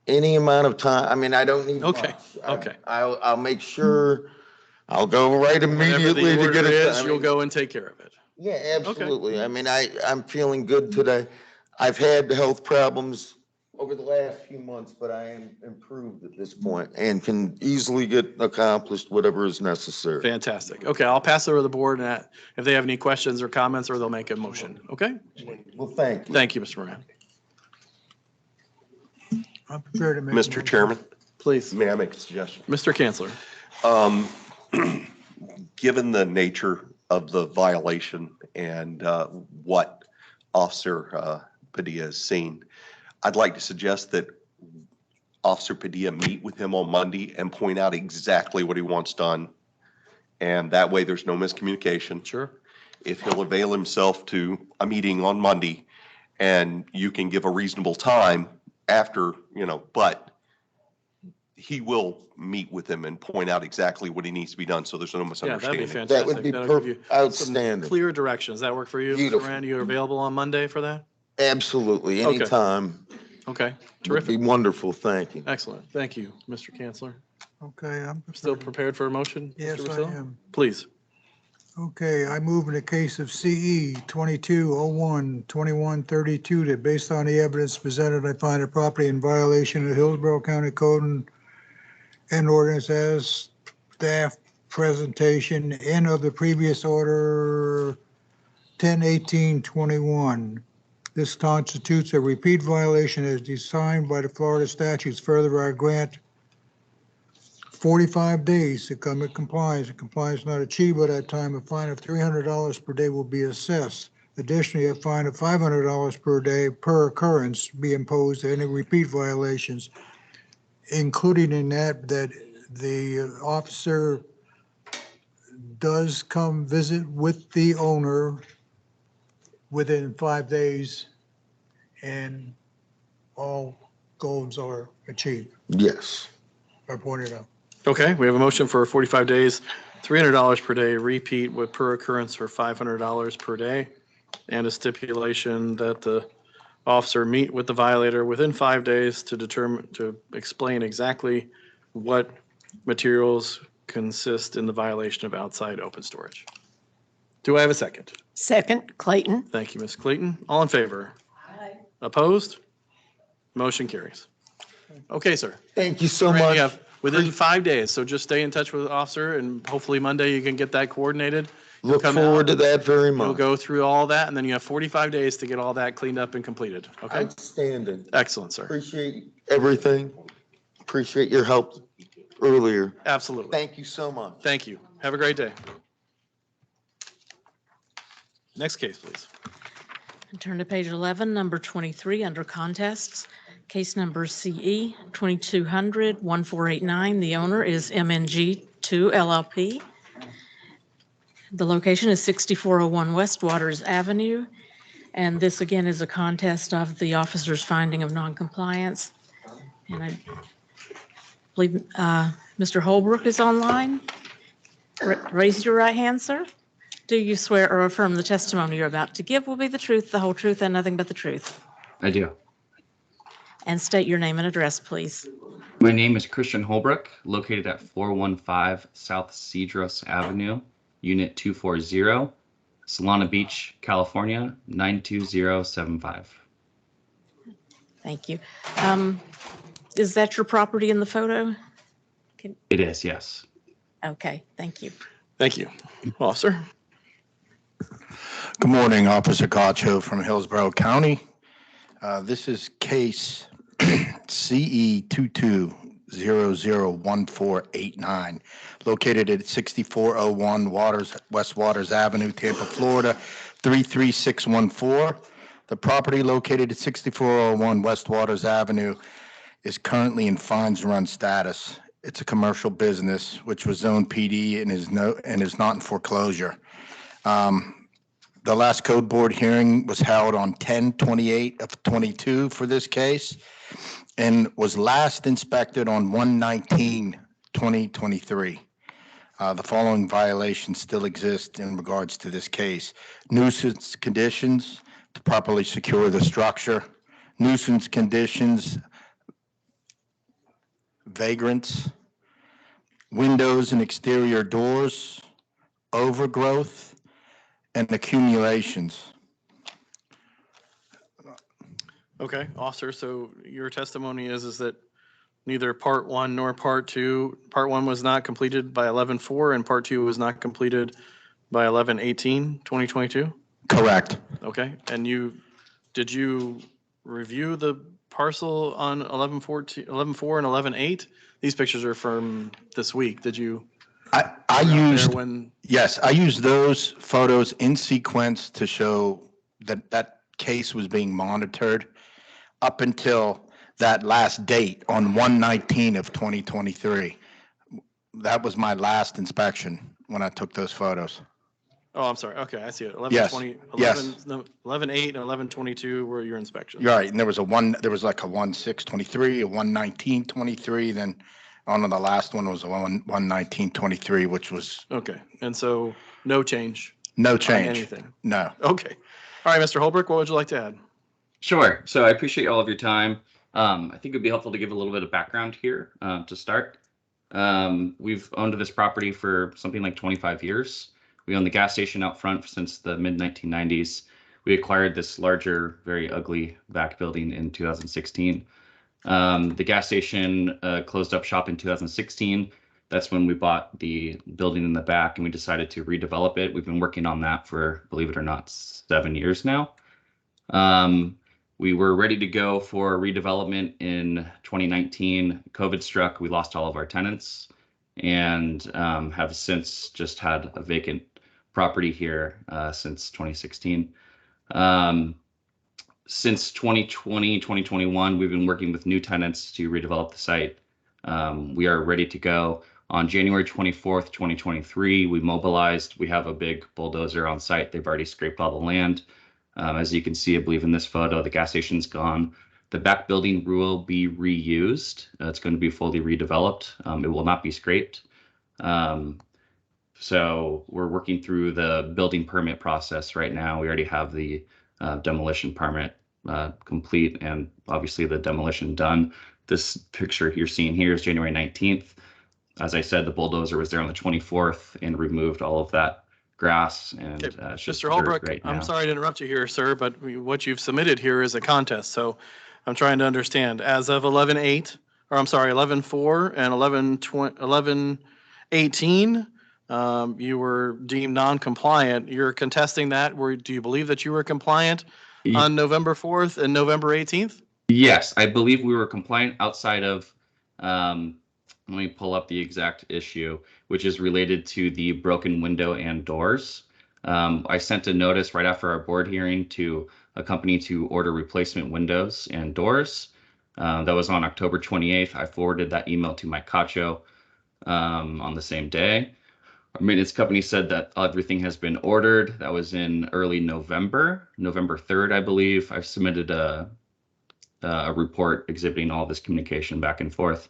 any amount of time, I mean, I don't need Okay, much. okay. I'll make sure, I'll go right Whatever immediately the to order get it. is, I you'll mean, go and take care of it. Yeah, absolutely. I mean, I'm feeling good today. I've had health problems over the last few months, but I am improved at this point and can easily get accomplished whatever is necessary. Fantastic. Okay, I'll pass it over to the board and if they have any questions or comments, or they'll make a motion. Okay? Well, thank you. Thank you, Mr. Moran. I'm prepared to make. a Mr. motion. Chairman, Please, may I make a suggestion? Mr. Kanzler. Given the nature of the violation and what Officer Padilla has seen, I'd like to suggest that Officer Padilla meet with him on Monday and point out exactly what he wants done. And that way there's no miscommunication. Sure. If he'll avail himself to a meeting on Monday and you can give a reasonable time after, but he will meet with him and point out exactly what he needs to be done so there's no Yeah, that'd be misunderstanding. fantastic. That would be That'll give you some outstanding. clear directions. Does that work for you, Mr. Beautiful. Moran? You available on Monday for that? Absolutely. Okay. Anytime Okay, would terrific. be wonderful. Thank you. Excellent. Thank you, Mr. Kanzler. Okay, I'm Still prepared for a motion? Yes, Mr. I Vasile? am. Please. Okay, I move in the case of CE 2201-2132 that based on the evidence presented, I find a property in violation of Hillsborough County Code and ordinance as staff presentation and of the previous order 10/18/21. This constitutes a repeat violation as defined by the Florida statutes. Further, I grant 45 days to come in compliance. If compliance not achieved by that time, a fine of $300 per day will be assessed. Additionally, a fine of $500 per day per occurrence be imposed to any repeat violations, including in that the officer does come visit with the owner within 5 days and all goals are achieved, Yes. are pointed out. Okay, we have a motion for 45 days, $300 per day, repeat with per occurrence for $500 per day, and a stipulation that the officer meet with the violator within 5 days to explain exactly what materials consist in the violation of outside open storage. Do I have a second? Second, Clayton. Thank you, Ms. Clayton. All in favor? Opposed? Motion carries. Okay, sir. Thank you so Moran, much. you have within 5 days, so just stay in touch with the officer and hopefully Monday you can get that coordinated. You'll Look come forward out, to that very You'll much. go through all that and then you have 45 days to get all that cleaned up and completed. Okay? Outstanding. Excellent, sir. Appreciate everything. Appreciate your help earlier. Absolutely. Thank you so much. Thank you. Have a great day. Next case, please. Turn to page 11, number 23, under contests. Case number CE 2200-1489. The owner is MNG2 LLP. The location is 6401 West Waters Avenue. And this again is a contest of the officer's finding of noncompliance. And I believe Mr. Holbrook is online. Raise your right hand, sir. Do you swear or affirm the testimony you're about to give will be the truth, the whole truth, and nothing but the truth? I do. And state your name and address, please. My name is Christian Holbrook, located at 415 South Cedros Avenue, Unit 240, Solana Beach, California, 92075. Thank you. Is that your property in the photo? It is, yes. Okay, thank you. Thank you. Officer? Good morning, Officer Gacho from Hillsborough County. This is case CE 22001489, located at 6401 West Waters Avenue, Tampa, Florida, 33614. The property located at 6401 West Waters Avenue is currently in fines run status. It's a commercial business which was zoned PD and is not in foreclosure. The last code board hearing was held on 10/28 of 22 for this case and was last inspected on 1/19/2023. The following violations still exist in regards to this case. Nuisance conditions to properly secure the structure, nuisance conditions, vagrants, windows and exterior doors, overgrowth, and accumulations. Okay, officer, so your testimony is that neither part one nor part two, part one was not completed by 11/4 and part two was not completed by 11/18/2022? Correct. Okay, and did you review the parcel on 11/4 and 11/8? These pictures are from this week. Did you? I used, when? yes, I used those photos in sequence to show that that case was being monitored up until that last date on 1/19 of 2023. That was my last inspection when I took those photos. Oh, I'm sorry. Okay, I see it. Yes, 11/8 and 11/22 were your inspections. You're right, and there was like a 1/6/23, a 1/19/23, then on the last one was a 1/19/23, which was. Okay, and so no change? No on change. anything? No. Okay. All right, Mr. Holbrook, what would you like to add? Sure. So I appreciate all of your time. I think it'd be helpful to give a little bit of background here to start. We've owned this property for something like 25 years. We own the gas station out front since the mid-1990s. We acquired this larger, very ugly back building in 2016. The gas station closed up shop in 2016. That's when we bought the building in the back and we decided to redevelop it. We've been working on that for, believe it or not, 7 years now. We were ready to go for redevelopment in 2019. COVID struck, we lost all of our tenants and have since just had a vacant property here since 2016. Since 2020, 2021, we've been working with new tenants to redevelop the site. We are ready to go. On January 24th, 2023, we mobilized. We have a big bulldozer on site. They've already scraped all the land. As you can see, I believe in this photo, the gas station's gone. The back building will be reused. It's going to be fully redeveloped. It will not be scraped. So we're working through the building permit process right now. We already have the demolition permit complete and obviously the demolition done. This picture you're seeing here is January 19th. As I said, the bulldozer was there on the 24th and removed all of that grass and it's just Mr. Holbrook, right now. I'm sorry to interrupt you here, sir, but what you've submitted here is a contest. So I'm trying to understand, as of 11/8, or I'm sorry, 11/4 and 11/18, you were deemed non-compliant. You're contesting that. Do you believe that you were compliant on November 4th and November 18th? Yes, I believe we were compliant outside of, let me pull up the exact issue, which is related to the broken window and doors. I sent a notice right after our board hearing to a company to order replacement windows and doors. That was on October 28th. I forwarded that email to my CACHO on the same day. Our maintenance company said that everything has been ordered. That was in early November, November 3rd, I believe. I submitted a report exhibiting all this communication back and forth.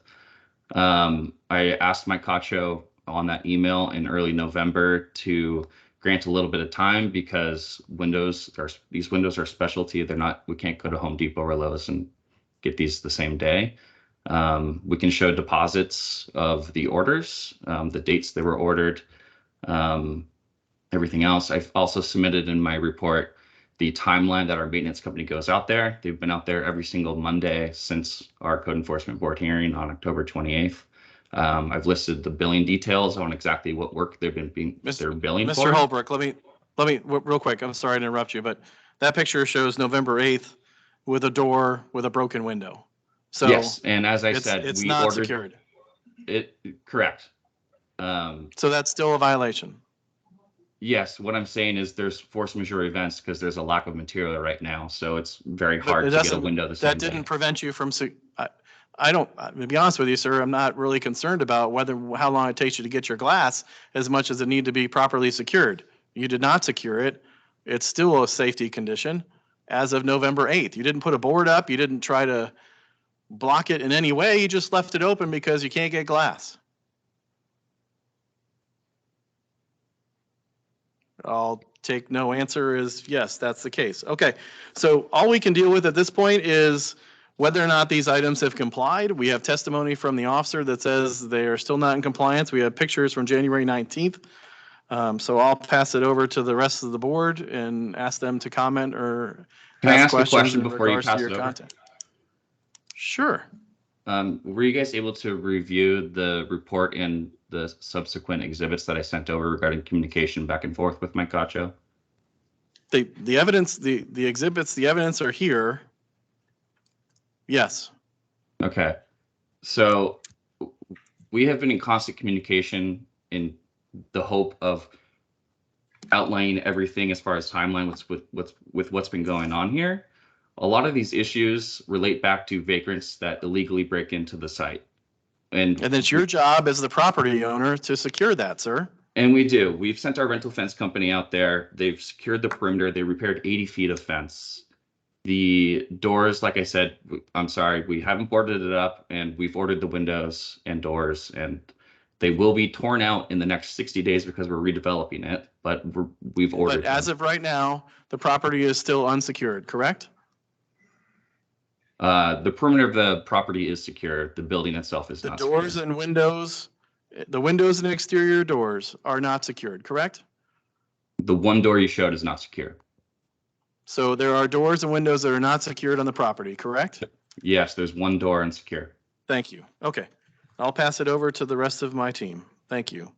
I asked my CACHO on that email in early November to grant a little bit of time because these windows are specialty. We can't go to Home Depot or Lowe's and get these the same day. We can show deposits of the orders, the dates they were ordered, everything else. I've also submitted in my report the timeline that our maintenance company goes out there. They've been out there every single Monday since our code enforcement board hearing on October 28th. I've listed the billing details on exactly what work they're billing for. Mr. Holbrook, let me real quick. I'm sorry to interrupt you, but that picture shows November 8th with a door with a broken window. So yes, and as I said, it's we not ordered secured. it. Correct. So that's still a violation. Yes, what I'm saying is there's force majeure events because there's a lack of material right now, so it's very But hard it to get a doesn't, window the that same day. didn't prevent you from, I don't, to be honest with you, sir, I'm not really concerned about how long it takes you to get your glass as much as it need to be properly secured. You did not secure it. It's still a safety condition as of November 8th. You didn't put a board up. You didn't try to block it in any way. You just left it open because you can't get glass. I'll take no answer as yes, that's the case. Okay, so all we can deal with at this point is whether or not these items have complied. We have testimony from the officer that says they are still not in compliance. We have pictures from January 19th. So I'll pass it over to the rest of the board and ask them to comment or Can I ask ask a questions question in before you regards to pass your it over? content. Sure. Were you guys able to review the report and the subsequent exhibits that I sent over regarding communication back and forth with Mike Gaccio? The evidence, the exhibits, the evidence are here. Yes. Okay. So we have been in constant communication in the hope of outlining everything as far as timeline with what's been going on here. A lot of these issues relate back to vagrants that illegally break into the site. And it's your job as the property owner to secure that, sir. And we do. We've sent our rental fence company out there. They've secured the perimeter. They repaired 80 feet of fence. The doors, like I said, I'm sorry, we haven't boarded it up, and we've ordered the windows and doors, and they will be torn out in the next 60 days because we're redeveloping it, but we've ordered But as them. of right now, the property is still unsecured, correct? The perimeter of the property is secure. The building itself is The not doors secure. and windows, the windows and exterior doors are not secured, correct? The one door you showed is not secure. So there are doors and windows that are not secured on the property, correct? Yes, there's one door unsecure. Thank you. Okay. I'll pass it over to the rest of my team. Thank you.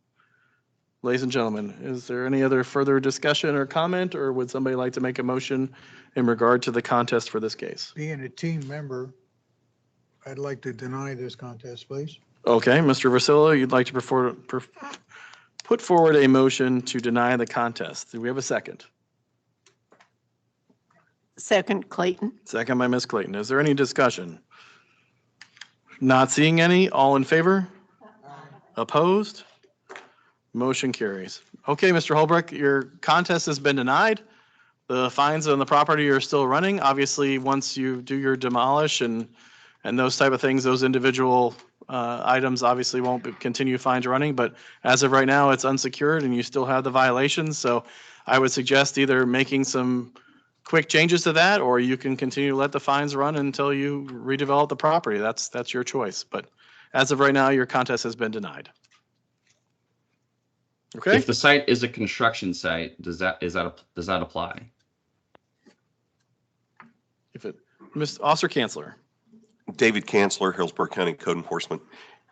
Ladies and gentlemen, is there any other further discussion or comment, or would somebody like to make a motion in regard to the contest for this case? Being a team member, I'd like to deny this contest, please. Okay, Mr. Vasilla, you'd like to put forward a motion to deny the contest. Do we have a second? Second, Clayton. Second by Ms. Clayton. Is there any discussion? Not seeing any. All in favor? Opposed? Motion carries. Okay, Mr. Holbrook, your contest has been denied. The fines on the property are still running. Obviously, once you do your demolish and those type of things, those individual items obviously won't continue fines running. But as of right now, it's unsecured and you still have the violations. So I would suggest either making some quick changes to that, or you can continue to let the fines run until you redevelop the property. That's your choice. But as of right now, your contest has been denied. Okay. If the site is a construction site, does that apply? Officer Kanzler. David Kanzler, Hillsborough County Code Enforcement.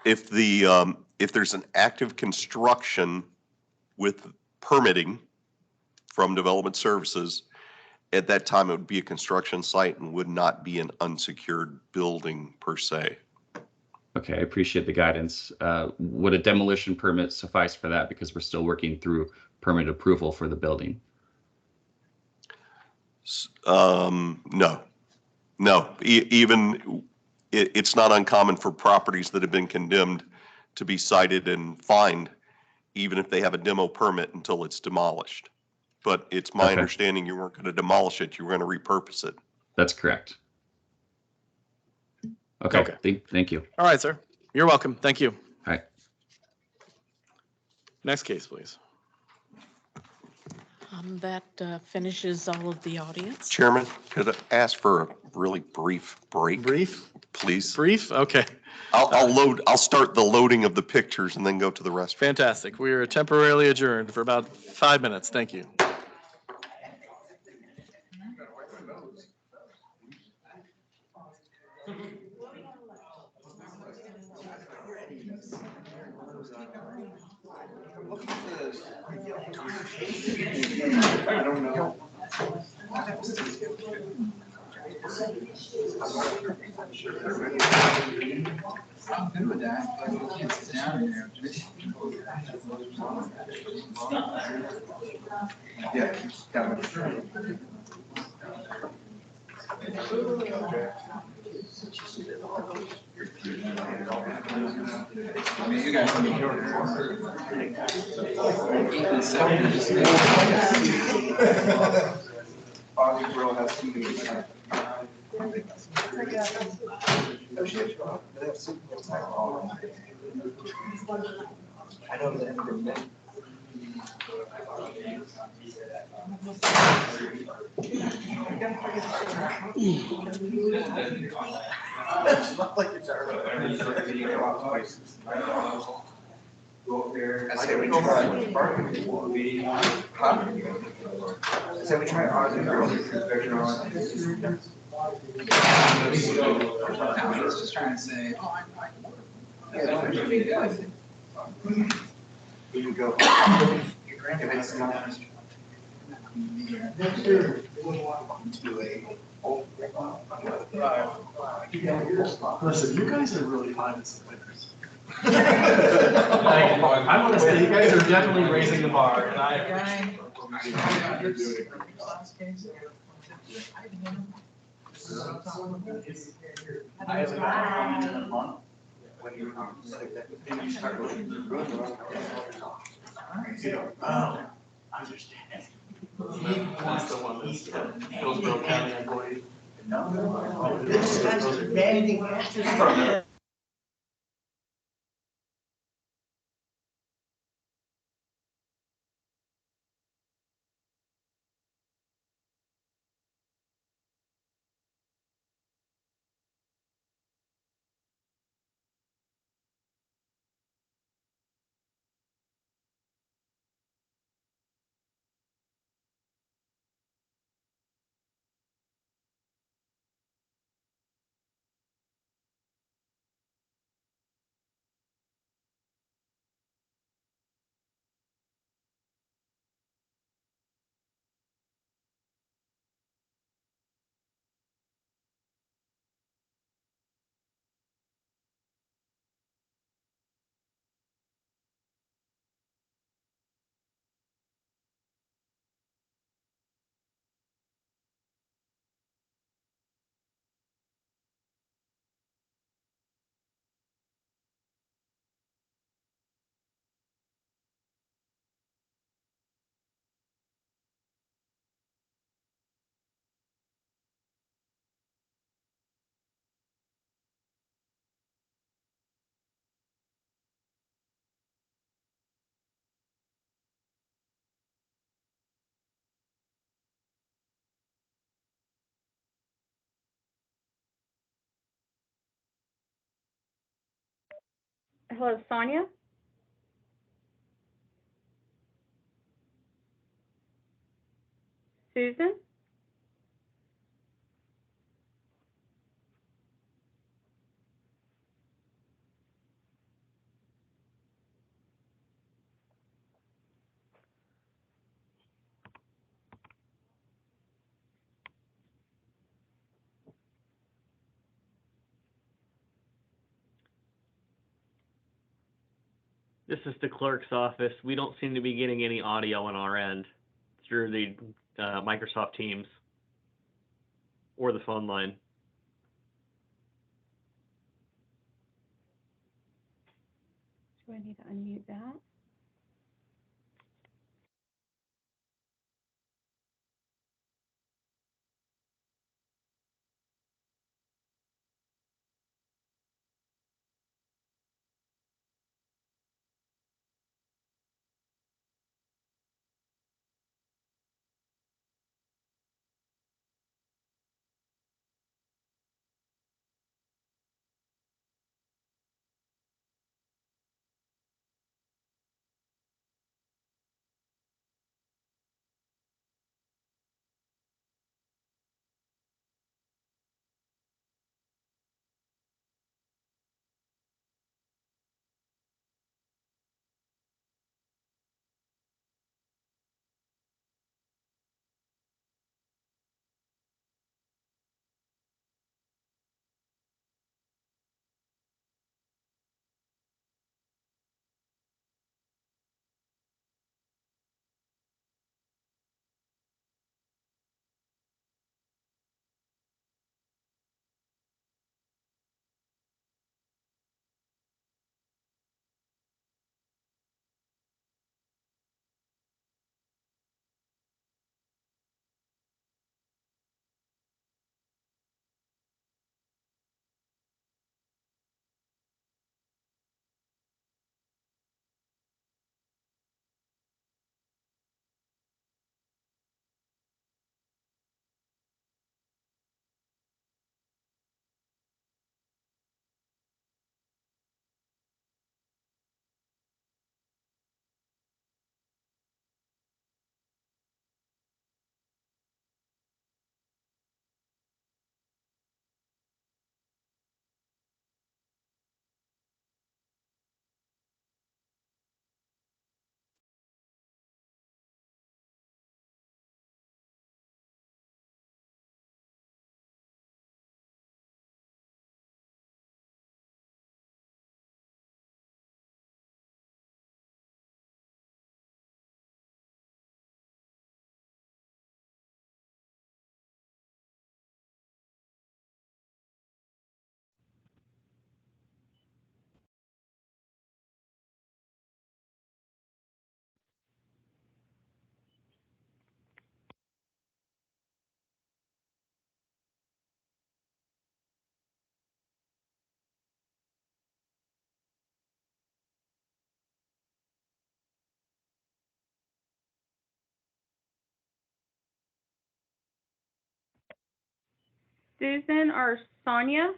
If there's an active construction with permitting from Development Services, at that time it would be a construction site and would not be an unsecured building per se. Okay, I appreciate the guidance. Would a demolition permit suffice for that, because we're still working through permit approval for the building? No. Even it's not uncommon for properties that have been condemned to be cited and fined, even if they have a demo permit, until it's demolished. But it's my understanding you weren't going to demolish it, you were going to repurpose it. That's correct. Okay. Thank you. All right, sir. You're welcome. Thank you. All right. Next case, please. That finishes all of the audience. Chairman, could I ask for a really brief break? Brief? Please. Brief? Okay. I'll start the loading of the pictures and then go to the restroom. Fantastic. We are temporarily adjourned for about 5 minutes. Thank you. I don't know. I'm good with that, but we can't sit down in there. Yeah. I mean, you guys can be here. Bobby Grill has too many. I know that. It's not like it's go up there. I say we try. Huh? I say we try ours and girls. I was just trying to say, oh, we can go. If it's not. Listen, you guys are really finding some winners. I want to say, you guys are definitely raising the bar, and I. I haven't had in a month. When you then you start looking through the room. Oh, I understand. That's the one that's Hillsborough County employee. Hello, Sonia? Susan? This is the clerk's office. We don't seem to be getting any audio on our end through the Microsoft Teams or the phone line. Do I need to unmute that? Susan or Sonia?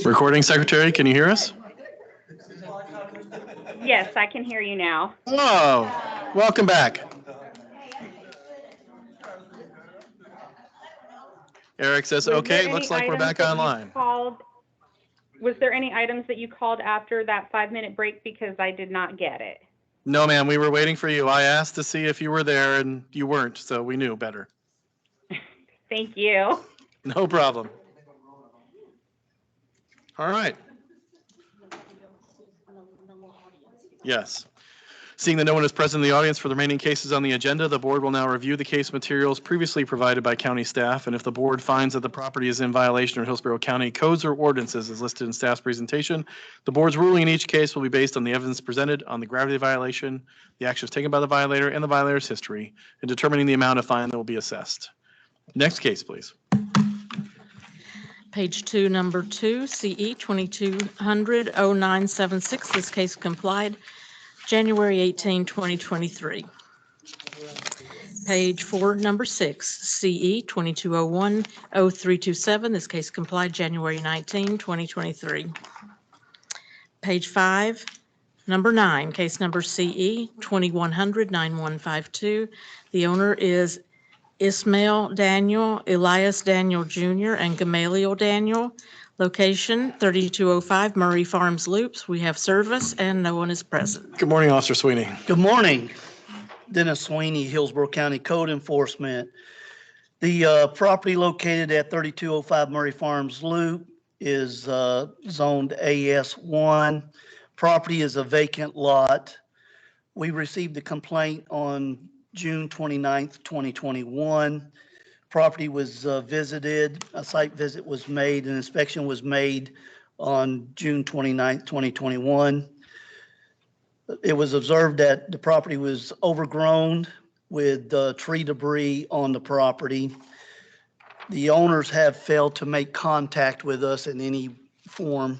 Recording secretary, can you hear us? Yes, I can hear you now. Hello, welcome back. Eric says, Was there okay, any looks like we're items back that you online. Was there any items that you called after that 5-minute break because I did not get it? No, ma'am, we were waiting for you. I asked to see if you were there and you weren't, so we knew better. Thank you. No problem. All right. Yes. Seeing that no one is present in the audience for the remaining cases on the agenda, the board will now review the case materials previously provided by county staff, and if the board finds that the property is in violation of Hillsborough County codes or ordinances as listed in staff's presentation, the board's ruling in each case will be based on the evidence presented on the gravity of the violation, the actions taken by the violator, and the violator's history, in determining the amount of fine that will be assessed. Next case, please. Page 2, number 2, CE 2200-0976. This case complied January 18, 2023. Page 4, number 6, CE 2201-0327. This case complied January 19, 2023. Page 5, number 9, case number CE 2100-9152. The owner is Ismail Daniel, Elias Daniel Jr., and Gamaliel Daniel. Location 3205 Murray Farms Loops. We have service and no one is present. Good morning, Officer Sweeney. Good morning. Dennis Sweeney, Hillsborough County Code Enforcement. The property located at 3205 Murray Farms Loop is zoned AS1. Property is a vacant lot. We received a complaint on June 29th, 2021. Property was visited, a site visit was made, an inspection was made on June 29th, 2021. It was observed that the property was overgrown with tree debris on the property. The owners have failed to make contact with us in any form.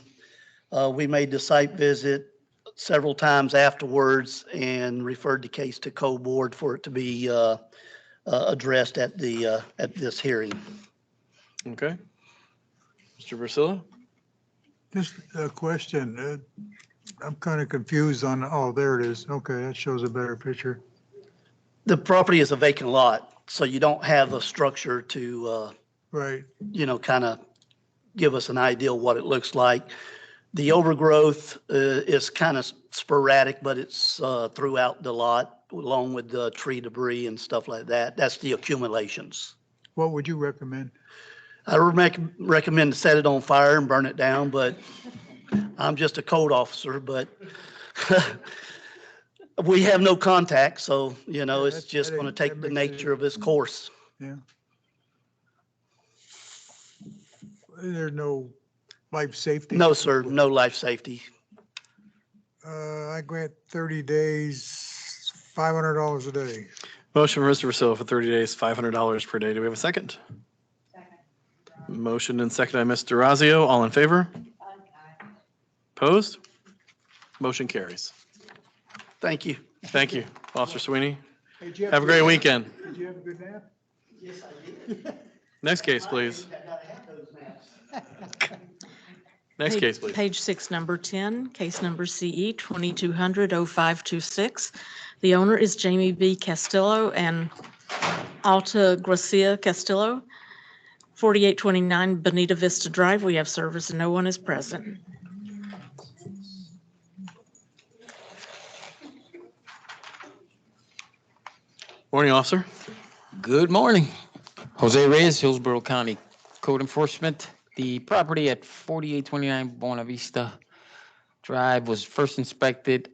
We made the site visit several times afterwards and referred the case to Code Board for it to be addressed at this hearing. Okay. Mr. Versilla? Just a question. I'm kind of confused on, oh, there it is. Okay, that shows a better picture. The property is a vacant lot, so you don't have a structure to Right. Kind of give us an idea of what it looks like. The overgrowth is kind of sporadic, but it's throughout the lot, along with the tree debris and stuff like that. That's the accumulations. What would you recommend? I recommend to set it on fire and burn it down, but I'm just a code officer, but we have no contact, so, it's just going to take the nature of its course. Yeah. There's no life safety? No, sir, no life safety. I grant 30 days, $500 a day. Motion for Mr. Rosillo for 30 days, $500 per day. Do we have a second? Motion and second by Mr. Razio. All in favor? Opposed? Motion carries. Thank you. Thank you, Officer Sweeney. Hey, did you Have a great weekend. Did you have a good nap? Yes, I did. Next case, please. Next case, please. Page 6, number 10, case number CE 2200-0526. The owner is Jamie B. Castillo and Alta Gracia Castillo, 4829 Bonita Vista Drive. We have service and no one is present. Morning, officer. Good morning. Jose Reyes, Hillsborough County Code Enforcement. The property at 4829 Buena Vista Drive was first inspected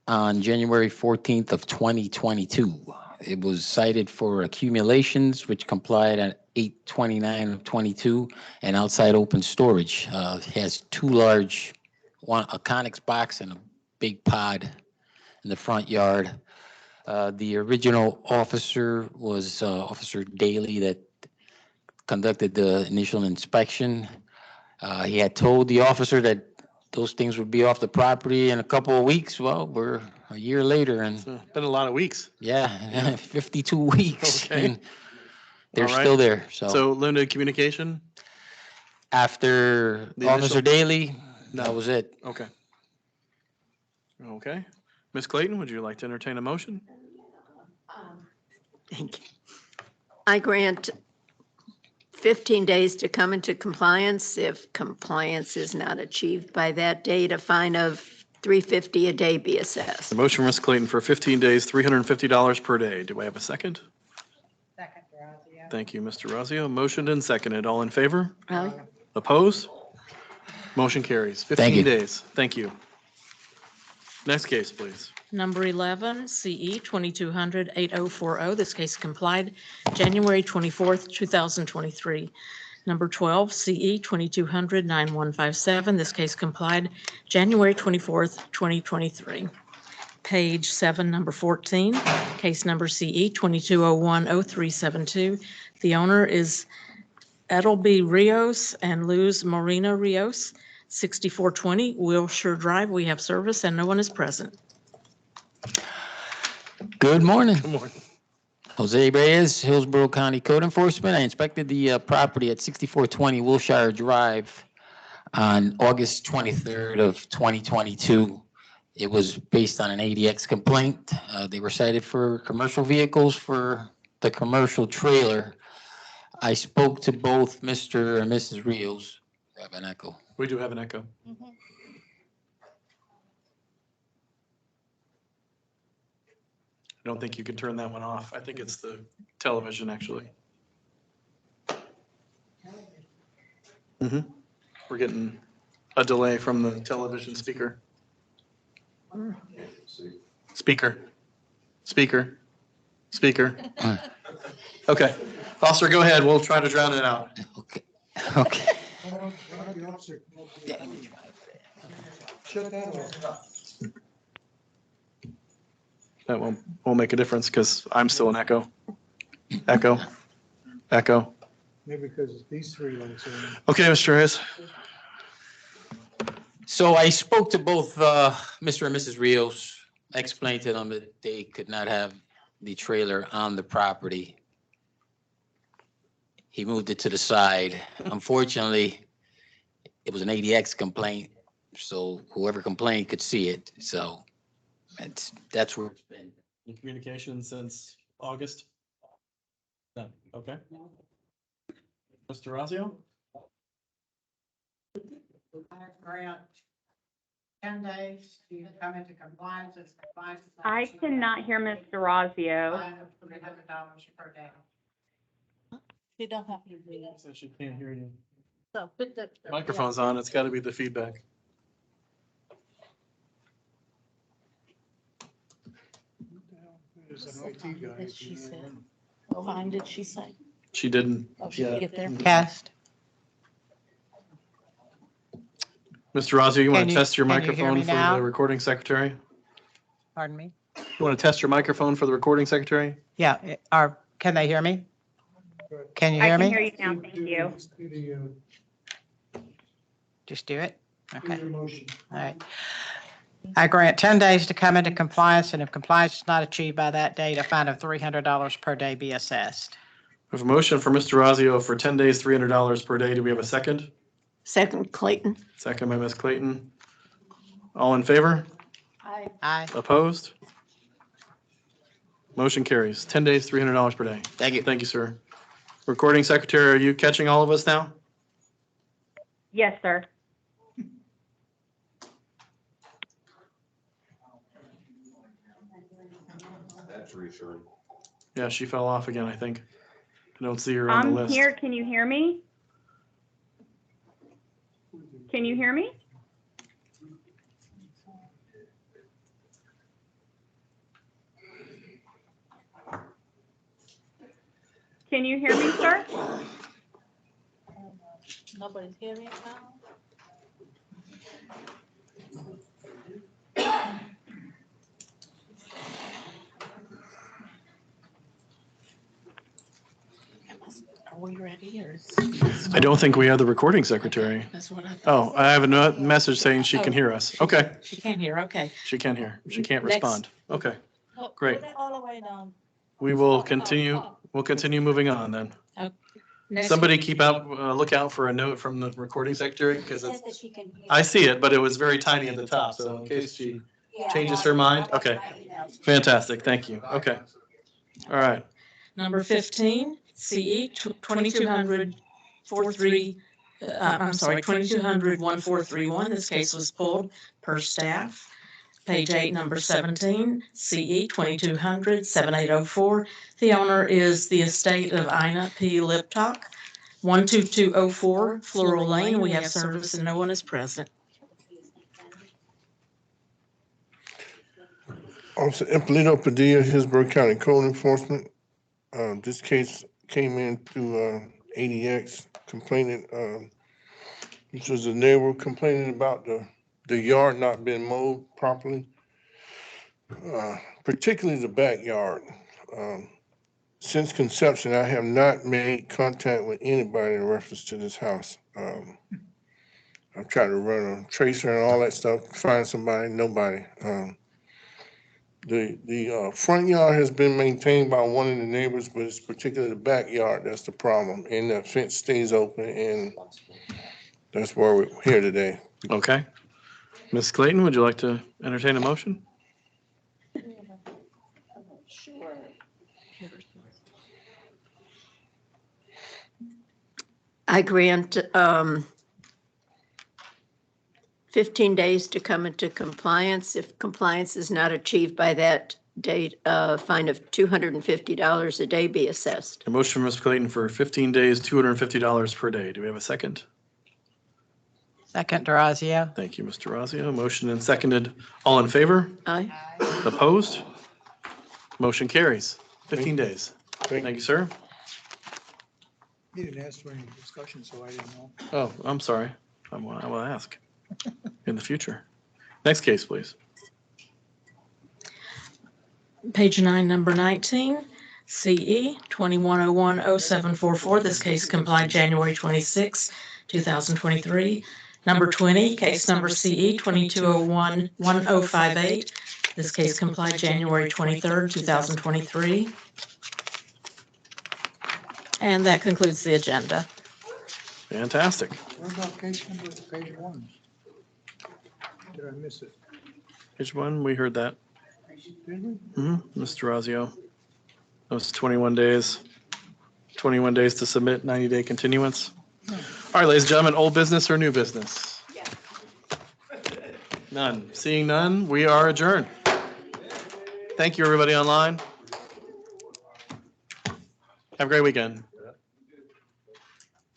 on January 14th of 2022. It was cited for accumulations, which complied at 829 of 22, and outside open storage. It has two large, a Conex box and a big pod in the front yard. The original officer was Officer Daly that conducted the initial inspection. He had told the officer that those things would be off the property in a couple of weeks. Well, we're a year later and It's been a lot of weeks. yeah, 52 weeks. Okay. And they're All right. still there. So limited communication? After The Officer initial- Daly, No. that was it. Okay. Okay. Ms. Clayton, would you like to entertain a motion? I grant 15 days to come into compliance. If compliance is not achieved by that date, a fine of $350 a day be assessed. The motion for Ms. Clayton for 15 days, $350 per day. Do I have a second? Second, Razio. Thank you, Mr. Razio. Motioned and seconded. All in favor? Aye. Opposed? Motion carries. Thank 15 you. days. Thank you. Next case, please. Number 11, CE 2200-8040. This case complied January 24th, 2023. Number 12, CE 2200-9157. This case complied January 24th, 2023. Page 7, number 14, case number CE 2201-0372. The owner is Edelby Rios and Luz Morena Rios, 6420 Wilshire Drive. We have service and no one is present. Good morning. Good morning. Jose Reyes, Hillsborough County Code Enforcement. I inspected the property at 6420 Wilshire Drive on August 23rd of 2022. It was based on an ADX complaint. They were cited for commercial vehicles for the commercial trailer. I spoke to both Mr. and Mrs. Rios. We have an echo. We do have an echo. I don't think you can turn that one off. I think it's the television, actually. We're getting a delay from the television speaker. Speaker. Okay. Officer, go ahead. We'll try to drown it out. Okay. Shut that off. That won't make a difference because I'm still an echo. Echo. Maybe because these three lights are on. Okay, Mr. Reyes. So I spoke to both Mr. and Mrs. Rios. I explained to them that they could not have the trailer on the property. He moved it to the side. Unfortunately, it was an ADX complaint, so whoever complained could see it. So that's where it's been. In communication since August? No, okay. Mr. Razio? Grant, 10 days to come into compliance. It's compliance. is not I achieved. cannot hear Mr. Razio. Fine of $300 per day. You don't have to do that. Says she can't hear you. So put the. Microphone's on. It's got to be the feedback. There's an IT guy. Did she say? What time did she say? She didn't. Oh, she didn't get there? Cast. Mr. Razio, you want Can to you- test your can you hear microphone me for now? the recording secretary? Pardon me? You want to test your microphone for the recording secretary? Yeah, can they hear me? Can you I hear can me? hear you now, thank you. Just do it? Okay. your motion. All right. I grant 10 days to come into compliance, and if compliance is not achieved by that date, a fine of $300 per day be assessed. We have a motion for Mr. Razio for 10 days, $300 per day. Do we have a second? Second, Clayton. Second by Ms. Clayton. All in favor? Aye. Opposed? Motion carries. 10 days, $300 per day. Thank you. Thank you, sir. Recording secretary, are you catching all of us now? Yes, sir. That's reassuring. Yeah, she fell off again, I think. I don't see her on the I'm list. here. Can you hear me? Can you hear me? Can you hear me, sir? Nobody's hearing it now? Are we ready or? I don't think we have the recording secretary. That's what I thought. Oh, I have a message saying she can hear us. Okay, She can't hear, okay. she can hear. She can't Next. respond. Okay, Oh, Great. put it all the way down. we will continue, we'll continue moving on then. Next. Somebody keep out, look out for a note from the recording secretary because it's, I see it, but it was very tiny at the top. So in case she changes her mind. Okay, fantastic. Thank you. Okay. All right. Number 15, CE 2200 2200 1431. This case was pulled per staff. Page 8, number 17, CE 2200 7804. The owner is the estate of Ina P. Liptock, 12204 Floral Lane. We have service and no one is present. Officer Ippolito Padilla, Hillsborough County Code Enforcement. This case came in through ADX complaining, which was a neighbor complaining about the yard not being mowed properly, particularly the backyard. Since conception, I have not made contact with anybody in reference to this house. I've tried to run a tracer and all that stuff, find somebody, nobody. The front yard has been maintained by one of the neighbors, but it's particularly the backyard that's the problem. And the fence stays open, and that's why we're here today. Okay. Ms. Clayton, would you like to entertain a motion? Sure. I grant 15 days to come into compliance. If compliance is not achieved by that date, a fine of $250 a day be assessed. A motion from Ms. Clayton for 15 days, $250 per day. Do we have a second? Second, Durazio. Thank you, Mr. Razio. Motion and seconded. All in favor? Aye. Opposed? Motion carries. 15 days. Thank you, sir. He didn't ask for any discussion, so I didn't know. Oh, I'm sorry. I will ask in the future. Next case, please. Page 9, number 19, CE 21010744. This case complied January 26, 2023. Number 20, case number CE 22011058. This case complied January 23, 2023. And that concludes the agenda. Fantastic. What about case number, page 1? Did I miss it? Page 1, we heard that. Did we? Mr. Razio. That was 21 days, 21 days to submit, 90-day continuance. All right, ladies and gentlemen, old business or new business? None. Seeing none, we are adjourned. Thank you, everybody online. Have a great weekend.